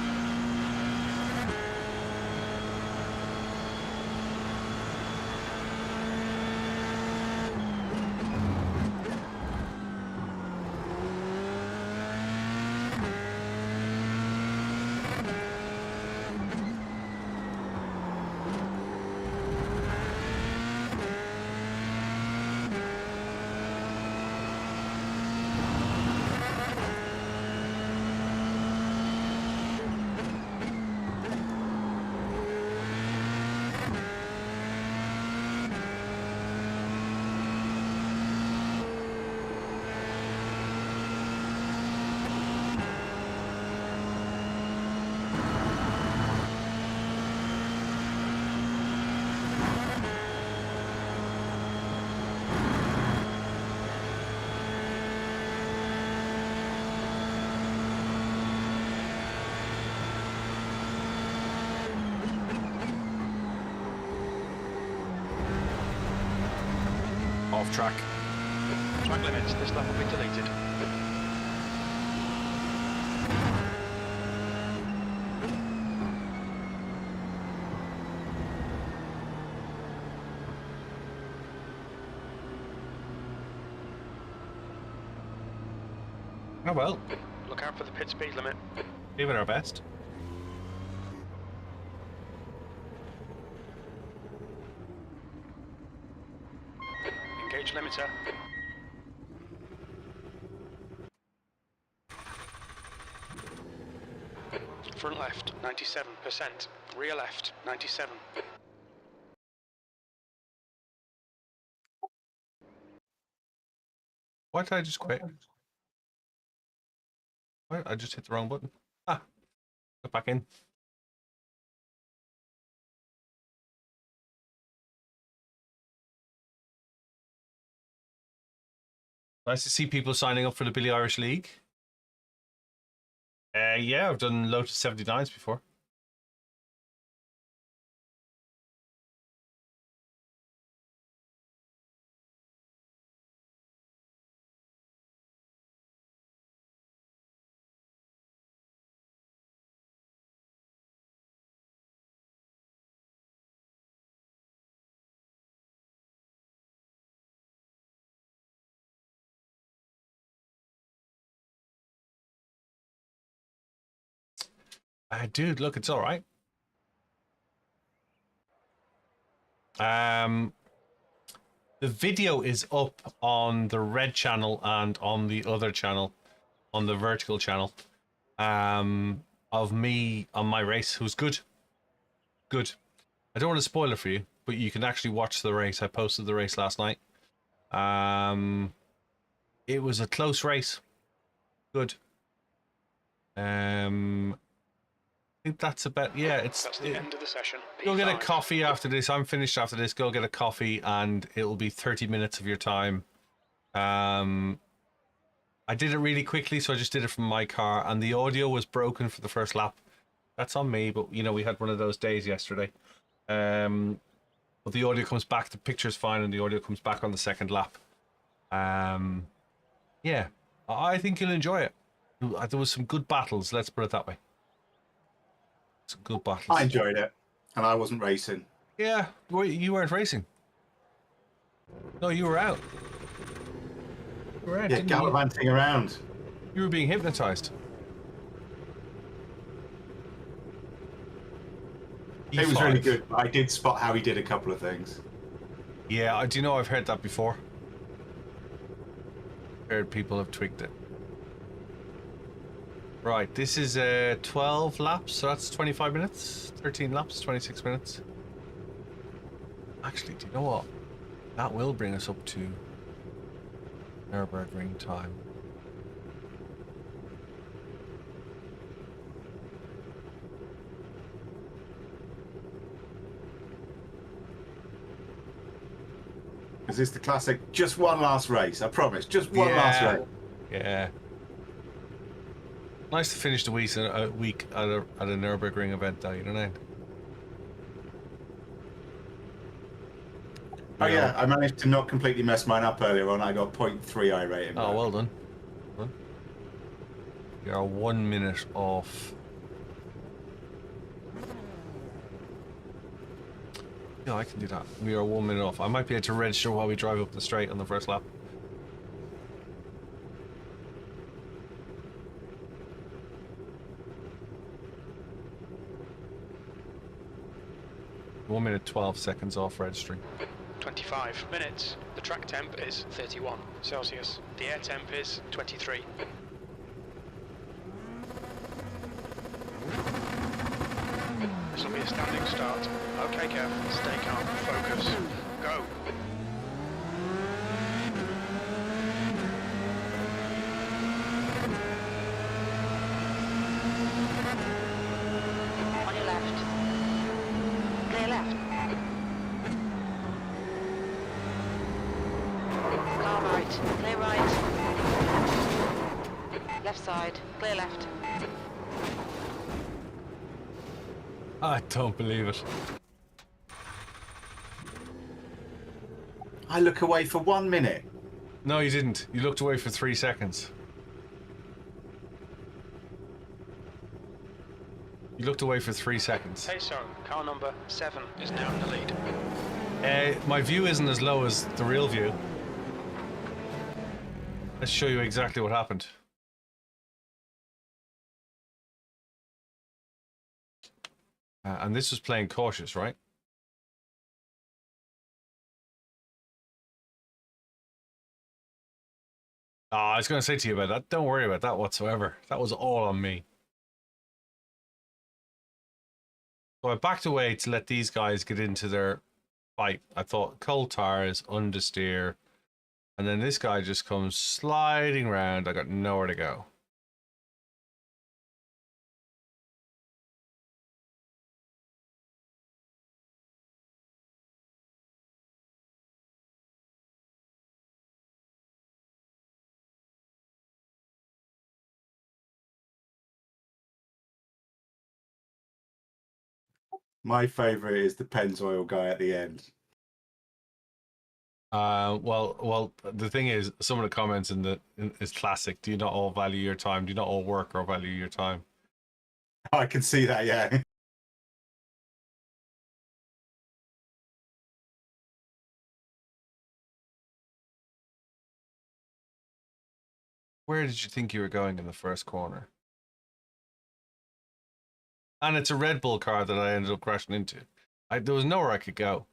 Off track. Track limits, this lap will be deleted. Oh well, Look out for the pit speed limit. gave it our best. Engage limiter. Front left, 97%. Rear left, 97. Why did I just quit? Why? I just hit the wrong button. Ah, get back in. Nice to see people signing up for the BillyOirish League. Yeah, I've done Lotus 79s before. Dude, look, it's all right. The video is up on the red channel and on the other channel, on the vertical channel, of me on my race. It was good. Good. I don't want to spoil it for you, but you can actually watch the race. I posted the race last night. It was a close race. Good. I think that's about, yeah, That's the end of the session. Go get a P5. coffee after this. I'm finished after this. Go get a coffee and it'll be 30 minutes of your time. I did it really quickly, so I just did it from my car, and the audio was broken for the first lap. That's on me, but you know, we had one of those days yesterday. But the audio comes back, the picture's fine, and the audio comes back on the second lap. Yeah, I think you'll enjoy it. There was some good battles, let's put it that way. Some good battles. I enjoyed it, and I wasn't racing. Yeah, you weren't racing. No, you were out. You were out, Yeah, didn't you? gallivanting around. You were being hypnotized. It was really E5. good. I did spot how he did a couple of things. Yeah, do you know, I've heard that before. Heard people have tweaked it. Right, this is 12 laps, so that's 25 minutes. 13 laps, 26 minutes. Actually, do you know what? That will bring us up to Nurburgring time. Is this the classic, just one last race? I promise, just one last race. Yeah. Nice to finish the week at a Nurburgring event, though, you know what I mean? Oh yeah, I managed to not completely mess mine up earlier on. I got 0.3 iRating. Oh, well done. You're 1 minute off. Yeah, I can do that. We are 1 minute off. I might be able to register while we drive up the straight on the first lap. One minute 12 seconds off registering. 25 minutes. The track temp is 31 Celsius. The air temp is 23. This will be a standing start. Okay, Kev, stay calm, focus, go. On your left. Clear left. Car right. Clear right. Left side. Clear left. I don't believe it. I look away for 1 minute. No, you didn't. You looked away for 3 seconds. You looked away for 3 seconds. Hey, so car number 7 is now in the lead. My view isn't as low as the real view. Let's show you exactly what happened. And this was playing cautious, right? I was going to say to you about that. Don't worry about that whatsoever. That was all on me. So I backed away to let these guys get into their fight. I thought cold tires, understeer, and then this guy just comes sliding round. I got nowhere to go. My favourite is the Pennzoil guy at the end. Well, the thing is, some of the comments is classic. Do you not all value your time? Do you not all work or value your time? I can see that, yeah. Where did you think you were going in the first corner? And it's a Red Bull car that I ended up crashing into. There was nowhere I could go.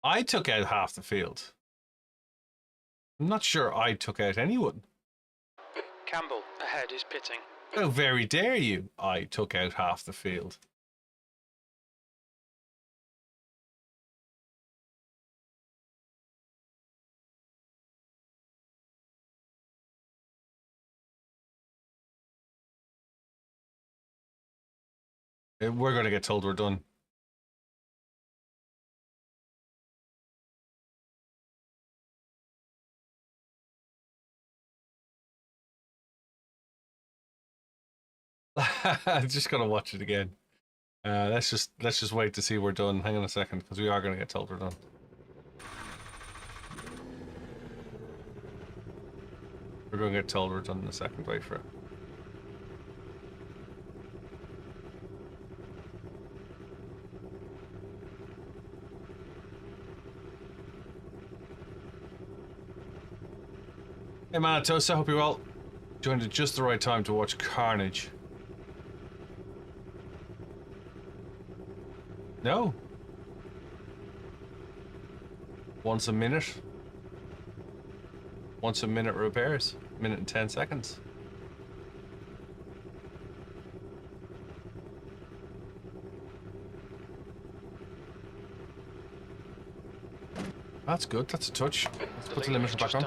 I took out half the field. I'm not sure I took out anyone. Campbell, ahead is pitting. How very dare you? I took out half the field. We're going to get told we're done. I'm just gonna watch it again. Let's just wait to see we're done. Hang on a second, because we are gonna get told we're done. We're gonna get told we're done in a second. Wait for it. Hey Manitosa, hope you're well. Joined at just the right time to watch carnage. No. Once a minute. Once a minute repairs. Minute and 10 seconds. That's good. That's a touch. Let's put the limiter back on.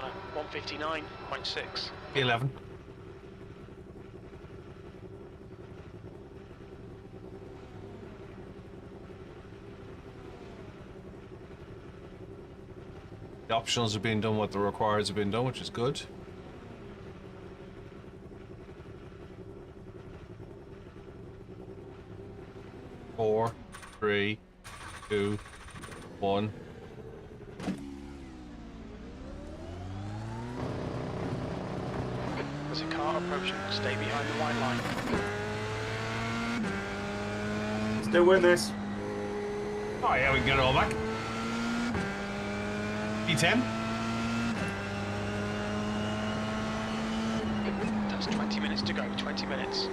159.6. 11. The optionals are being done, what the requires are being done, which is good. Four, 3, 2, 1. There's a car approaching. Stay behind the white line. Still win this. Oh yeah, we can get it all back. P10. That's 20 minutes to go. 20 minutes.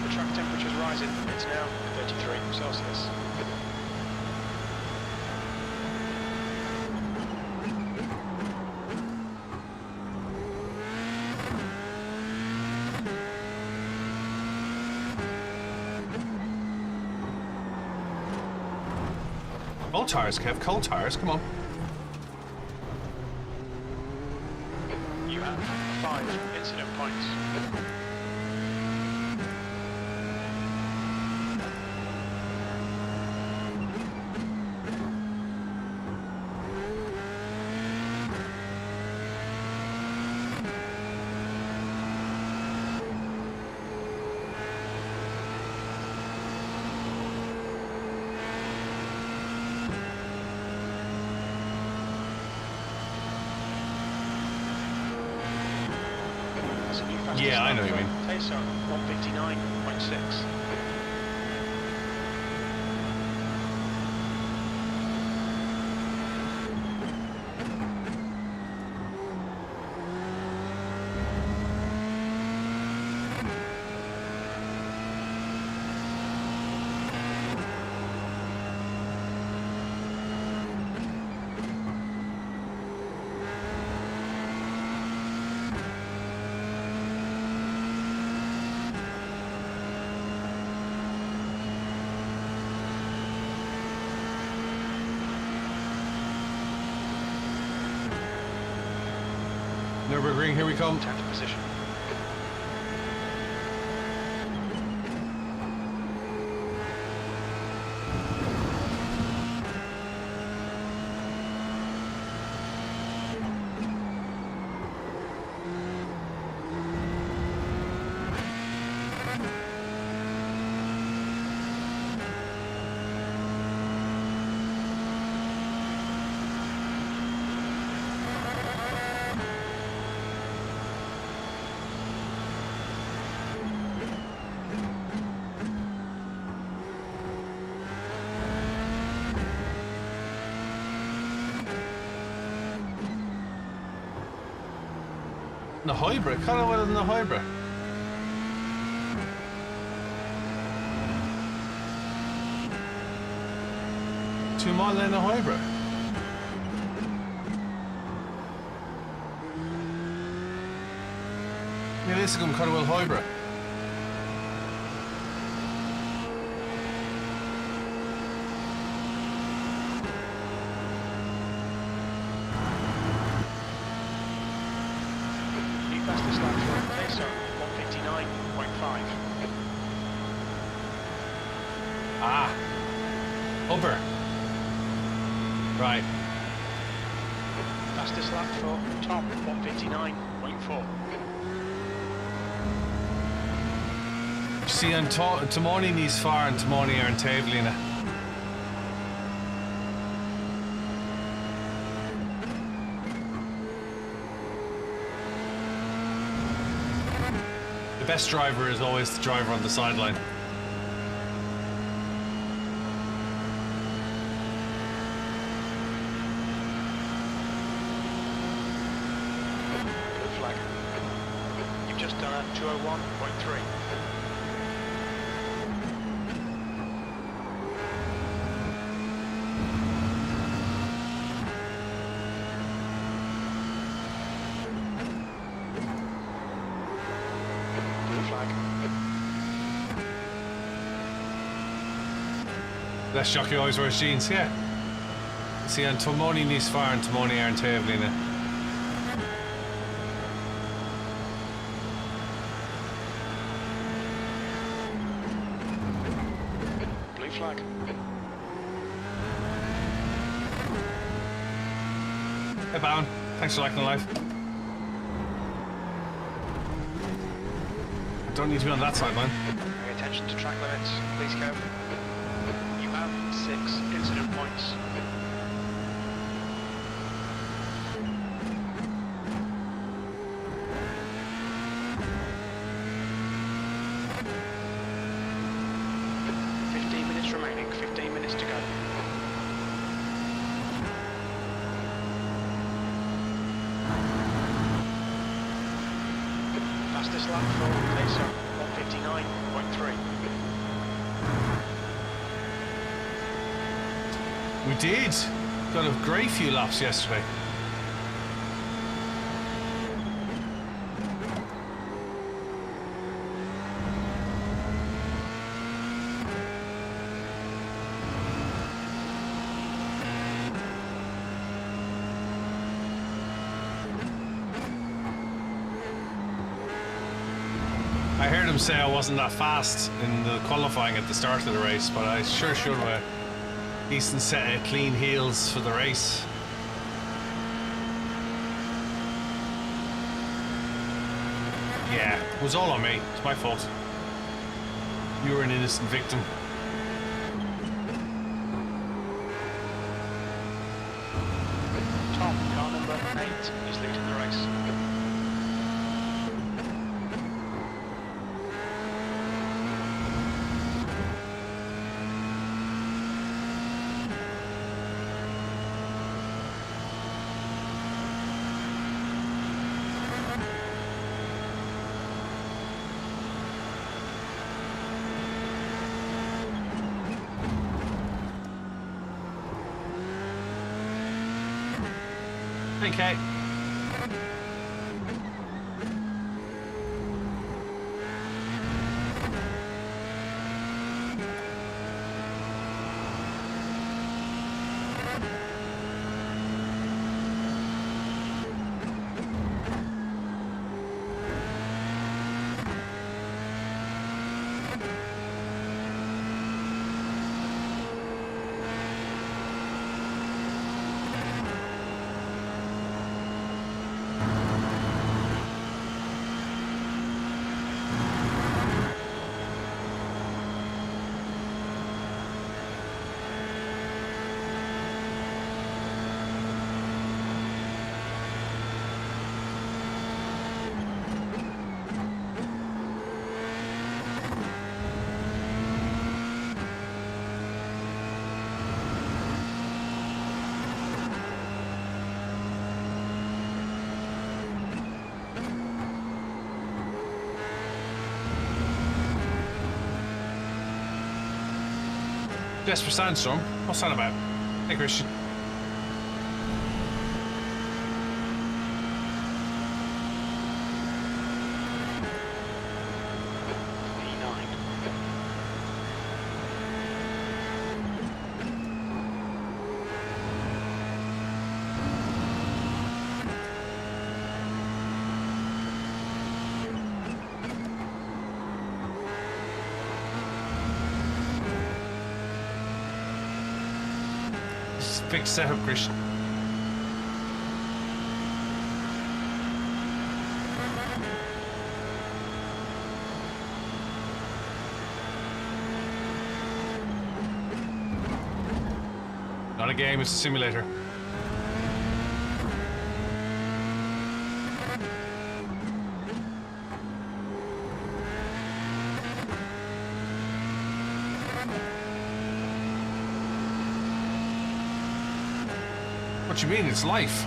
The track temperature's rising. It's now 33 Celsius. Cold tires, Kev. Cold tires. Come on. You have 5 incident points. Fastest Yeah, I lap know what you for mean. Pace on 1:59.6. Nurburgring, here we come. 10th position. The hybrid, kind of well in the hybrid. Two mile in a hybrid. Yeah, this is going kind of well hybrid. New fastest lap for Pace on 1:59.5. Ah, Uber. Right. Fastest lap for Tom 1:59.4. See, on Timoni níos far and Timoni ar an tablína. The best driver is always the driver on the sideline. Blue flag. You've just done a 2:01.3. Blue flag. Best jockey always wears jeans, yeah. See, on Timoni níos far and Timoni ar an tablína. Blue flag. Hey, Bowen. Thanks for liking the live. Don't need to be on that side, man. Pay attention to track limits, please, Kev. You have 6 incident points. Remaining, 15 minutes to go. Fastest lap for Pace on 1:59.3. We did. Got a great few laps yesterday. I heard him say I wasn't that fast in the qualifying at the start of the race, but I sure should have a decent set of clean heels for the race. Yeah, it was all on me. It's my fault. You were an innocent victim. Tom, car number 8, is leading the race. 20K. Desperate sandstorm? What's that about? Hey, Christian. Big setup, Christian. Not a game, it's a simulator. What you mean? It's life.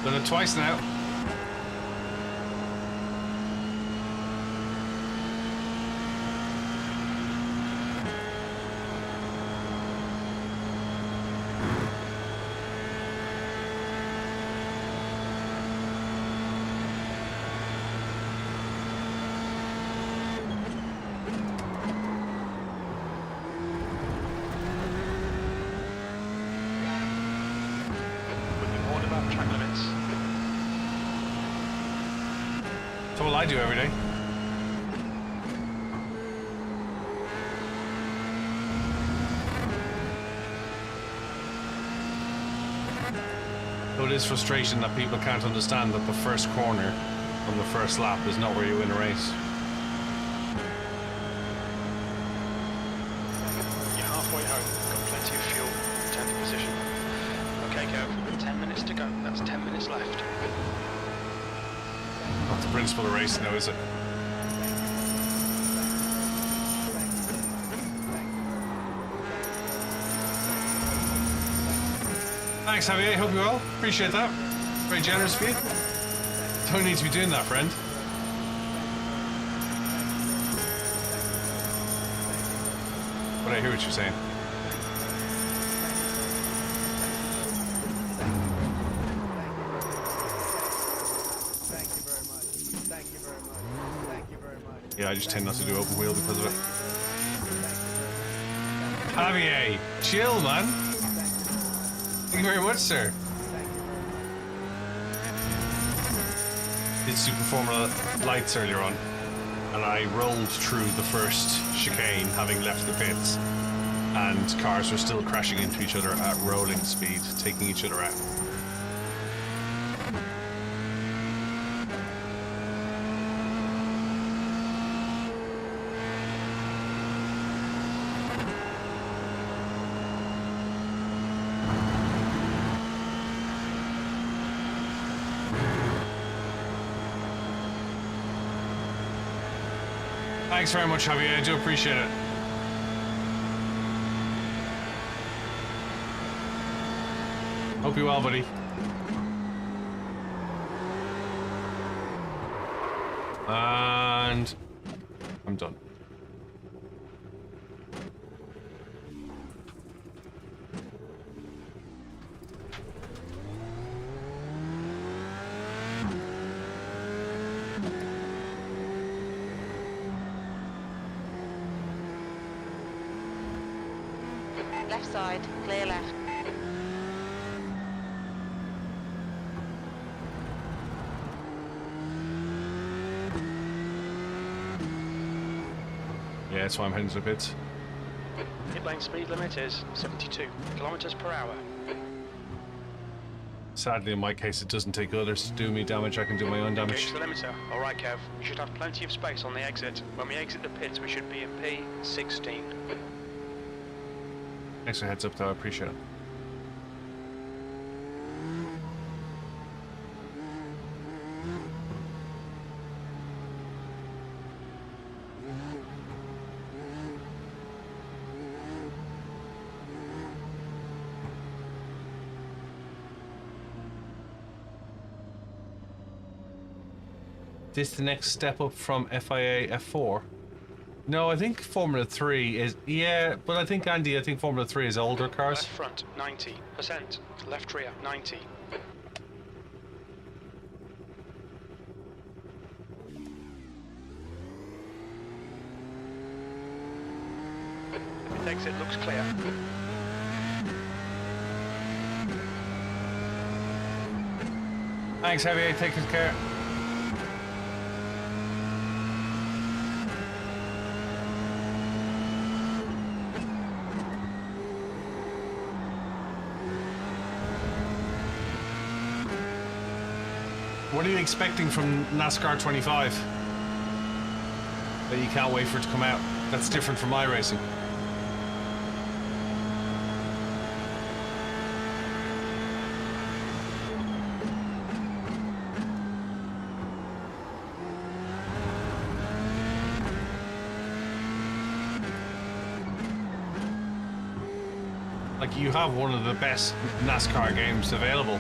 Done it twice now. That's all I do every day. So it is frustration that people can't understand that the first corner on the first lap is not where you win a race. You're halfway home, got plenty of fuel, 10th position. Okay, go. 10 minutes to go, that's 10 minutes left. Not the principle of racing though, is it? Thanks, Javier. Hope you well. Appreciate that. Very generous of you. Don't need to be doing that, friend. But I hear what you're saying. Yeah, I just tend not to do open wheel because of it. Javier, chill, man. Thank you very much, sir. Did Super Formula Lights earlier on, and I rolled through the first chicane, having left the pits, and cars were still crashing into each other at rolling speed, taking each other out. Thanks very much, Javier. I do appreciate it. Hope you're well, buddy. And I'm done. Left side, clear left. Yeah, that's why I'm heading to the pits. Pit lane speed limit is 72 kilometers per hour. Sadly, in my case, it doesn't take others to do me damage. I can do my own damage. Engage the limiter. All right, Kev. We should have plenty of space on the exit. When we exit the pits, we should be in P16. Thanks for the heads up, though. I appreciate it. This the next step up from FIA F4? No, I think Formula 3 is... Yeah, but I think, Andy, I think Formula 3 is older cars. Left front, 90%. Left rear, 90. The pit exit looks clear. Thanks, Javier. Take good care. What are you expecting from NASCAR 25? That you can't wait for it to come out. That's different from iRacing. Like, you have one of the best NASCAR games available.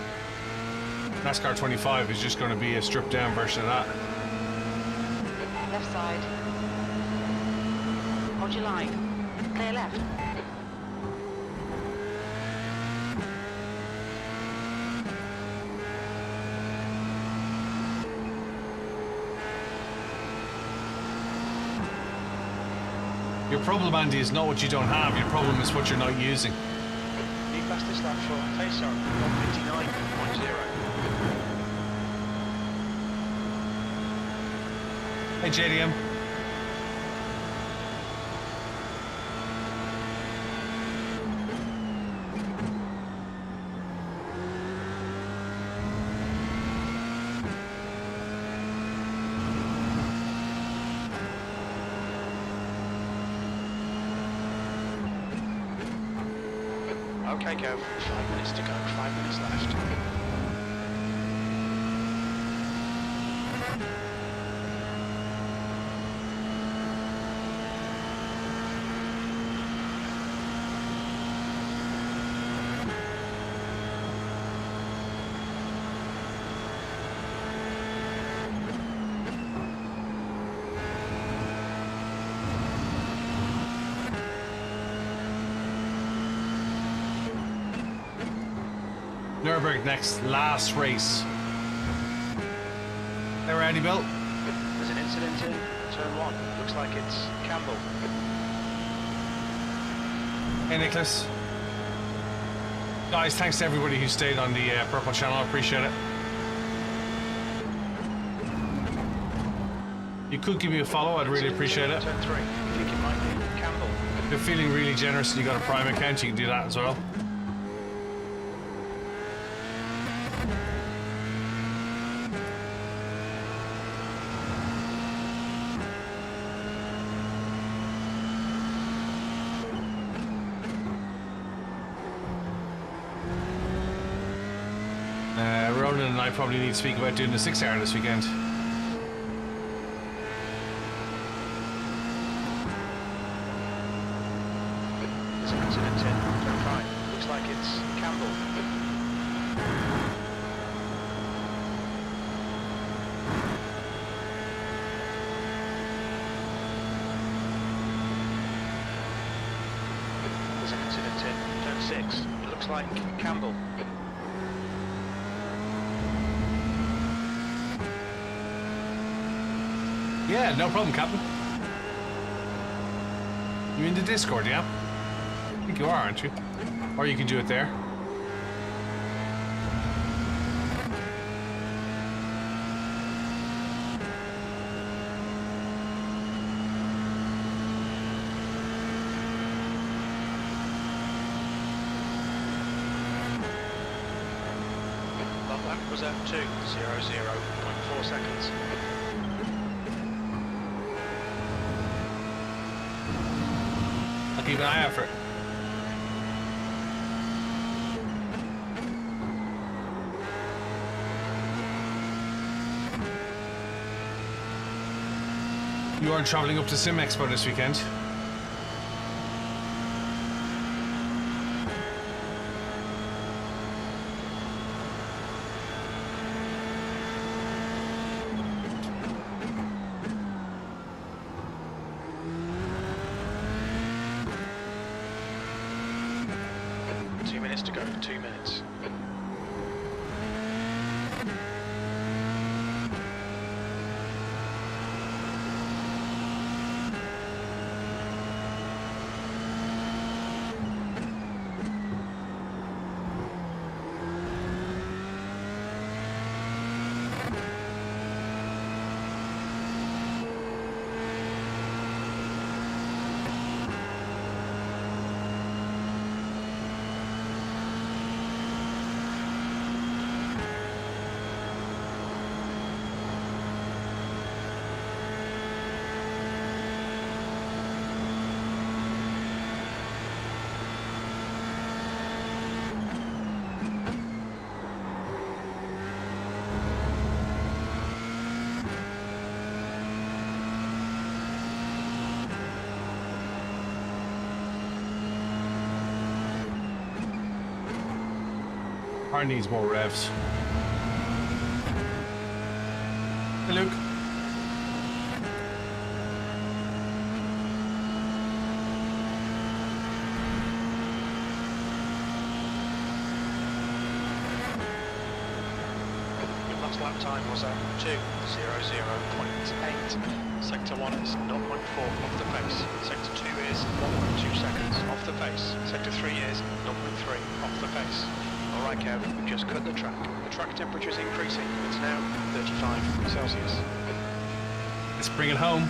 NASCAR 25 is just going to be a stripped down version of that. Left side. Hold your line. Clear left. Your problem, Andy, is not what you don't have. Your problem is what you're not using. New fastest lap for Pacer, 159.0. Hey, JDM. Okay, Kev. 5 minutes to go. 5 minutes left. Nurburg next, last race. Hey, ready, Bill? There's an incident in turn 1. Looks like it's Campbell. Hey, Nicholas. Guys, thanks to everybody who stayed on the Purple channel. I appreciate it. You could give me a follow. I'd really appreciate it. Turn 3. I think it might be Campbell. If you're feeling really generous and you got a Prime account, you can do that as well. Ronan and I probably need to speak about doing the 6-hour this weekend. There's an incident in turn 5. Looks like it's Campbell. 6. It looks like Campbell. Yeah, no problem, Captain. You in the Discord, yeah? I think you are, aren't you? Or you can do it there. That lap was at 2:00.4 seconds. I'll keep an eye out for it. You aren't travelling up to Sim Expo this weekend? To go, 2 minutes. Car needs more revs. Hey, Luke. Your last lap time was at 2:00.8. Sector 1 is 0.4 off the pace. Sector 2 is 1.2 seconds off the pace. Sector 3 is 0.3 off the pace. Alright Kev, we've just cut the track. The track temperature is increasing. It's now 35 Celsius. Let's bring it home.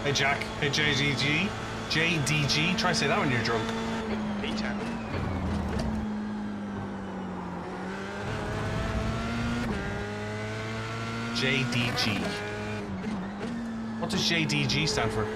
Hey Jack. Hey JDG. JDG. Try to say that when you're drunk. P10. JDG. What does JDG stand for?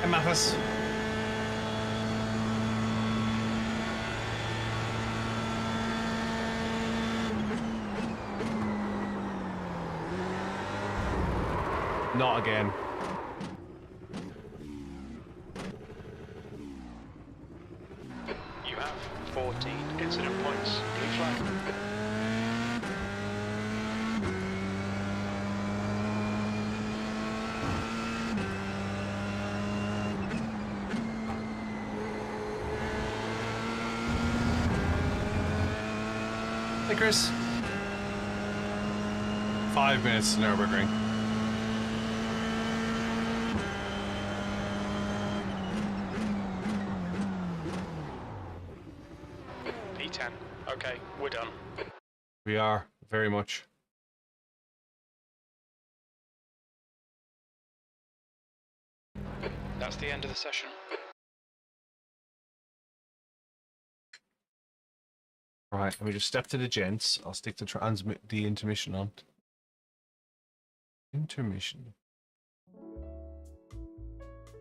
Hey, Mathis. Not again. You have 14 incident points. Blue flag. Hey, Chris. 5 minutes to Nurburgring. P10. Okay, we're done. We are, very much. That's the end of the session. Right, let me just step to the gents. I'll stick the intermission on. Intermission.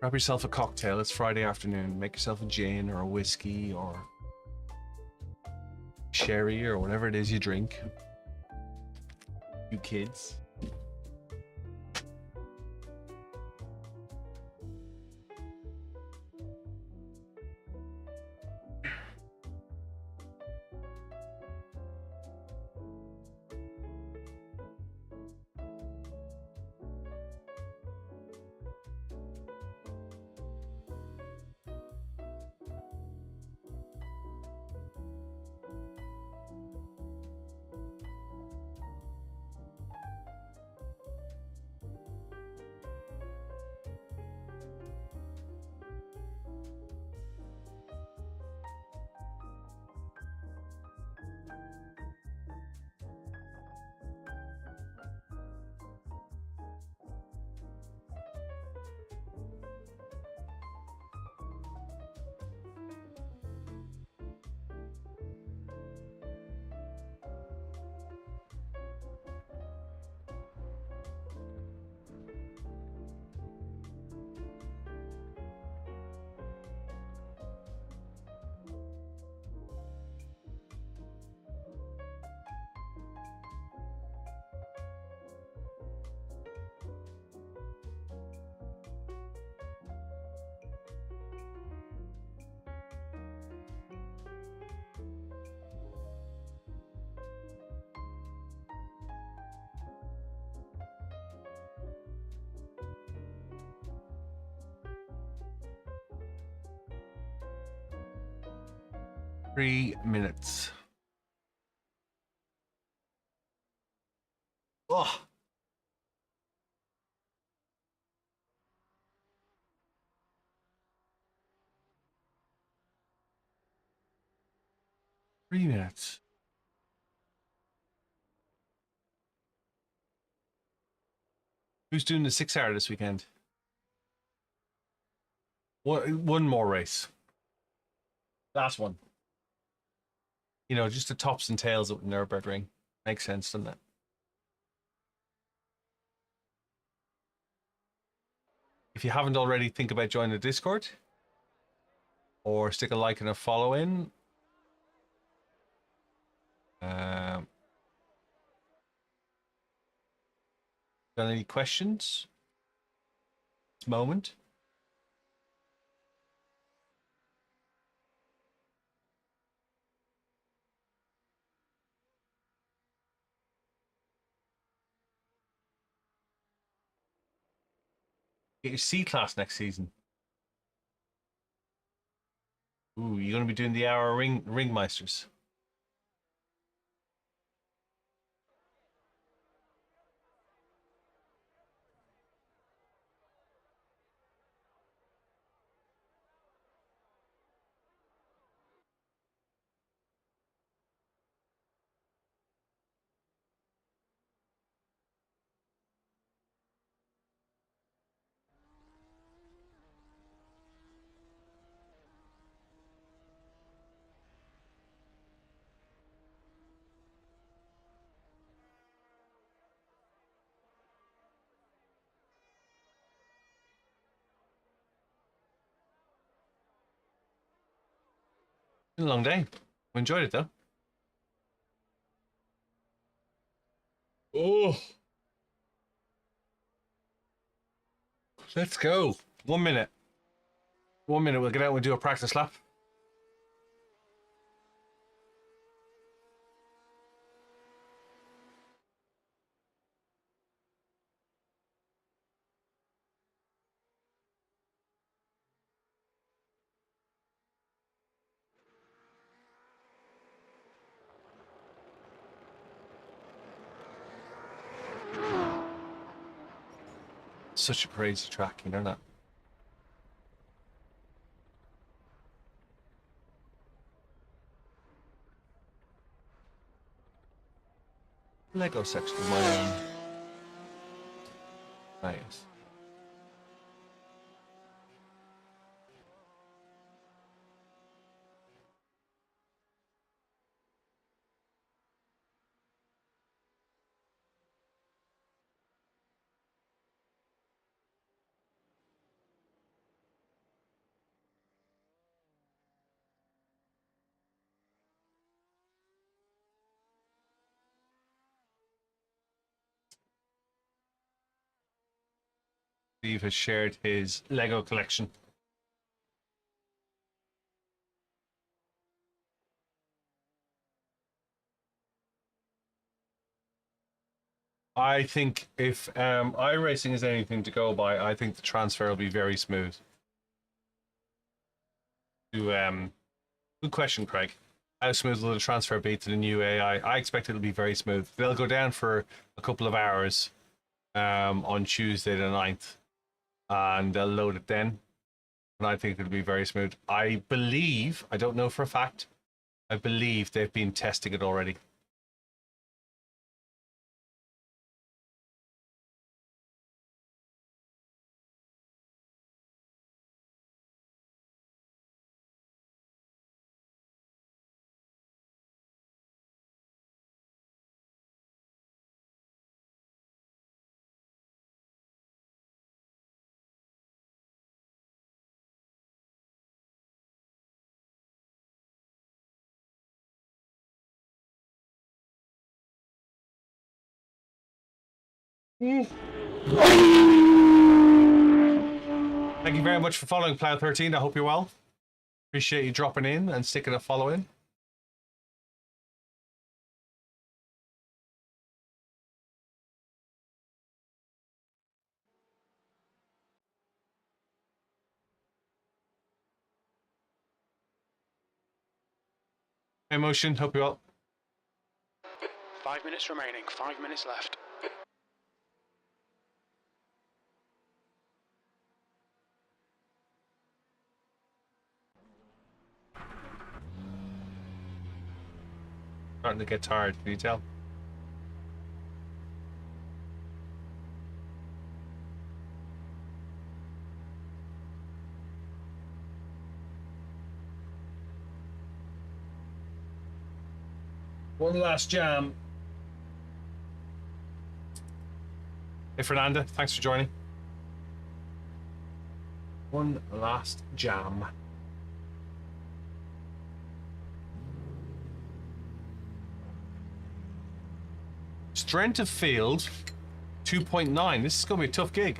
Grab yourself a cocktail. It's Friday afternoon. Make yourself a gin or a whiskey or sherry or whatever it is you drink. You kids. Three minutes. Oh. Three minutes. Who's doing the 6 hour this weekend? One more race. Last one. You know, just the tops and tails of Nurburgring. Makes sense, doesn't it? If you haven't already, think about joining the Discord. Or stick a like and a follow in. Got any questions? This moment. Get your C class next season. Ooh, you're going to be doing the hour ringmeisters. Been a long day. We enjoyed it though. Oh, let's go. 1 minute. 1 minute. We'll get out and do a practice lap. Such a crazy track, you know that? Lego section of my own. Nice. Steve has shared his Lego collection. I think if iRacing is anything to go by, I think the transfer will be very smooth. Good question, Craig. How smooth will the transfer be to the new AI? I expect it'll be very smooth. They'll go down for a couple of hours on Tuesday the 9th, and they'll load it then. And I think it'll be very smooth. I believe, I don't know for a fact, I believe they've been testing it already. Thank you very much for following Plow13. I hope you're well. Appreciate you dropping in and sticking a follow in. Emotion, hope you're well. 5 minutes remaining, 5 minutes left. Starting to get tired, can you tell? One last jam. Hey, Fernanda, thanks for joining. One last jam. Strength of field, 2.9. This is going to be a tough gig.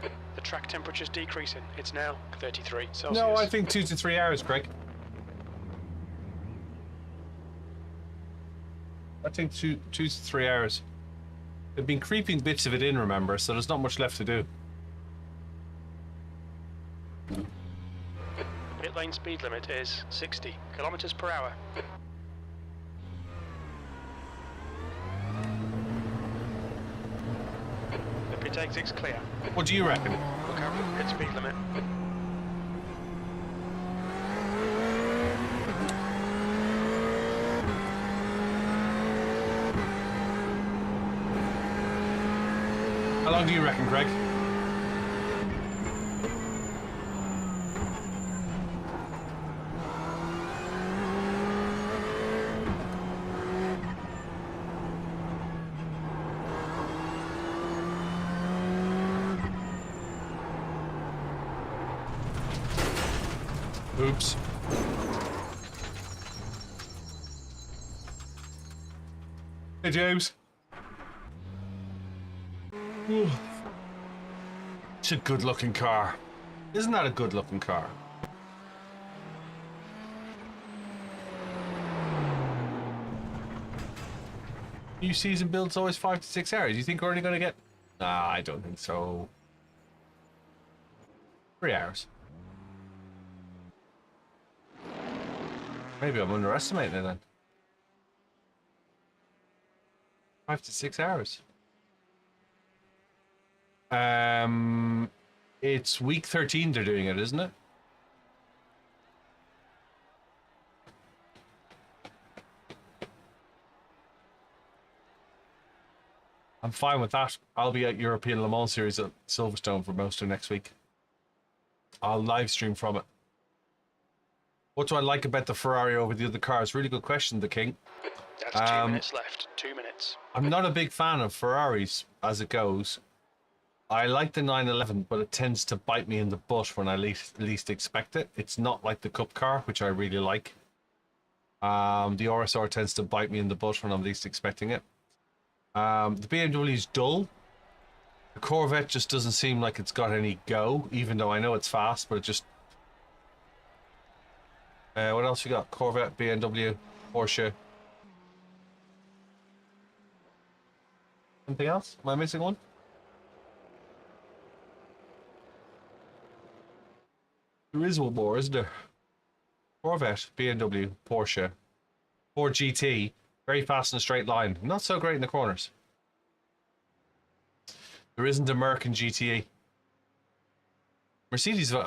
The track temperature's decreasing. It's now 33 Celsius. No, I think 2 to 3 hours, Craig. I think two to 3 hours. They've been creeping bits of it in, remember, so there's not much left to do. Pit lane speed limit is 60 kilometers per hour. The pit exit's clear. What do you reckon? Look out for the pit speed limit. How long do you reckon, Craig? Oops. Hey, James. Ooh. It's a good-looking car. Isn't that a good-looking car? New season builds always 5 to 6 hours. You think we're only going to get... Nah, I don't think so. 3 hours. Maybe I'm underestimating it then. 5 to 6 hours. It's week 13 they're doing it, isn't it? I'm fine with that. I'll be at European Le Mans Series at Silverstone for most of next week. I'll live stream from it. What do I like about the Ferrari over the other cars? Really good question, the King. That's 2 minutes left. 2 minutes. I'm not a big fan of Ferraris as it goes. I like the 911, but it tends to bite me in the butt when I least expect it. It's not like the Cup car, which I really like. The RSR tends to bite me in the butt when I'm least expecting it. The BMW is dull. The Corvette just doesn't seem like it's got any go, even though I know it's fast, but it just... what else you got? Corvette, BMW, Porsche. Anything else? Am I missing one? There is one more, isn't there? Corvette, BMW, Porsche, Ford GT, very fast in a straight line. Not so great in the corners. There isn't a Merc and GTE. Mercedes have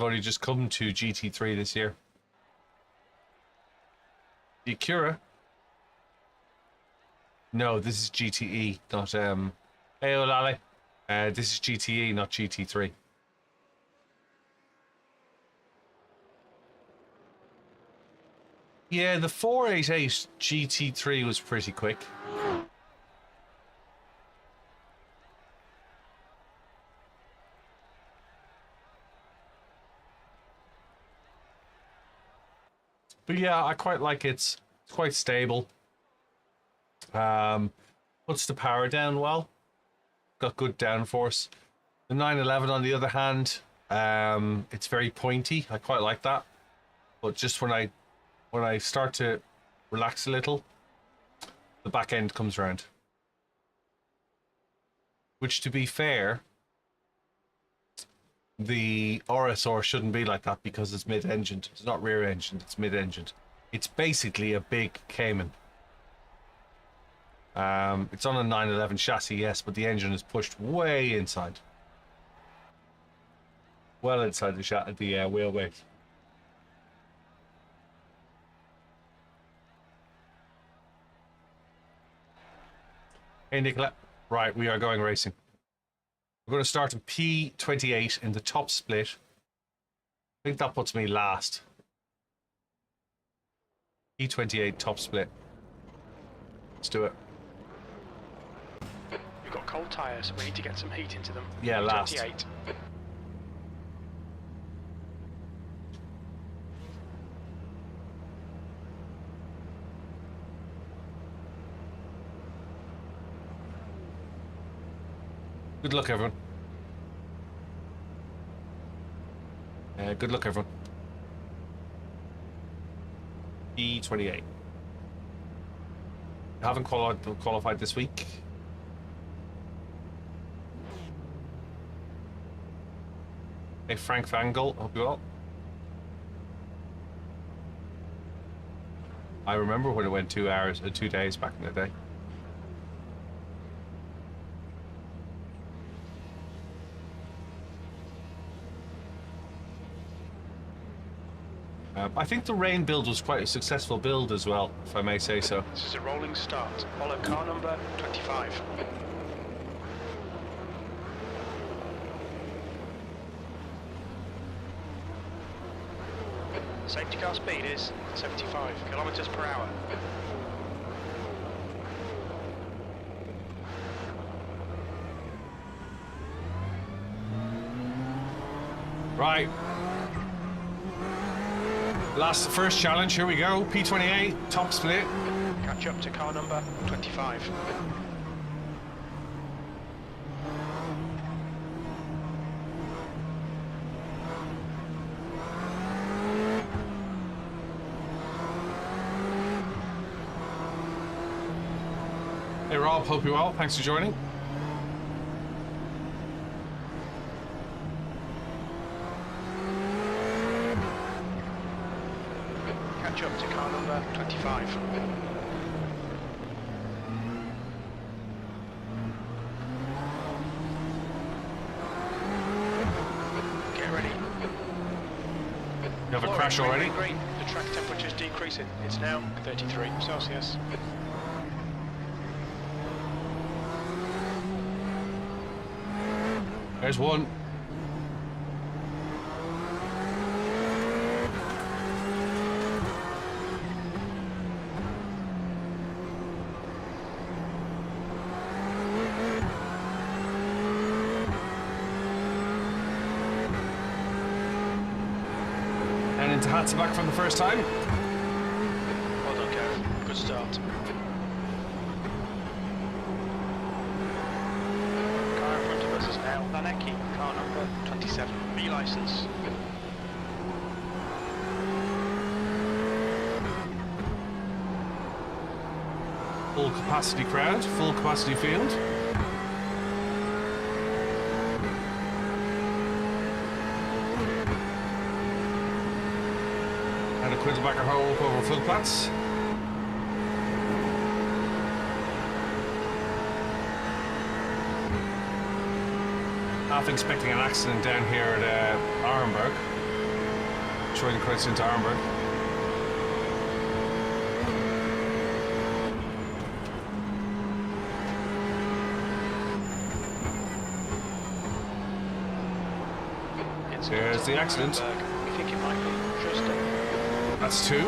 only just come to GT3 this year. The Acura. No, this is GTE, not hey Olale. This is GTE, not GT3. Yeah, the 488 GT3 was pretty quick. But yeah, I quite like it. It's quite stable. Puts the power down well. Got good downforce. The 911 on the other hand, it's very pointy. I quite like that. But just when I start to relax a little, the back end comes around. Which, to be fair, the RSR shouldn't be like that because it's mid-engined. It's not rear-engined, it's mid-engined. It's basically a big Cayman. It's on a 911 chassis, yes, but the engine is pushed way inside. Well inside the wheelbase. Hey Nicola, right, we are going racing. We're going to start in P28 in the top split. I think that puts me last. P28 top split. Let's do it. We've got cold tyres, so we need to get some heat into them. Yeah, last. 28. Good luck, everyone. Good luck, everyone. E28. Haven't qualified this week. Hey, Frank Vangal, hope you're well. I remember when it went 2 hours, 2 days back in the day. I think the rain build was quite a successful build as well, if I may say so. This is a rolling start. Follow car number 25. Safety car speed is 75 kilometers per hour. Right. First challenge, here we go. P28, top split. Catch up to car number 25. Hey Rob, hope you're well. Thanks for joining. Catch up to car number 25. Get ready. You have a crash already? Green. The track temperature is decreasing. It's now 33 Celsius. There's one. And into Hatzenbach from the first time. Well done, Kev. Good start. 37, B licence. Full capacity crowd, full capacity field. And a Quiddelbacher hole over Fullplatz. Half expecting an accident down here at Arenberg. Showing the credits into Arenberg. There's the accident. We think it might be Tristan. That's two. We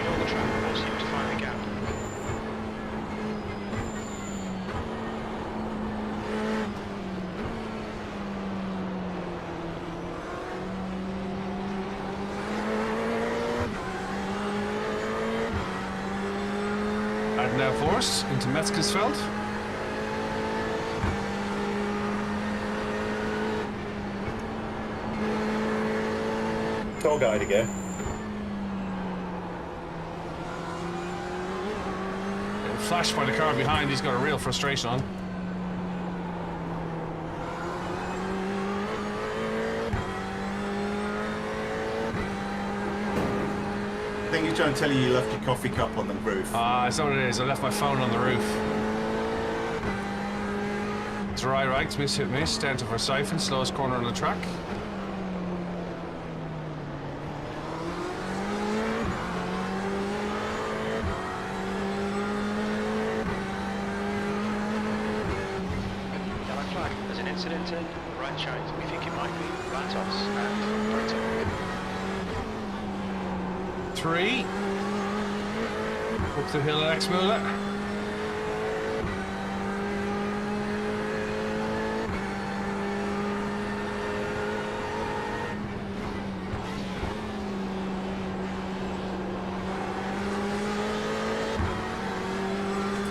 know the track wants you to find the gap. And now Force into Metzgersfeld. Tour guide again. Flashed by the car behind, he's got a real frustration on. I think he's trying to tell you left your coffee cup on the roof. That's what it is. I left my phone on the roof. It's right, miss hit miss, down to Forsyth, slowest corner on the track. Yellow flag. There's an incident in right side. We think it might be Ratos and Britain. 3. Up the hill at Exmuller.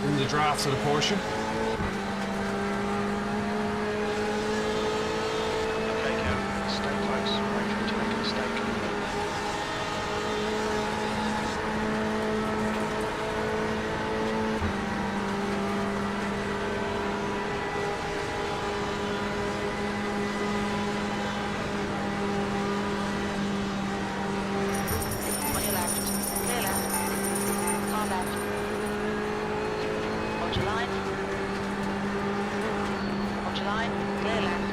In the draft of the Porsche. Okay, Kev. Stay close. Wait for him to make a mistake. On your left. Clear left. Car left. Hold your line. Hold your line. Clear left.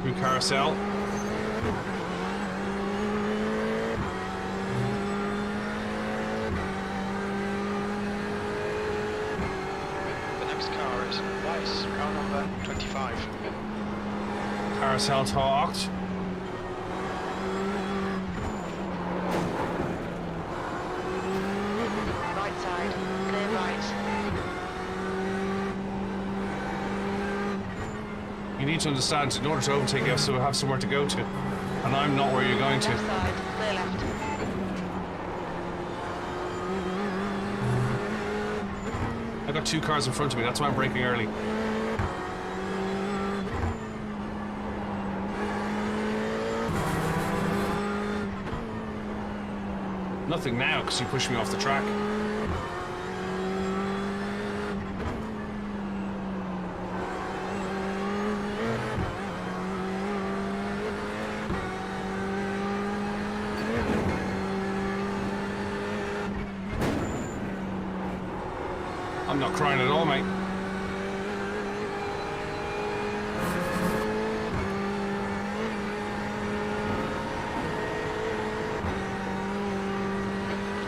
Through carousel. The next car is Weiss, car number 25. Carousel talked. Right side. Clear right. You need to understand, in order to overtake, you have to have somewhere to go to. And I'm not where you're going to. Left side. Clear left. I got 2 cars in front of me, that's why I'm braking early. Nothing now, because you pushed me off the track. I'm not crying at all, mate.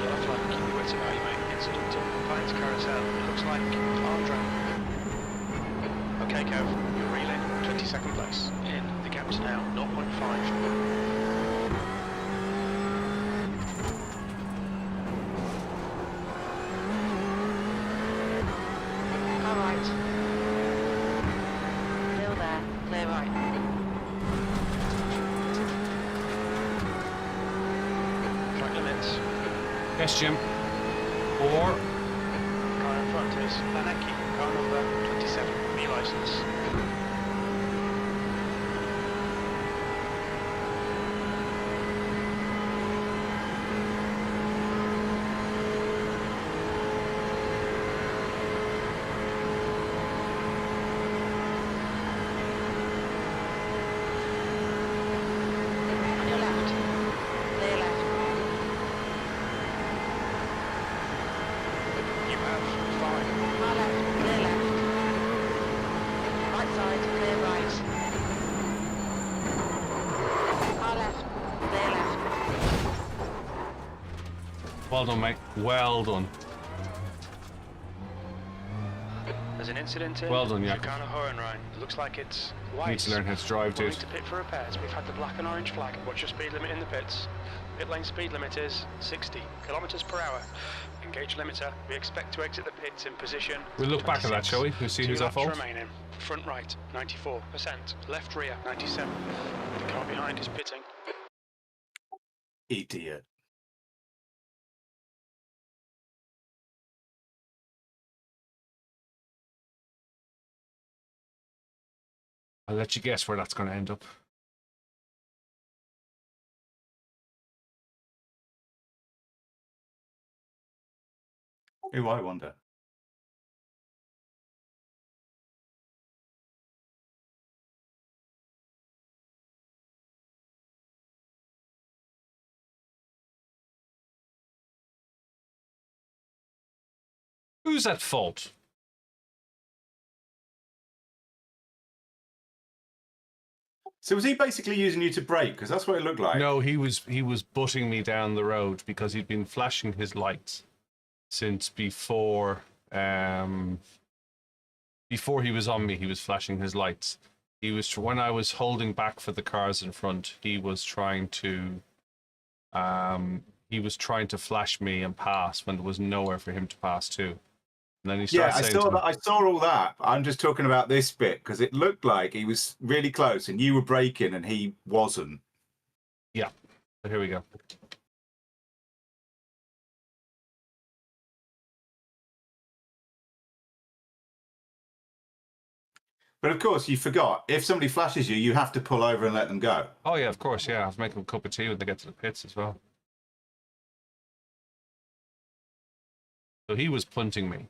Yellow flag, keep your wits about you, mate. Incident in Pines Carousel. It looks like Andre. Okay, Kev, you're reeling. 22nd place. In the gap's now 0.5. seconds. Yes, Jim. 4. Car in front is Anaki, car number 27, B license. On your left. Clear left. You have 5. Car left. Clear left. Right side. Clear right. Car left. Clear left. Well done, mate. Well done. There's an incident in Well done, Jakob. Chicana Hohenrhein. Looks like it's You white. need to learn how to drive, Wanting dude. to pit for repairs, we've had the black and orange flag. What's your speed limit in the pits? Pit lane speed limit is 60 kilometers per hour. Engage limiter. We expect to exit the pits in position. We'll look back at that, 26. shall we? We'll see 2 who's at laps fault. remaining. Front right, 94%. Left rear, 97. The car behind is pitting. Idiot. I'll let you guess where that's going to end up. Who, I wonder. Who's at fault? So was he basically using you to brake? Because that's what it looked like. No, he was butting me down the road because he'd been flashing his lights since before before he was on me. He was flashing his lights. He was, when I was holding back for the cars in front, he was trying to flash me and pass when there was nowhere for him to pass to. And then he started I saying saw to that. me, I saw all that. I'm just talking about this bit because it looked like he was really close, and you were braking, and he wasn't. yeah, but here we go. But of course, you forgot. If somebody flashes you, you have to pull over and let them go. Oh yeah, of course, yeah. I have to make them a cup of tea when they get to the pits as well. So he was punting me.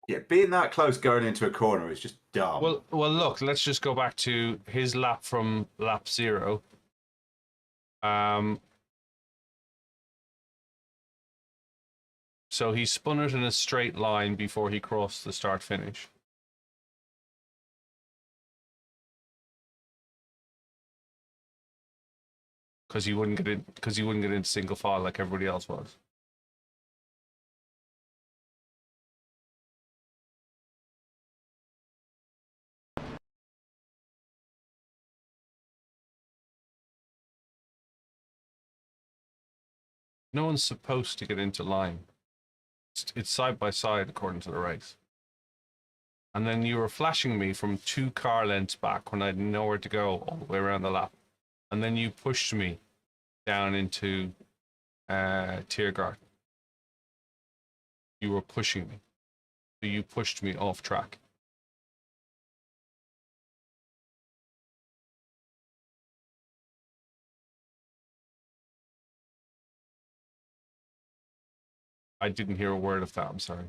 Yeah, being that close going into a corner is just dumb. Well, look. Let's just go back to his lap from lap 0. So he spun it in a straight line before he crossed the start finish. Because he wouldn't get in. Because he wouldn't get into single file like everybody else was. No one's supposed to get into line. It's side by side according to the race. And then you were flashing me from 2 car lengths back when I had nowhere to go all the way around the lap. And then you pushed me down into Tiergarten. You were pushing me. So you pushed me off track. I didn't hear a word of that, I'm sorry.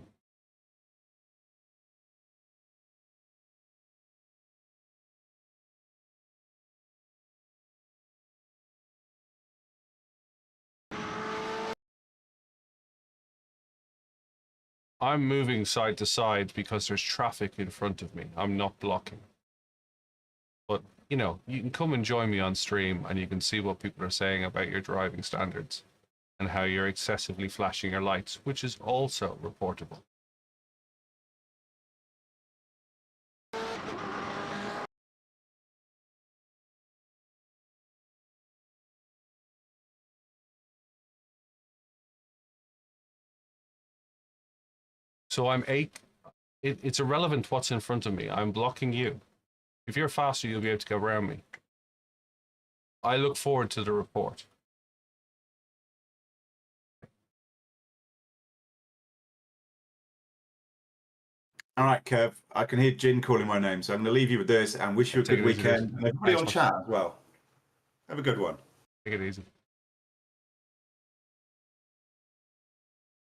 I'm moving side to side because there's traffic in front of me. I'm not blocking. But, you know, you can come and join me on stream and you can see what people are saying about your driving standards and how you're excessively flashing your lights, which is also reportable. So I'm It's irrelevant what's in front of me. I'm blocking you. If you're faster, you'll be able to go around me. I look forward to the report. All right, Kev. I can hear Jin calling my name, so I'm going to leave you with this and wish you a Take good it easy, weekend. dude. And everybody on Thanks, chat as well. Have a good one. Take it easy.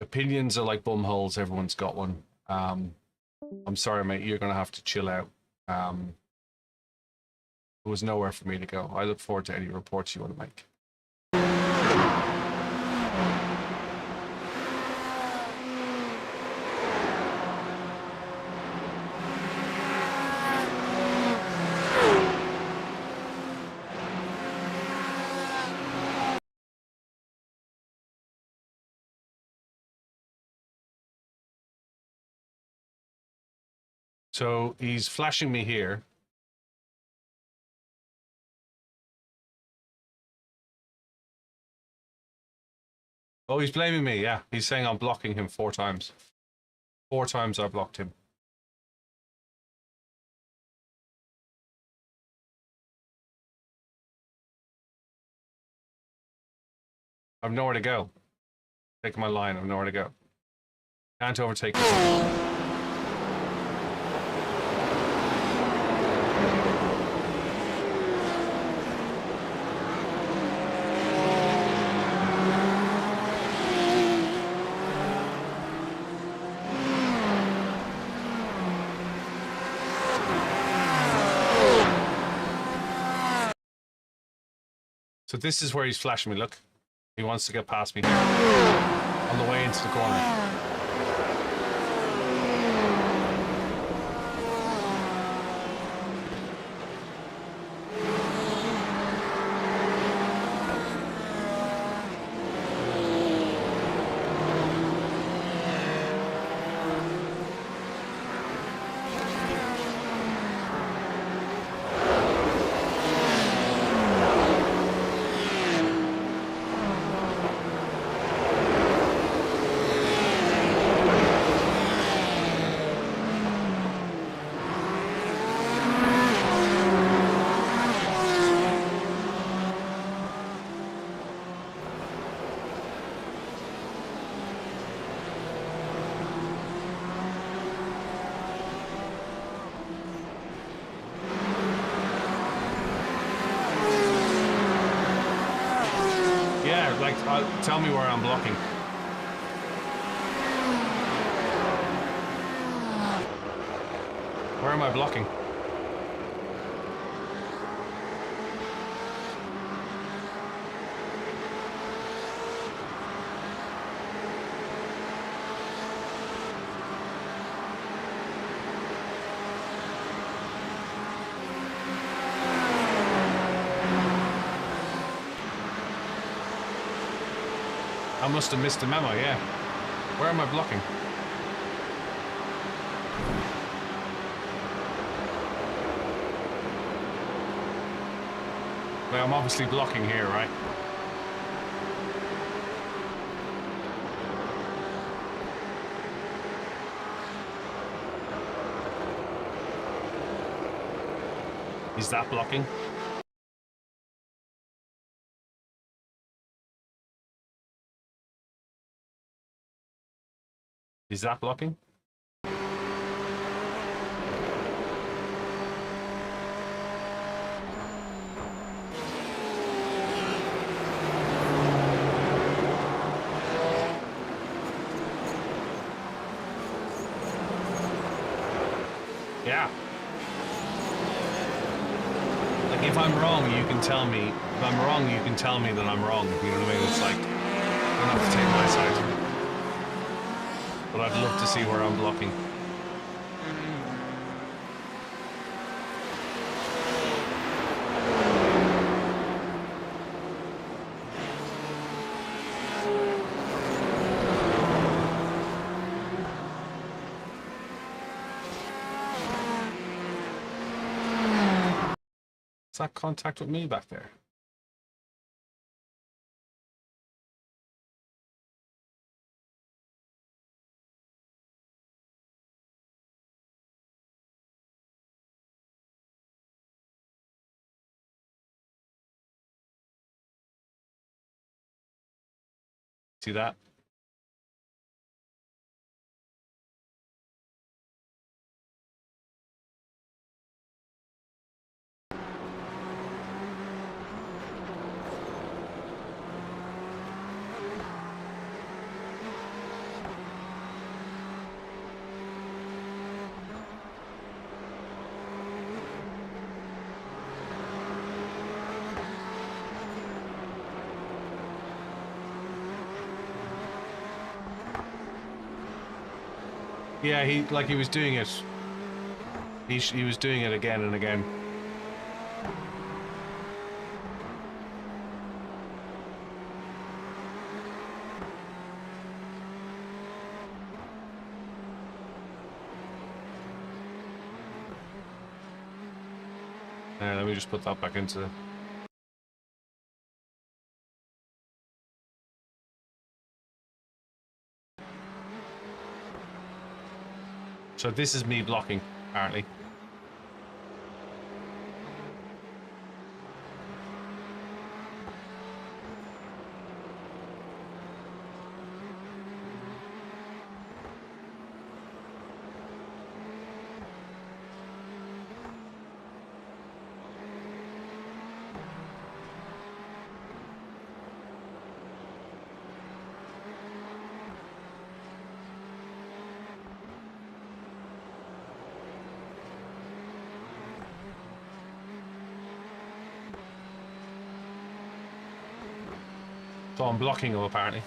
Opinions are like bum holes. Everyone's got one. I'm sorry, mate. You're going to have to chill out. There was nowhere for me to go. I look forward to any reports you want to make. So he's flashing me here. Oh, he's blaming me. Yeah, he's saying I'm blocking him 4 times. 4 times I blocked him. I've nowhere to go. Taking my line, I've nowhere to go. Can't overtake me. So this is where he's flashing me, look. He wants to get past me here. On the way into the corner. Tell me where I'm blocking. Where am I blocking? I must have missed the memo, yeah. Where am I blocking? Well, I'm obviously blocking here, right? Is that blocking? Is that blocking? Yeah. Like, if I'm wrong, you can tell me. If I'm wrong, you can tell me that I'm wrong. You know what I mean? It's like, you don't have to take my side. But I'd love to see where I'm blocking. Is that contact with me back there? See that? Yeah, he was doing it. He was doing it again and again. Let me just put that back into. So this is me blocking, apparently. So I'm blocking him, apparently.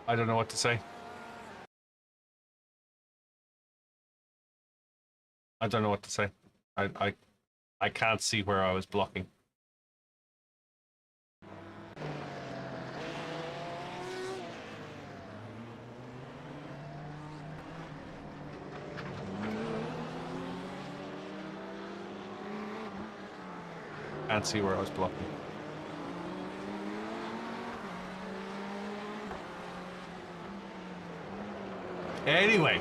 I don't know what to say. I don't know what to say. I can't see where I was blocking. Can't see where I was blocking. Anyway.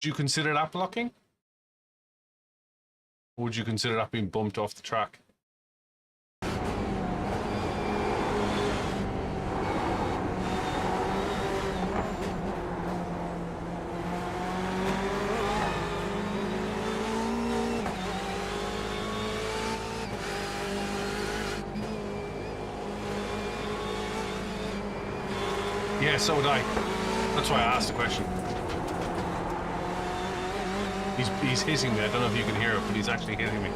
you consider that blocking? Or would you consider that being bumped off the track? Yeah, so would I. That's why I asked the question. He's hitting me. I don't know if you can hear it, but he's actually hitting me.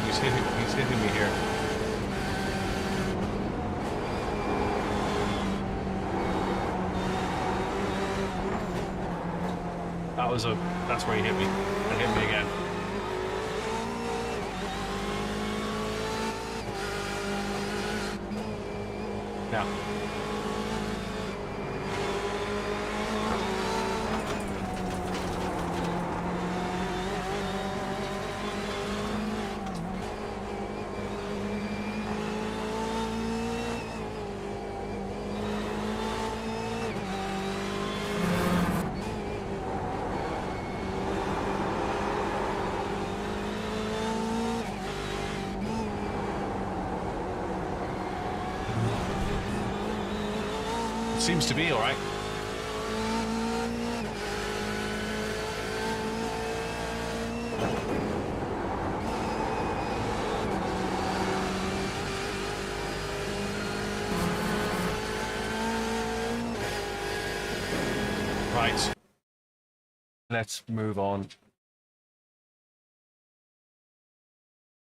He's hitting me here. That's where he hit me. And hit me again. Now. Seems to be all right. Right. Let's move on.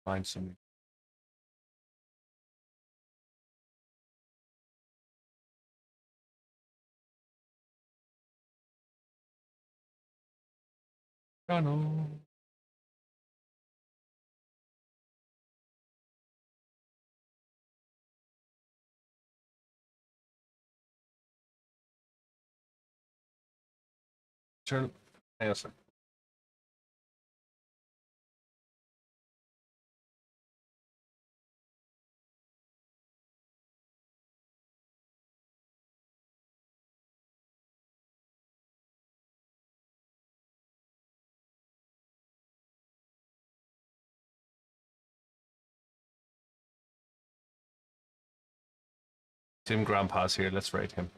Find something. Oh no. Turn. Yes. Tim Grandpa's here. Let's rate him.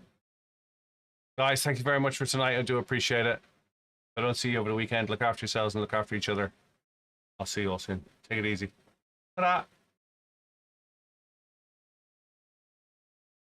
Guys, thank you very much for tonight. I do appreciate it. If I don't see you over the weekend, look after yourselves and look after each other. I'll see you all soon. Take it easy. Ta-da!